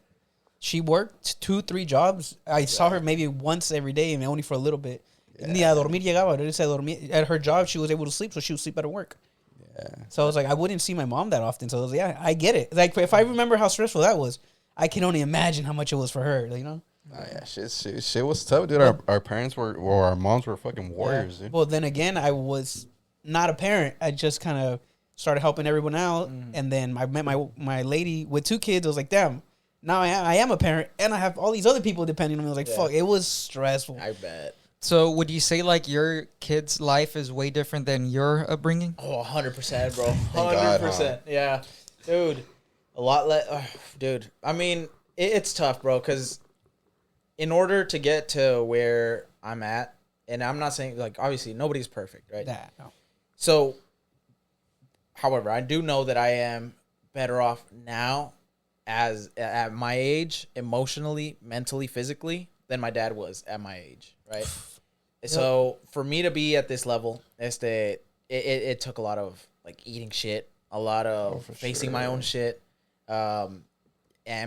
She worked 2-3 jobs. I saw her maybe once every day, and only for a little bit. Ni a dormir llegaba. At her job, she was able to sleep, so she would sleep at her work. Yeah. So I was like, I wouldn't see my mom that often. So I was like, yeah, I get it. Like, if I remember how stressful that was, I can only imagine how much it was for her, you know? Oh, yeah, shit was tough, dude. Our parents were, or our moms were fucking warriors, dude. Well, then again, I was not a parent. I just kind of started helping everyone out. And then I met my lady with 2 kids. I was like, damn, now I am a parent, and I have all these other people depending on me. I was like, fuck, it was stressful. I bet. So would you say like your kid's life is way different than your upbringing? Oh, 100%, bro. God, 100%. Yeah. Dude, a lot less. Dude, I mean, it's tough, bro, because in order to get to where I'm at, and I'm not saying, like, obviously, nobody's perfect, right? No. So, however, I do know that I am better off now at my age, emotionally, mentally, physically, than my dad was at my age, right? So for me to be at this level, it took a lot of like eating shit, a lot of facing my own shit, and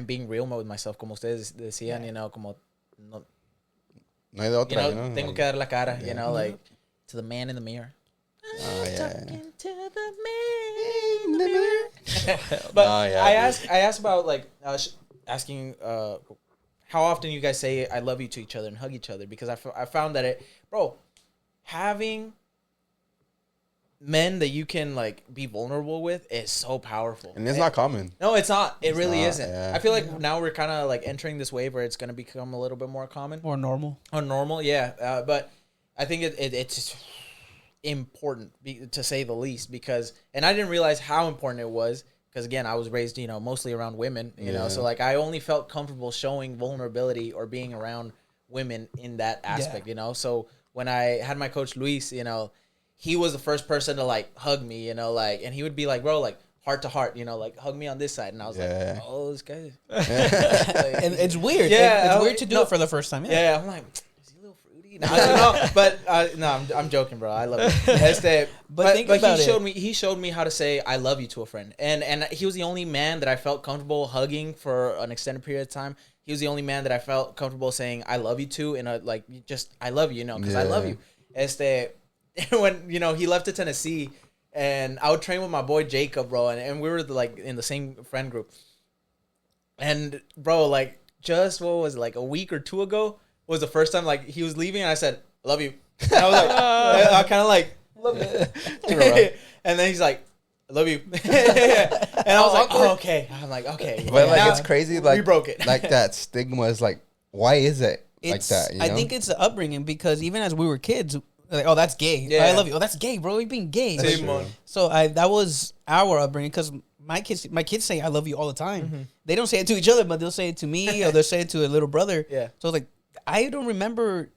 being real with myself, como ustedes decían, you know, como no, No hay de otra, you you know, know? tengo Like, que dar la cara, you know, like to the man in the mirror. yeah. But Nah, yeah, I dude. asked about like asking how often you guys say I love you to each other and hug each other, because I found that having men that you can like be vulnerable with is so powerful. And it's not common. No, it's not. It really not, isn't. yeah. I feel like now we're kind of like entering this wave where it's going to become a little bit more common More normal. or normal. Yeah, but I think it's important to say the least, because, and I didn't realize how important it was, because again, I was raised, you know, mostly around women, you know, so like I only felt comfortable showing vulnerability or being around women in that aspect, you know. So when I had my coach Luis, you know, he was the first person to like hug me, you know, like, and he would be like, bro, like heart to heart, you know, like hug me on this side, and I was Yeah. like, oh, this guy. And it's weird. Yeah, It's weird to do no. it for the first time. Yeah, I'm like, is he a little fruity? No, but no, I'm joking, bro. I love it. But think about he showed me how to say I love you to a friend, and he was the only man that I felt comfortable hugging for an extended period of time. He was the only man that I felt comfortable saying I love you to, in a like just I love you, because I love you. When you know he left to Tennessee, and I would train with my boy Jacob, bro, and we were like in the same friend group. And bro, like just what was it, like a week or 2 ago was the first time like he was leaving, and I said I love you. And I was like, I kind of like love you. And then he's like, love you. And I was like, oh, okay. I'm like, okay. But like Now it's crazy. Like we broke it. Like that stigma is like, why is it like that? You know? I think it's the upbringing because even as we were kids, like, oh, that's gay. Yeah. I love you. Oh, that's gay, bro. You're being gay. That's Same true. one. So that was our upbringing because my kids say I love you all the time. They don't say it to each other, but they'll say it to me or they'll say it to a little brother. Yeah. So like I don't remember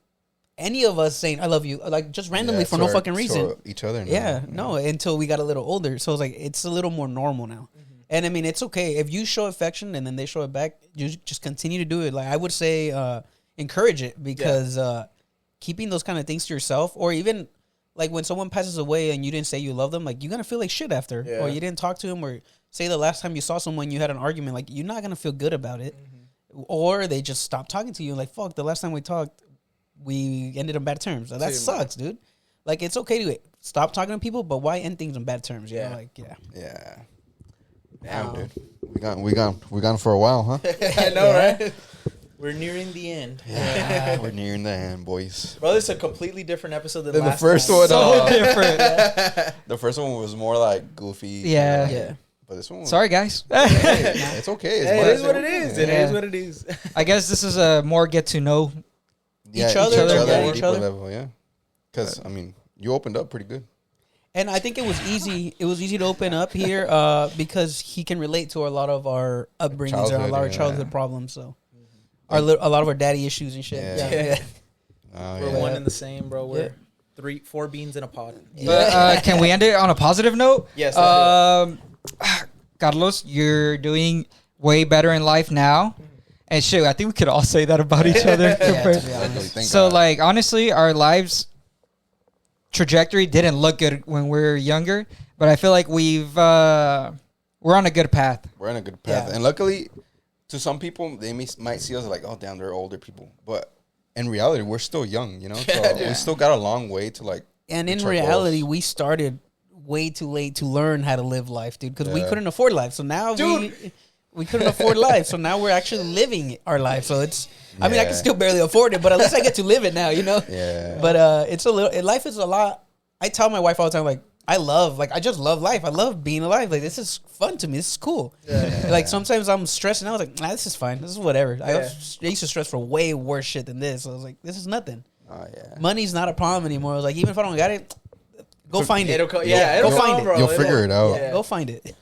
any of us saying I love you like just randomly for no to fucking our- reason. to each other. Now. Yeah, no, until we got a little older. So it's like it's a little more normal now. And I mean, it's okay if you show affection and then they show it back. You just continue to do it. Like I would say, encourage it because keeping those kind of things to yourself, or even like when someone passes away and you didn't say you love them, like you're gonna feel like shit after, Yeah. or you didn't talk to them, or say the last time you saw someone you had an argument, like you're not gonna feel good about it, or they just stopped talking to you. Like fuck, the last time we talked, we ended on bad terms. That Same. sucks, dude. Like it's okay to stop talking to people, but why end things on bad terms? You Yeah. know, like Yeah. Damn, dude. We gone for a while, huh? I know, right? We're nearing the end. Yeah, we're nearing the end, boys. Bro, this is a completely different episode than Then the last first time. one, So different. the first one was more like goofy. Yeah. Yeah. But this one, was, Sorry, guys. hey, it's okay. It's Hey, fun. it is what it is. It Yeah. is what it is. I guess this is a more get to know. Yeah, Each other, yeah, each deeper other. level, yeah. Because I mean, you opened up pretty good. And I think it was easy. It was easy to open up here because he can relate to a lot of our upbringings or a Childhood, lot of yeah. childhood problems. So, a lot of our daddy issues and shit. Yeah. Yeah. Oh, We're yeah. one and the same, bro. We're Yeah. 4 beans in a pod. But can we end it on a positive note? Yes. Carlos, you're doing way better in life now. And shit, I think we could all say that about each other. Yeah, to be honest. Thank So, God. like, honestly, our lives trajectory didn't look good when we were younger, but I feel like we're on a good path. We're on a good path, Yeah. and luckily, to some people, they might see us like, oh, damn, they're older people, but in reality, we're still young, you know. So we still got a long way to like. And in reach our reality, goals. we started way too late to learn how to live life, dude, because we Yeah. couldn't afford life. So now we couldn't afford life. So now we're actually living our life. So it's, I mean, I can Yeah. still barely afford it, but at least I get to live it now, you know? Yeah. But it's a little, life is a lot. I tell my wife all the time, like, I just love life. I love being alive. Like, this is fun to me. This is cool. Like, sometimes I'm stressing. I was like, nah, this is fine. This is whatever. I used to stress for way worse shit than this. So I was like, this is nothing. Oh yeah. Money's not a problem anymore. I was like, even if I don't got it, go find it. It'll co- yeah, it'll Go find come, it. bro. You'll figure it out. Yeah. Go find it.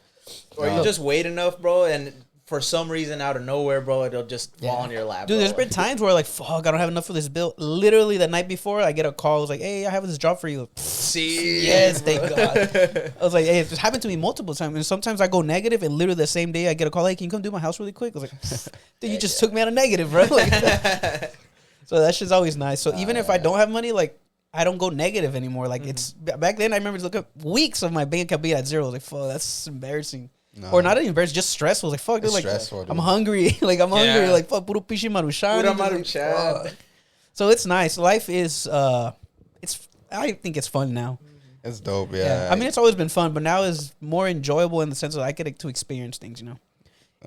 Or you just wait enough, bro, and for some reason out of nowhere, bro, it'll just fall on your lap. Dude, bro. there's been times where like, fuck, I don't have enough for this bill. Literally the night before, I get a call. It's like, hey, I have this job for you. See, Yes, thank God. I was like, hey, it's happened to me multiple times. And sometimes I go negative, and literally the same day I get a call, hey, can you come do my house really quick? I was like, dude, you just took me out of negative, bro. Like, so that shit's always nice. So even if I don't have money, like, I don't go negative anymore. Like, it's back then, I remember looking at weeks of my bank account being at zero. I was like, fuck, that's embarrassing. No. Or not even embarrassing, just stressful. I was like, fuck, dude, It's like, stressful, dude. I'm hungry. Like, I'm hungry. Yeah. Like, fuck, puro pishi maruchan. Pura Just like, maruchan. fuck. So it's nice. Life is, I think it's fun now. It's dope. Yeah. I mean, it's always been fun, but now is more enjoyable in the sense that I get to experience things, you know.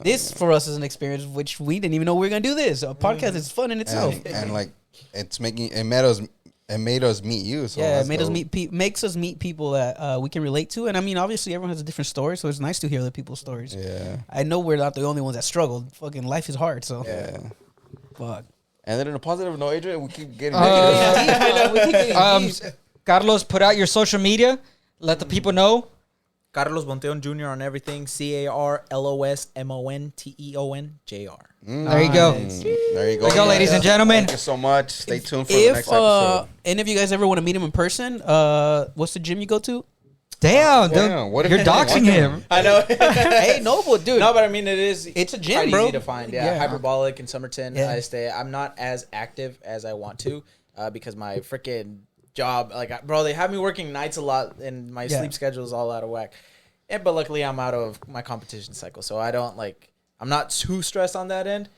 This for us is an experience which we didn't even know we were gonna do this. A podcast is fun in itself. and like it's making it made us meet you. So Yeah, it that's made us dope. makes us meet people that we can relate to, and I mean, obviously, everyone has a different story, so it's nice to hear other people's stories. Yeah. I know we're not the only ones that struggled. Fucking life is hard, so Yeah. fuck. And then in a positive note, Adrian, we keep getting We keep getting deep. Carlos, put out your social media. Let the people know. Carlos Monteon Jr. on everything. CarlosMonteonJr. There you go. There you go. There you go, ladies and gentlemen. Thank you so much. Stay tuned for the next If episode. any of you guys ever want to meet him in person, what's the gym you go to? Damn, dude. Damn, what if You're you don't doxing want him. I know. Hey, no, but dude, No, but I mean, it's a gym, quite bro. easy to find. Yeah, Yeah. Hyperbolic in Somerton. Yeah. I'm not as active as I want to because my freaking job, like, bro, they have me working nights a lot, and my Yeah. sleep schedule is all out of whack. Yeah, but luckily, I'm out of my competition cycle, so I don't I'm not too stressed on that end.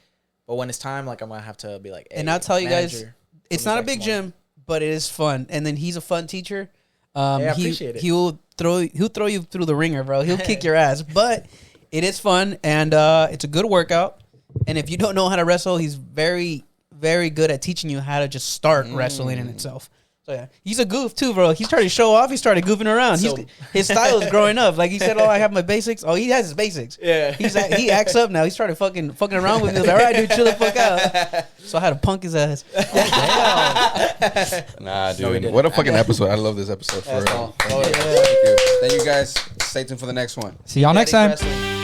But when it's time, like, I'm gonna have to be like, hey, and I'll tell you guys, manager, it's put me not a back big tomorrow. gym, but it is fun. And then he's a fun teacher. I appreciate it. He'll throw you through the ringer, bro. He'll kick your ass, but it is fun and it's a good workout. And if you don't know how to wrestle, he's very, very good at teaching you how to just start wrestling in itself. So So yeah, he's a goof too, bro. He started to show off. He started goofing around. So- His style is growing up. Like he said, "Oh, I have my basics." Oh, he has his basics. Yeah. He acts up now. He started fucking around with me. He was like, all right, dude, chill the fuck out. So I had to punk his ass. Nah, No, we dude. didn't. What a fucking episode. I love this episode. For That's real. all. Thank you. Oh, Thank you. Thank you guys. Stay tuned for the next one. See y'all next time. Wrestling.